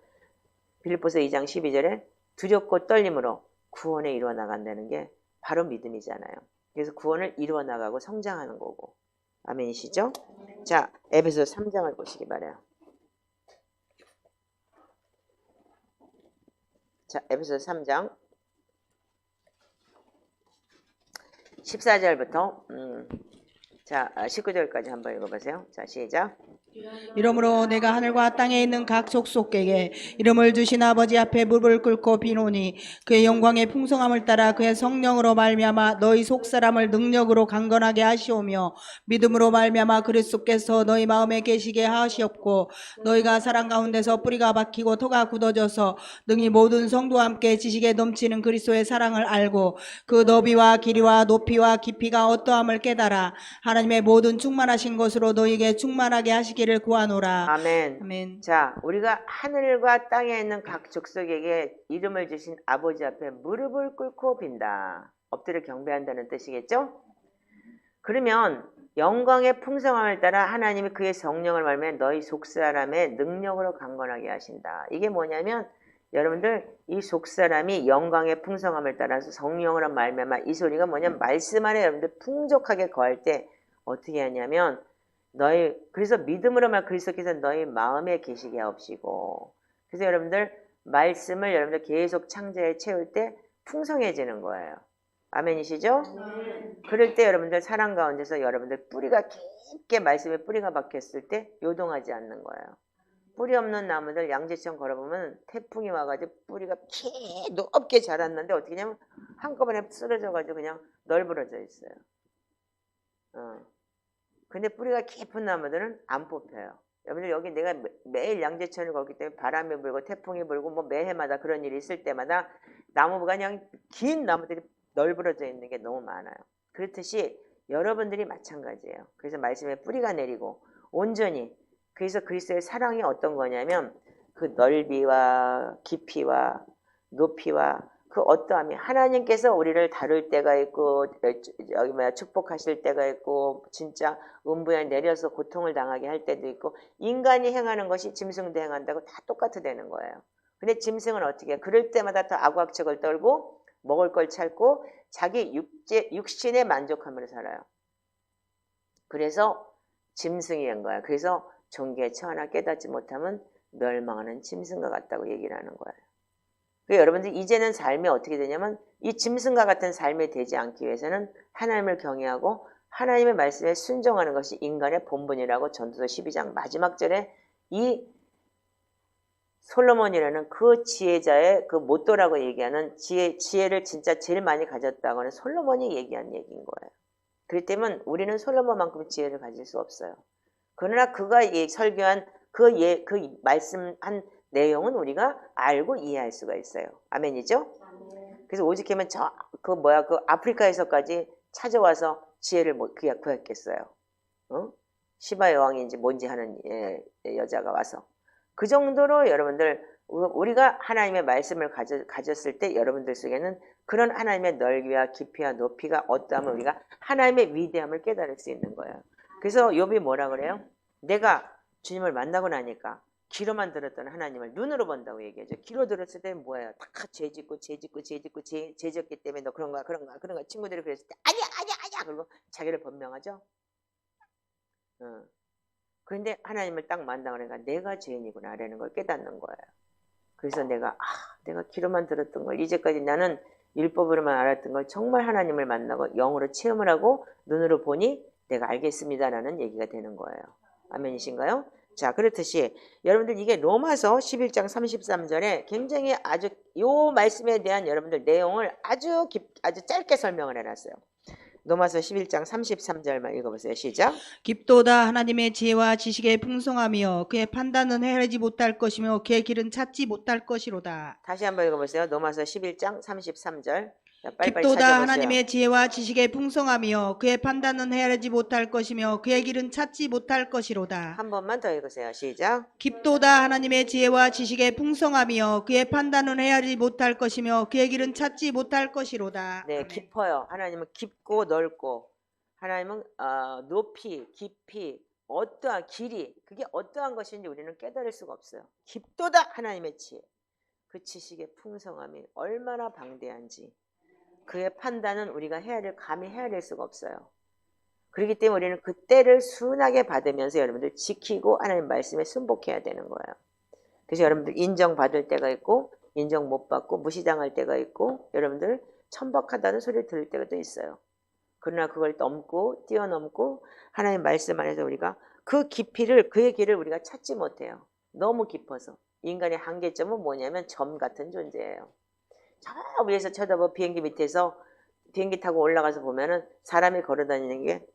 빌립보서 2장 12절에 두렵고 떨림으로 구원에 이루어 나간다는 게 바로 믿음이잖아요. 그래서 구원을 이루어 나가고 성장하는 거고. 아멘이시죠? 자, 에베소서 3장을 보시기 바라요. 자, 에베소서 3장 14절부터 19절까지 한번 읽어보세요. 자, 시작. 이러므로 내가 하늘과 땅에 있는 각 족속에게 이름을 주신 아버지 앞에 무릎을 꿇고 비노니 그의 영광의 풍성함을 따라 그의 성령으로 말미암아 너희 속사람을 능력으로 강건하게 하시오며 믿음으로 말미암아 그리스도께서 너희 마음에 계시게 하시옵고 너희가 사랑 가운데서 뿌리가 박히고 토가 굳어져서 능히 모든 성도와 함께 지식에 넘치는 그리스도의 사랑을 알고 그 너비와 길이와 높이와 깊이가 어떠함을 깨달아 하나님의 모든 충만하신 것으로 너희에게 충만하게 하시기를 구하노라. 아멘. 아멘. 자, 우리가 하늘과 땅에 있는 각 족속에게 이름을 주신 아버지 앞에 무릎을 꿇고 빈다. 엎드려 경배한다는 뜻이겠죠? 그러면 영광의 풍성함을 따라 하나님이 그의 성령을 말미암아 너희 속사람의 능력으로 강건하게 하신다. 이게 뭐냐면 여러분들 이 속사람이 영광의 풍성함을 따라서 성령으로 말미암아 이 소리가 뭐냐면 말씀 안에 여러분들 풍족하게 거할 때 어떻게 하냐면 너희 그래서 믿음으로만 그리스도께서 너희 마음에 계시게 하옵시고 그래서 여러분들 말씀을 여러분들 계속 창자에 채울 때 풍성해지는 거예요. 아멘이시죠? 그럴 때 여러분들 사랑 가운데서 여러분들 뿌리가 깊게 말씀에 뿌리가 박혔을 때 요동하지 않는 거예요. 뿌리 없는 나무들 양지처럼 걸어보면 태풍이 와가지고 뿌리가 높게 자랐는데 어떻게 하냐면 한꺼번에 쓰러져가지고 그냥 널브러져 있어요. 근데 뿌리가 깊은 나무들은 안 뽑혀요. 여러분들 여기 내가 매일 양재천을 걷기 때문에 바람이 불고 태풍이 불고 뭐 매해마다 그런 일이 있을 때마다 나무가 그냥 긴 나무들이 널브러져 있는 게 너무 많아요. 그렇듯이 여러분들이 마찬가지예요. 그래서 말씀에 뿌리가 내리고 온전히 그래서 그리스도의 사랑이 어떤 거냐면 그 넓이와 깊이와 높이와 그 어떠함이 하나님께서 우리를 다룰 때가 있고 여기 뭐야 축복하실 때가 있고 진짜 음부에 내려서 고통을 당하게 할 때도 있고 인간이 행하는 것이 짐승도 행한다고 다 똑같이 되는 거예요. 근데 짐승은 어떻게 해요? 그럴 때마다 더 아구악책을 떨고 먹을 걸 찾고 자기 육신의 만족함으로 살아요. 그래서 짐승이 된 거야. 그래서 종기에 처하나 깨닫지 못하면 멸망하는 짐승과 같다고 얘기를 하는 거예요. 그러니까 여러분들 이제는 삶이 어떻게 되냐면 이 짐승과 같은 삶이 되지 않기 위해서는 하나님을 경외하고 하나님의 말씀에 순종하는 것이 인간의 본분이라고 전도서 12장 마지막 절에 이 솔로몬이라는 그 지혜자의 그 모토라고 얘기하는 지혜를 진짜 제일 많이 가졌다고 하는 솔로몬이 얘기한 얘기인 거예요. 그렇기 때문에 우리는 솔로몬만큼 지혜를 가질 수 없어요. 그러나 그가 설교한 그 말씀한 내용은 우리가 알고 이해할 수가 있어요. 아멘이죠? 그래서 오직하면 그 아프리카에서까지 찾아와서 지혜를 구했겠어요. 시바 여왕인지 뭔지 하는 여자가 와서 그 정도로 여러분들 우리가 하나님의 말씀을 가졌을 때 여러분들 속에는 그런 하나님의 넓이와 깊이와 높이가 어떠하면 우리가 하나님의 위대함을 깨달을 수 있는 거예요. 그래서 욥이 뭐라 그래요? 내가 주님을 만나고 나니까 귀로만 들었던 하나님을 눈으로 본다고 얘기하죠. 귀로 들었을 때는 뭐예요? 다 죄짓고 죄졌기 때문에 너 그런가 친구들이 그랬을 때 아니야 그리고 자기를 변명하죠. 그런데 하나님을 딱 만나고 나니까 내가 죄인이구나라는 걸 깨닫는 거예요. 그래서 내가 귀로만 들었던 걸 이제까지 나는 율법으로만 알았던 걸 정말 하나님을 만나고 영으로 체험을 하고 눈으로 보니 내가 알겠습니다라는 얘기가 되는 거예요. 아멘이신가요? 자, 그렇듯이 여러분들 이게 로마서 11장 33절에 굉장히 아주 요 말씀에 대한 여러분들 내용을 아주 짧게 설명을 해놨어요. 로마서 11장 33절만 읽어보세요. 시작. 깊도다 하나님의 지혜와 지식의 풍성하며 그의 판단은 헤아리지 못할 것이며 그의 길은 찾지 못할 것이로다. 다시 한번 읽어보세요. 로마서 11장 33절. 자, 빨리빨리 깊도다 찾아보세요. 하나님의 지혜와 지식의 풍성하며 그의 판단은 헤아리지 못할 것이며 그의 길은 찾지 못할 것이로다. 한 번만 더 읽으세요. 시작. 깊도다 하나님의 지혜와 지식의 풍성하며 그의 판단은 헤아리지 못할 것이며 그의 길은 찾지 못할 것이로다. 네, 아멘. 깊어요. 하나님은 깊고 넓고 하나님은 높이, 깊이, 어떠한 길이 그게 어떠한 것인지 우리는 깨달을 수가 없어요. 깊도다 하나님의 지혜. 그 지식의 풍성함이 얼마나 방대한지 그의 판단은 우리가 감히 헤아릴 수가 없어요. 그렇기 때문에 우리는 그 때를 순하게 받으면서 여러분들 지키고 하나님 말씀에 순복해야 되는 거예요. 그래서 여러분들 인정받을 때가 있고 인정 못 받고 무시당할 때가 있고 여러분들 천박하다는 소리를 들을 때가 또 있어요. 그러나 그걸 뛰어넘고 하나님 말씀 안에서 우리가 그 깊이를 그의 길을 우리가 찾지 못해요. 너무 깊어서. 인간의 한계점은 뭐냐면 점 같은 존재예요. 저 위에서 쳐다보 비행기 밑에서 비행기 타고 올라가서 보면은 사람이 걸어다니는 게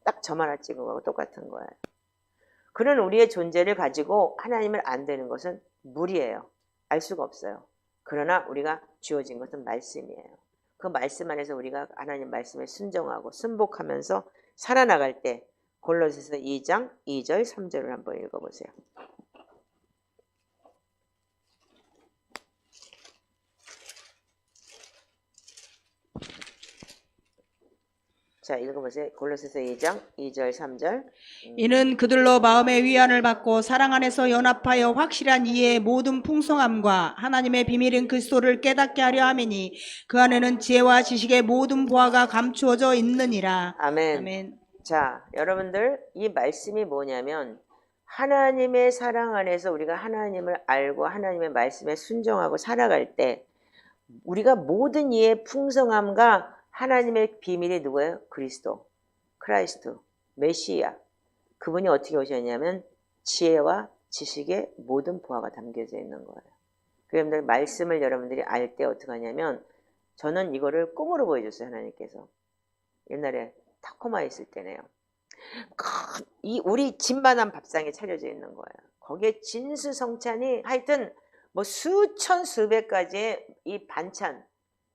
딱 점 하나 찍은 거하고 똑같은 거예요. 그런 우리의 존재를 가지고 하나님을 안 되는 것은 무리예요. 알 수가 없어요. 그러나 우리가 주어진 것은 말씀이에요. 그 말씀 안에서 우리가 하나님 말씀에 순종하고 순복하면서 살아나갈 때 골로새서 2장 2절 3절을 한번 읽어보세요. 자, 읽어보세요. 골로새서 2장 2절 3절. 이는 그들로 마음의 위안을 받고 사랑 안에서 연합하여 확실한 이해의 모든 풍성함과 하나님의 비밀인 그리스도를 깨닫게 하려 함이니 그 안에는 지혜와 지식의 모든 보화가 감추어져 있느니라. 아멘. 아멘. 자, 여러분들 이 말씀이 뭐냐면 하나님의 사랑 안에서 우리가 하나님을 알고 하나님의 말씀에 순종하고 살아갈 때 우리가 모든 이의 풍성함과 하나님의 비밀이 누구예요? 그리스도, 크라이스트, 메시아. 그분이 어떻게 오셨냐면 지혜와 지식의 모든 보화가 담겨져 있는 거예요. 여러분들 말씀을 여러분들이 알 때 어떻게 하냐면 저는 이거를 꿈으로 보여줬어요. 하나님께서. 옛날에 타코마에 있을 때네요. 이 우리 집만한 밥상에 차려져 있는 거예요. 거기에 진수성찬이 하여튼 뭐 수천 수백 가지의 이 반찬,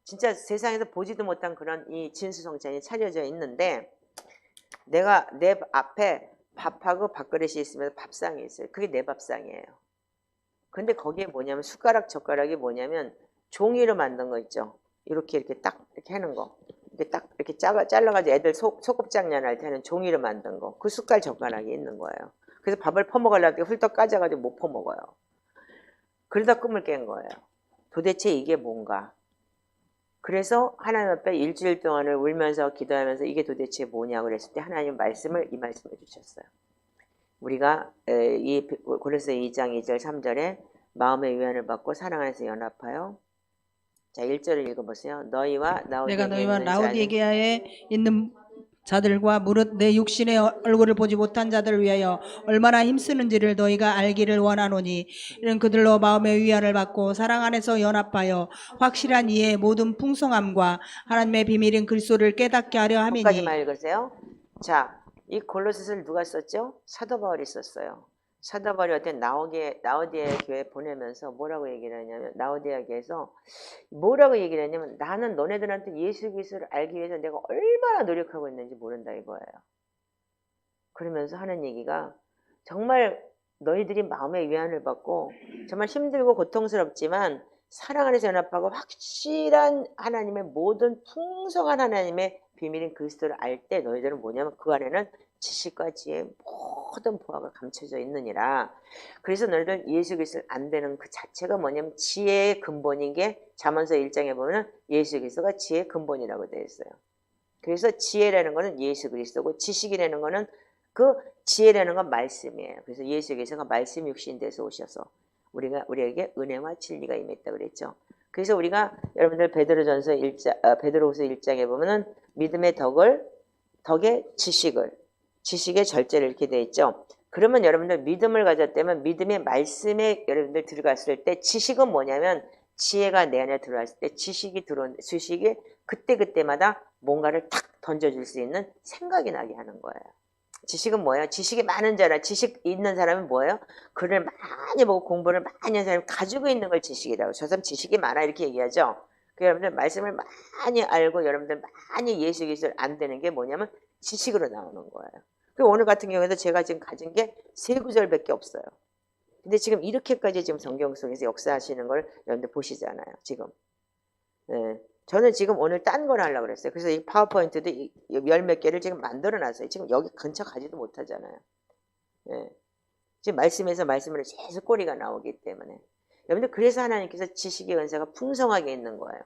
진짜 세상에서 보지도 못한 그런 이 진수성찬이 차려져 있는데 내가 내 앞에 밥하고 밥그릇이 있으면서 밥상이 있어요. 그게 내 밥상이에요. 근데 거기에 뭐냐면 숟가락 젓가락이 뭐냐면 종이로 만든 거 있죠. 이렇게 딱 이렇게 하는 거. 이렇게 딱 이렇게 잘라가지고 애들 소꿉장난 할 때는 종이로 만든 거. 그 숟갈 젓가락이 있는 거예요. 그래서 밥을 퍼먹으려고 훌떡 까져가지고 못 퍼먹어요. 그러다 꿈을 깬 거예요. 도대체 이게 뭔가. 그래서 하나님 앞에 일주일 동안을 울면서 기도하면서 이게 도대체 뭐냐고 그랬을 때 하나님 이 말씀을 주셨어요. 우리가 이 골로새 2장 2절 3절에 마음의 위안을 받고 사랑 안에서 연합하여. 자, 1절을 읽어보세요. 내가 너희와 라오디게아에 있는 자들과 무릇 내 육신의 얼굴을 보지 못한 자들을 위하여 얼마나 힘쓰는지를 너희가 알기를 원하노니 이는 그들로 마음의 위안을 받고 사랑 안에서 연합하여 확실한 이해의 모든 풍성함과 하나님의 비밀인 그리스도를 깨닫게 하려 함이니. 거기까지만 읽으세요. 자, 이 골로새서를 누가 썼죠? 사도 바울이 썼어요. 사도 바울이 어떤 라오디아 교회 보내면서 뭐라고 얘기를 하냐면 라오디아 교회에서 뭐라고 얘기를 했냐면 나는 너네들한테 예수 그리스도를 알기 위해서 내가 얼마나 노력하고 있는지 모른다 이거예요. 그러면서 하는 얘기가 정말 너희들이 마음의 위안을 받고 정말 힘들고 고통스럽지만 사랑 안에서 연합하고 확실한 하나님의 모든 풍성한 하나님의 비밀인 그리스도를 알 때 너희들은 뭐냐면 그 안에는 지식과 지혜 모든 보화가 감춰져 있느니라. 그래서 너희들 예수 그리스도를 안 되는 그 자체가 뭐냐면 지혜의 근본인 게 잠언서 1장에 보면 예수 그리스도가 지혜의 근본이라고 되어 있어요. 그래서 지혜라는 거는 예수 그리스도고 지식이라는 거는 그 지혜라는 건 말씀이에요. 그래서 예수 그리스도가 말씀 육신 돼서 오셔서 우리에게 은혜와 진리가 임했다 그랬죠. 그래서 우리가 여러분들 베드로전서 1장, 베드로후서 1장에 보면은 믿음의 덕의 지식의 절제를 이렇게 돼 있죠. 그러면 여러분들 믿음을 가졌다면 믿음의 말씀에 여러분들 들어갔을 때 지식은 뭐냐면 지혜가 내 안에 들어왔을 때 지식이 그때마다 뭔가를 탁 던져줄 수 있는 생각이 나게 하는 거예요. 지식은 뭐예요? 지식이 많은 자라 지식 있는 사람은 뭐예요? 글을 많이 보고 공부를 많이 한 사람이 가지고 있는 걸 지식이라고. 저 사람 지식이 많아 이렇게 얘기하죠. 여러분들 말씀을 많이 알고 여러분들 많이 예수 그리스도를 안 되는 게 뭐냐면 지식으로 나오는 거예요. 그리고 오늘 같은 경우에도 제가 지금 가진 게 3구절밖에 없어요. 근데 지금 이렇게까지 지금 성경 속에서 역사하시는 걸 여러분들 보시잖아요. 지금. 네. 저는 지금 오늘 딴 걸 하려고 그랬어요. 그래서 이 파워포인트도 열 몇 개를 지금 만들어 놨어요. 지금 여기 근처 가지도 못하잖아요. 네. 지금 말씀에서 말씀으로 계속 꼬리가 나오기 때문에. 여러분들 그래서 하나님께서 지식의 은사가 풍성하게 있는 거예요.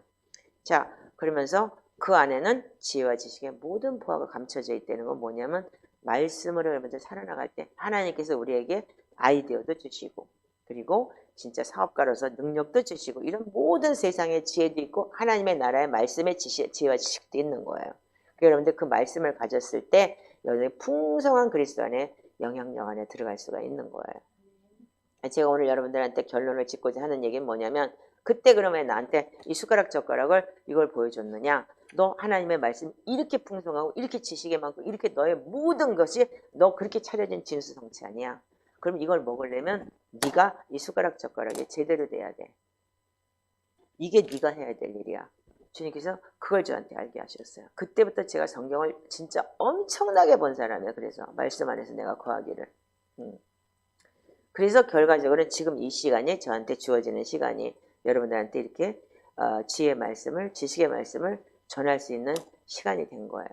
자, 그러면서 그 안에는 지혜와 지식의 모든 보화가 감춰져 있다는 건 뭐냐면 말씀으로 여러분들 살아나갈 때 하나님께서 우리에게 아이디어도 주시고 그리고 진짜 사업가로서 능력도 주시고 이런 모든 세상의 지혜도 있고 하나님의 나라의 말씀의 지혜와 지식도 있는 거예요. 여러분들 그 말씀을 가졌을 때 여러분의 풍성한 그리스도 안에 영향력 안에 들어갈 수가 있는 거예요. 제가 오늘 여러분들한테 결론을 짓고자 하는 얘기는 뭐냐면 그때 그러면 나한테 이 숟가락 젓가락을 이걸 보여줬느냐? 너 하나님의 말씀 이렇게 풍성하고 이렇게 지식이 많고 이렇게 너의 모든 것이 너 그렇게 차려진 진수성치 아니야? 그럼 이걸 먹으려면 네가 이 숟가락 젓가락이 제대로 돼야 돼. 이게 네가 해야 될 일이야. 주님께서 그걸 저한테 알게 하셨어요. 그때부터 제가 성경을 진짜 엄청나게 본 사람이에요. 그래서 말씀 안에서 내가 거하기를. 그래서 결과적으로 지금 이 시간이 저한테 주어지는 시간이 여러분들한테 이렇게 지혜의 말씀을 지식의 말씀을 전할 수 있는 시간이 된 거예요.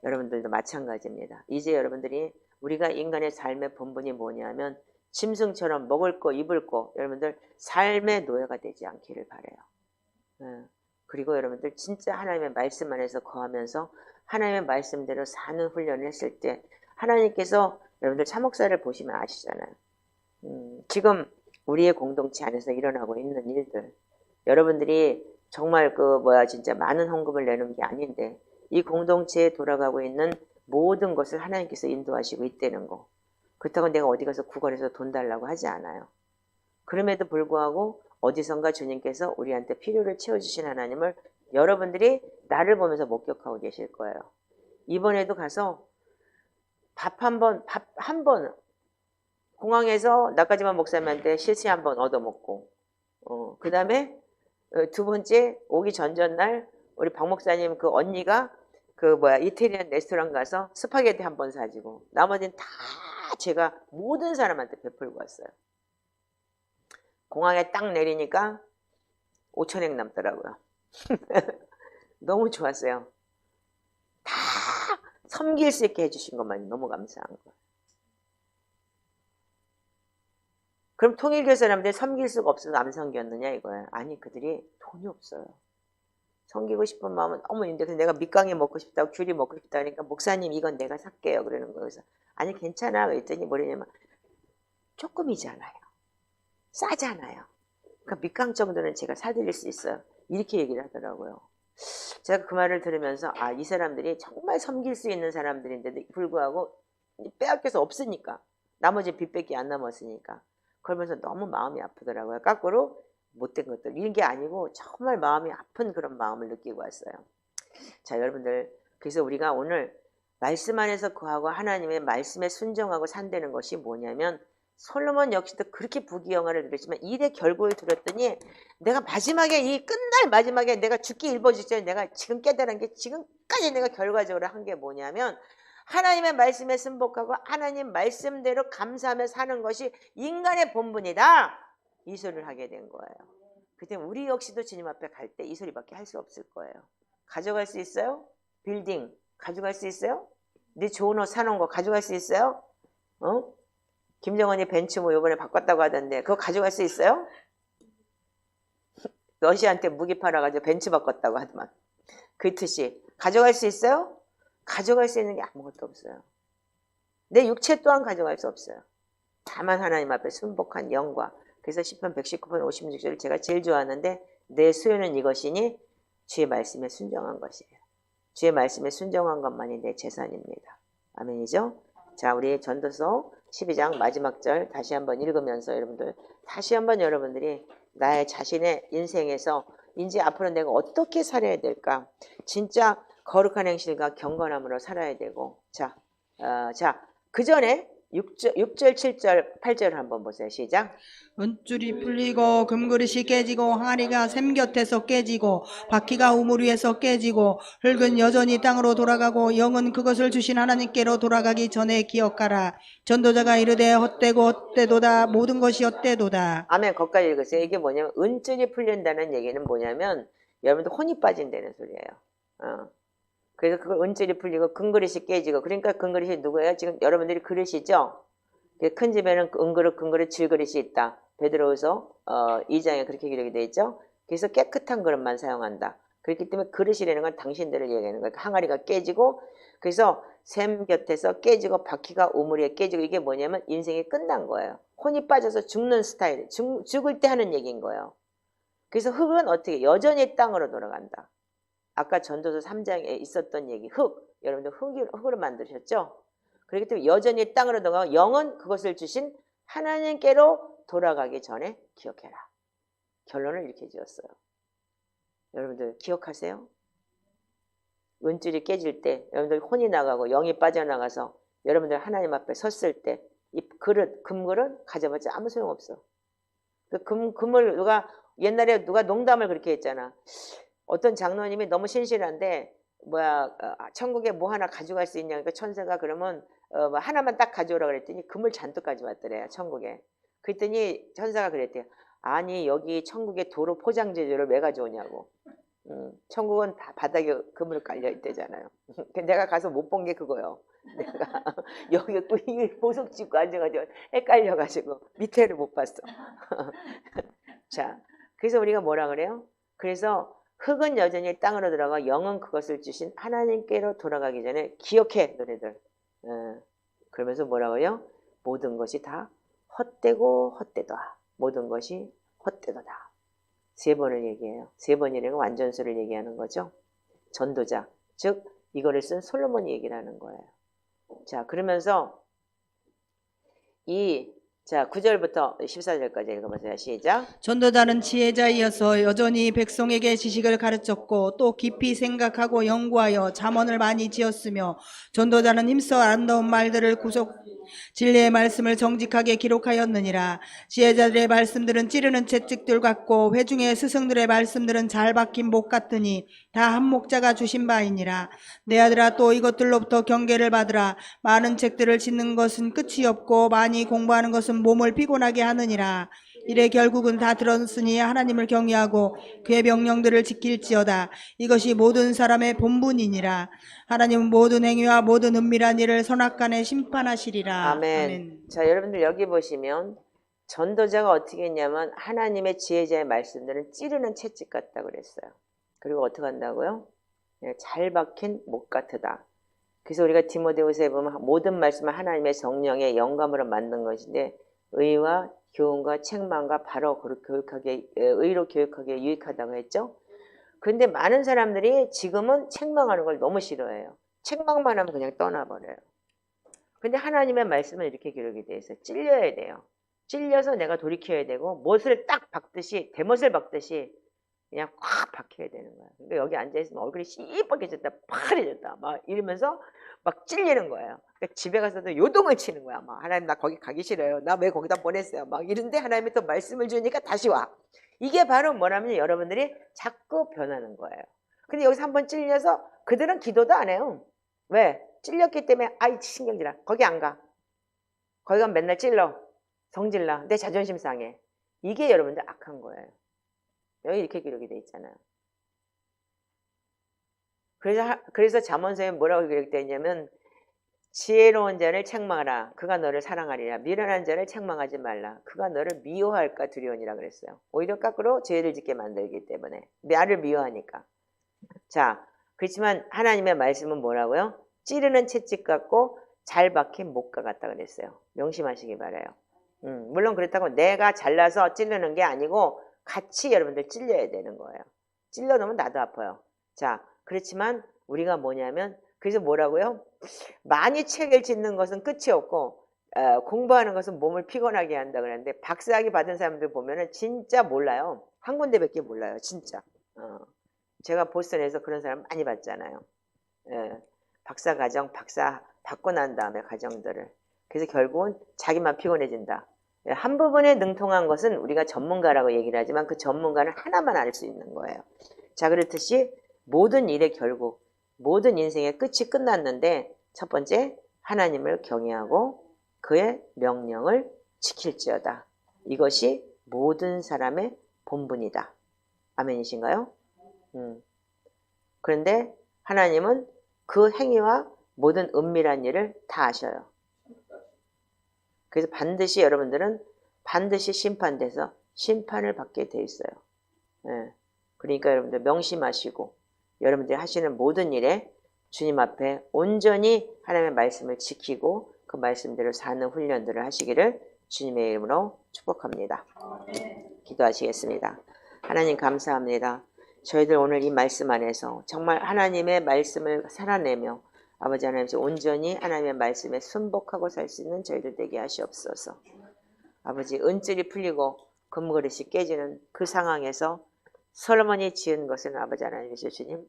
여러분들도 마찬가지입니다. 이제 여러분들이 우리가 인간의 삶의 본분이 뭐냐면 짐승처럼 먹을 거 입을 거 여러분들 삶의 노예가 되지 않기를 바라요. 그리고 여러분들 진짜 하나님의 말씀 안에서 거하면서 하나님의 말씀대로 사는 훈련을 했을 때 하나님께서 여러분들 참목사를 보시면 아시잖아요. 지금 우리의 공동체 안에서 일어나고 있는 일들 여러분들이 정말 진짜 많은 헌금을 내는 게 아닌데 이 공동체에 돌아가고 있는 모든 것을 하나님께서 인도하시고 있다는 거. 그렇다고 내가 어디 가서 구걸해서 돈 달라고 하지 않아요. 그럼에도 불구하고 어디선가 주님께서 우리한테 필요를 채워주신 하나님을 여러분들이 나를 보면서 목격하고 계실 거예요. 이번에도 가서 밥 한 번 공항에서 나까지만 목사님한테 실시 한 번 얻어먹고 그 다음에 두 번째 오기 전날 우리 박 목사님 그 언니가 이태리안 레스토랑 가서 스파게티 한 번 사주고 나머지는 다 제가 모든 사람한테 베풀고 왔어요. 공항에 딱 내리니까 5천엔 남더라고요. 너무 좋았어요. 다 섬길 수 있게 해주신 것만 너무 감사한 거예요. 그럼 통일교 사람들이 섬길 수가 없어서 안 섬겼느냐 이거예요. 아니 그들이 돈이 없어요. 섬기고 싶은 마음은 너무 있는데 내가 밑강이 먹고 싶다고 귤이 먹고 싶다 그러니까 목사님 이건 내가 살게요 그러는 거예요. 그래서 아니 괜찮아 그랬더니 뭐냐면 조금이잖아요. 싸잖아요. 그러니까 밑강 정도는 제가 사드릴 수 있어요. 이렇게 얘기를 하더라고요. 제가 그 말을 들으면서 이 사람들이 정말 섬길 수 있는 사람들인데도 불구하고 빼앗겨서 없으니까 나머지 빚밖에 안 남았으니까 그러면서 너무 마음이 아프더라고요. 거꾸로 못된 것들 이런 게 아니고 정말 마음이 아픈 그런 마음을 느끼고 왔어요. 자 여러분들 그래서 우리가 오늘 말씀 안에서 거하고 하나님의 말씀에 순종하고 산다는 것이 뭐냐면 솔로몬 역시도 그렇게 부귀영화를 누렸지만 일의 결국을 들었더니 내가 마지막에 이 끝날 마지막에 내가 죽기 일보 직전에 내가 지금 깨달은 게 지금까지 내가 결과적으로 한 게 뭐냐면 하나님의 말씀에 순복하고 하나님 말씀대로 감사하며 사는 것이 인간의 본분이다. 이 소리를 하게 된 거예요. 그때 우리 역시도 주님 앞에 갈 때 이 소리밖에 할 수 없을 거예요. 가져갈 수 있어요? 빌딩 가져갈 수 있어요? 네 좋은 옷 사놓은 거 가져갈 수 있어요? 김정은이 벤츠 뭐 요번에 바꿨다고 하던데 그거 가져갈 수 있어요? 러시아한테 무기 팔아가지고 벤츠 바꿨다고 하더만. 그렇듯이 가져갈 수 있어요? 가져갈 수 있는 게 아무것도 없어요. 내 육체 또한 가져갈 수 없어요. 다만 하나님 앞에 순복한 영과 그래서 시편 119편 56절을 제가 제일 좋아하는데 내 수요는 이것이니 주의 말씀에 순종한 것이에요. 주의 말씀에 순종한 것만이 내 재산입니다. 아멘이죠? 자 우리 전도서 12장 마지막 절 다시 한번 읽으면서 여러분들 다시 한번 여러분들이 나의 자신의 인생에서 이제 앞으로 내가 어떻게 살아야 될까 진짜 거룩한 행실과 경건함으로 살아야 되고 자 그 전에 6절 7절 8절을 한번 보세요. 시작. 은줄이 풀리고 금그릇이 깨지고 항아리가 샘 곁에서 깨지고 바퀴가 우물 위에서 깨지고 흙은 여전히 땅으로 돌아가고 영은 그것을 주신 하나님께로 돌아가기 전에 기억하라. 전도자가 이르되 헛되고 헛되도다. 모든 것이 헛되도다. 아멘. 거기까지 읽으세요. 이게 뭐냐면 은줄이 풀린다는 얘기는 뭐냐면 여러분들 혼이 빠진다는 소리예요. 그래서 그걸 은줄이 풀리고 금그릇이 깨지고 그러니까 금그릇이 누구예요? 지금 여러분들이 그릇이죠? 큰 집에는 은그릇, 금그릇, 질그릇이 있다. 베드로후서 2장에 그렇게 기록이 되어 있죠. 그래서 깨끗한 그릇만 사용한다. 그렇기 때문에 그릇이라는 건 당신들을 얘기하는 거예요. 항아리가 깨지고 그래서 샘 곁에서 깨지고 바퀴가 우물에 깨지고 이게 뭐냐면 인생이 끝난 거예요. 혼이 빠져서 죽는 스타일, 죽을 때 하는 얘기인 거예요. 그래서 흙은 어떻게 여전히 땅으로 돌아간다. 아까 전도서 3장에 있었던 얘기 흙, 여러분들 흙으로 만드셨죠? 그렇기 때문에 여전히 땅으로 돌아가고 영은 그것을 주신 하나님께로 돌아가기 전에 기억해라. 결론을 이렇게 지었어요. 여러분들 기억하세요? 은줄이 깨질 때 여러분들 혼이 나가고 영이 빠져나가서 여러분들 하나님 앞에 섰을 때 이 그릇, 금그릇 가져봤자 아무 소용없어. 그 금을 옛날에 누가 농담을 그렇게 했잖아. 어떤 장로님이 너무 신실한데 천국에 뭐 하나 가져갈 수 있냐. 그러니까 천사가 그러면 하나만 딱 가져오라 그랬더니 금을 잔뜩 가져왔더래요. 천국에. 그랬더니 천사가 그랬대요. 아니 여기 천국에 도로 포장재료를 왜 가져오냐고. 천국은 다 바닥에 그물 깔려 있대잖아요. 내가 가서 못 본 게 그거요. 내가 여기 보석 짚고 앉아가지고 헷갈려가지고 밑에를 못 봤어. 자, 그래서 우리가 뭐라 그래요? 그래서 흙은 여전히 땅으로 들어가 영은 그것을 주신 하나님께로 돌아가기 전에 기억해 너네들. 그러면서 뭐라고요? 모든 것이 다 헛되고 헛되다. 모든 것이 헛되도다. 3번을 얘기해요. 3번이라는 건 완전수를 얘기하는 거죠. 전도자, 즉 이거를 쓴 솔로몬이 얘기를 하는 거예요. 자, 그러면서 9절부터 14절까지 읽어보세요. 시작. 전도자는 지혜자이어서 여전히 백성에게 지식을 가르쳤고 또 깊이 생각하고 연구하여 잠언을 많이 지었으며 전도자는 힘써 아름다운 말들을 진리의 말씀을 정직하게 기록하였느니라. 지혜자들의 말씀들은 찌르는 채찍들 같고 회중의 스승들의 말씀들은 잘 박힌 목 같으니 다 한 목자가 주신 바이니라. 내 아들아, 또 이것들로부터 경계를 받으라. 많은 책들을 짓는 것은 끝이 없고 많이 공부하는 것은 몸을 피곤하게 하느니라. 이래 결국은 다 들었으니 하나님을 경외하고 그의 명령들을 지킬지어다. 이것이 모든 사람의 본분이니라. 하나님은 모든 행위와 모든 은밀한 일을 선악간에 심판하시리라. 아멘. 자, 여러분들 여기 보시면 전도자가 어떻게 했냐면 하나님의 지혜자의 말씀들은 찌르는 채찍 같다 그랬어요. 그리고 어떻게 한다고요? 잘 박힌 목 같으다. 그래서 우리가 디모데후서에 보면 모든 말씀은 하나님의 성령의 영감으로 만든 것인데 의와 교훈과 책망과 바로 교육하게, 의로 교육하기에 유익하다고 했죠. 그런데 많은 사람들이 지금은 책망하는 걸 너무 싫어해요. 책망만 하면 그냥 떠나버려요. 근데 하나님의 말씀은 이렇게 기록이 되어 있어요. 찔려야 돼요. 찔려서 내가 돌이켜야 되고 못을 딱 박듯이 대못을 박듯이 그냥 확 박혀야 되는 거야. 그러니까 여기 앉아있으면 얼굴이 시뻘개졌다 파래졌다 막 이러면서 막 찔리는 거예요. 그러니까 집에 가서도 요동을 치는 거야. 막 하나님 나 거기 가기 싫어요. 나 왜 거기다 보냈어요. 막 이런데 하나님이 또 말씀을 주니까 다시 와. 이게 바로 뭐냐면 여러분들이 자꾸 변하는 거예요. 근데 여기서 한번 찔려서 그들은 기도도 안 해요. 왜? 찔렸기 때문에 아이 신경질나. 거기 안 가. 거기 가면 맨날 찔러. 성질나. 내 자존심 상해. 이게 여러분들 악한 거예요. 여기 이렇게 기록이 돼 있잖아요. 그래서 잠언서에 뭐라고 기록되어 있냐면 지혜로운 자를 책망하라. 그가 너를 사랑하리라. 미련한 자를 책망하지 말라. 그가 너를 미워할까 두려우니라 그랬어요. 오히려 거꾸로 죄를 짓게 만들기 때문에. 나를 미워하니까. 자, 그렇지만 하나님의 말씀은 뭐라고요? 찌르는 채찍 같고 잘 박힌 목과 같다 그랬어요. 명심하시기 바라요. 물론 그렇다고 내가 잘라서 찌르는 게 아니고 같이 여러분들 찔려야 되는 거예요. 찔러 놓으면 나도 아파요. 자, 그렇지만 우리가 뭐냐면 그래서 뭐라고요? 많이 책을 짓는 것은 끝이 없고 공부하는 것은 몸을 피곤하게 한다 그러는데 박사학위 받은 사람들 보면은 진짜 몰라요. 한 군데밖에 몰라요. 진짜. 제가 보스턴에서 그런 사람 많이 봤잖아요. 박사 과정, 박사 받고 난 다음에 과정들을. 그래서 결국은 자기만 피곤해진다. 한 부분에 능통한 것은 우리가 전문가라고 얘기를 하지만 그 전문가는 하나만 알 수 있는 거예요. 자, 그렇듯이 모든 일의 결국, 모든 인생의 끝이 끝났는데 첫 번째, 하나님을 경외하고 그의 명령을 지킬지어다. 이것이 모든 사람의 본분이다. 아멘이신가요? 그런데 하나님은 그 행위와 모든 은밀한 일을 다 아셔요. 그래서 반드시 여러분들은 반드시 심판돼서 심판을 받게 돼 있어요. 그러니까 여러분들 명심하시고 여러분들이 하시는 모든 일에 주님 앞에 온전히 하나님의 말씀을 지키고 그 말씀대로 사는 훈련들을 하시기를 주님의 이름으로 축복합니다. 기도하시겠습니다. 하나님 감사합니다. 저희들 오늘 이 말씀 안에서 정말 하나님의 말씀을 살아내며 아버지 하나님께서 온전히 하나님의 말씀에 순복하고 살 수 있는 저희들 되게 하시옵소서. 아버지 은줄이 풀리고 금그릇이 깨지는 그 상황에서 솔로몬이 지은 것은 아버지 하나님께서 주님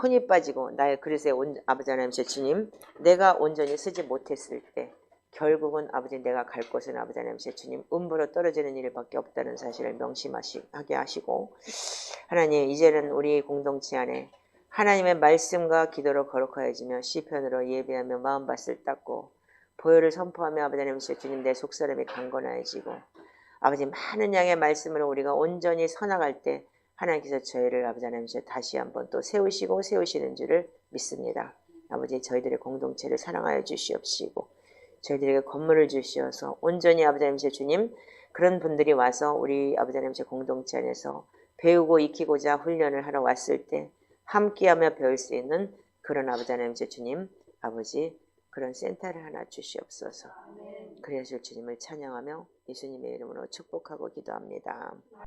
혼이 빠지고 나의 그릇에 아버지 하나님께서 주님 내가 온전히 쓰지 못했을 때 결국은 아버지 내가 갈 곳은 아버지 하나님께서 주님 음부로 떨어지는 일밖에 없다는 사실을 명심하게 하시고 하나님 이제는 우리 공동체 안에 하나님의 말씀과 기도로 거룩하여지며 시편으로 예배하며 마음밭을 닦고 보혈을 선포하며 아버지 하나님께서 주님 내 속사람이 강건하여지고 아버지 많은 양의 말씀으로 우리가 온전히 서나갈 때 하나님께서 저희를 아버지 하나님 다시 한번 또 세우시는 줄을 믿습니다. 아버지 저희들의 공동체를 사랑하여 주시옵시고 저희들에게 건물을 주시어서 온전히 아버지 하나님 주님 그런 분들이 와서 우리 아버지 하나님 공동체 안에서 배우고 익히고자 훈련을 하러 왔을 때 함께하며 배울 수 있는 그런 아버지 하나님 주님 아버지 그런 센터를 하나 주시옵소서. 그래서 주님을 찬양하며 예수님의 이름으로 축복하고 기도합니다.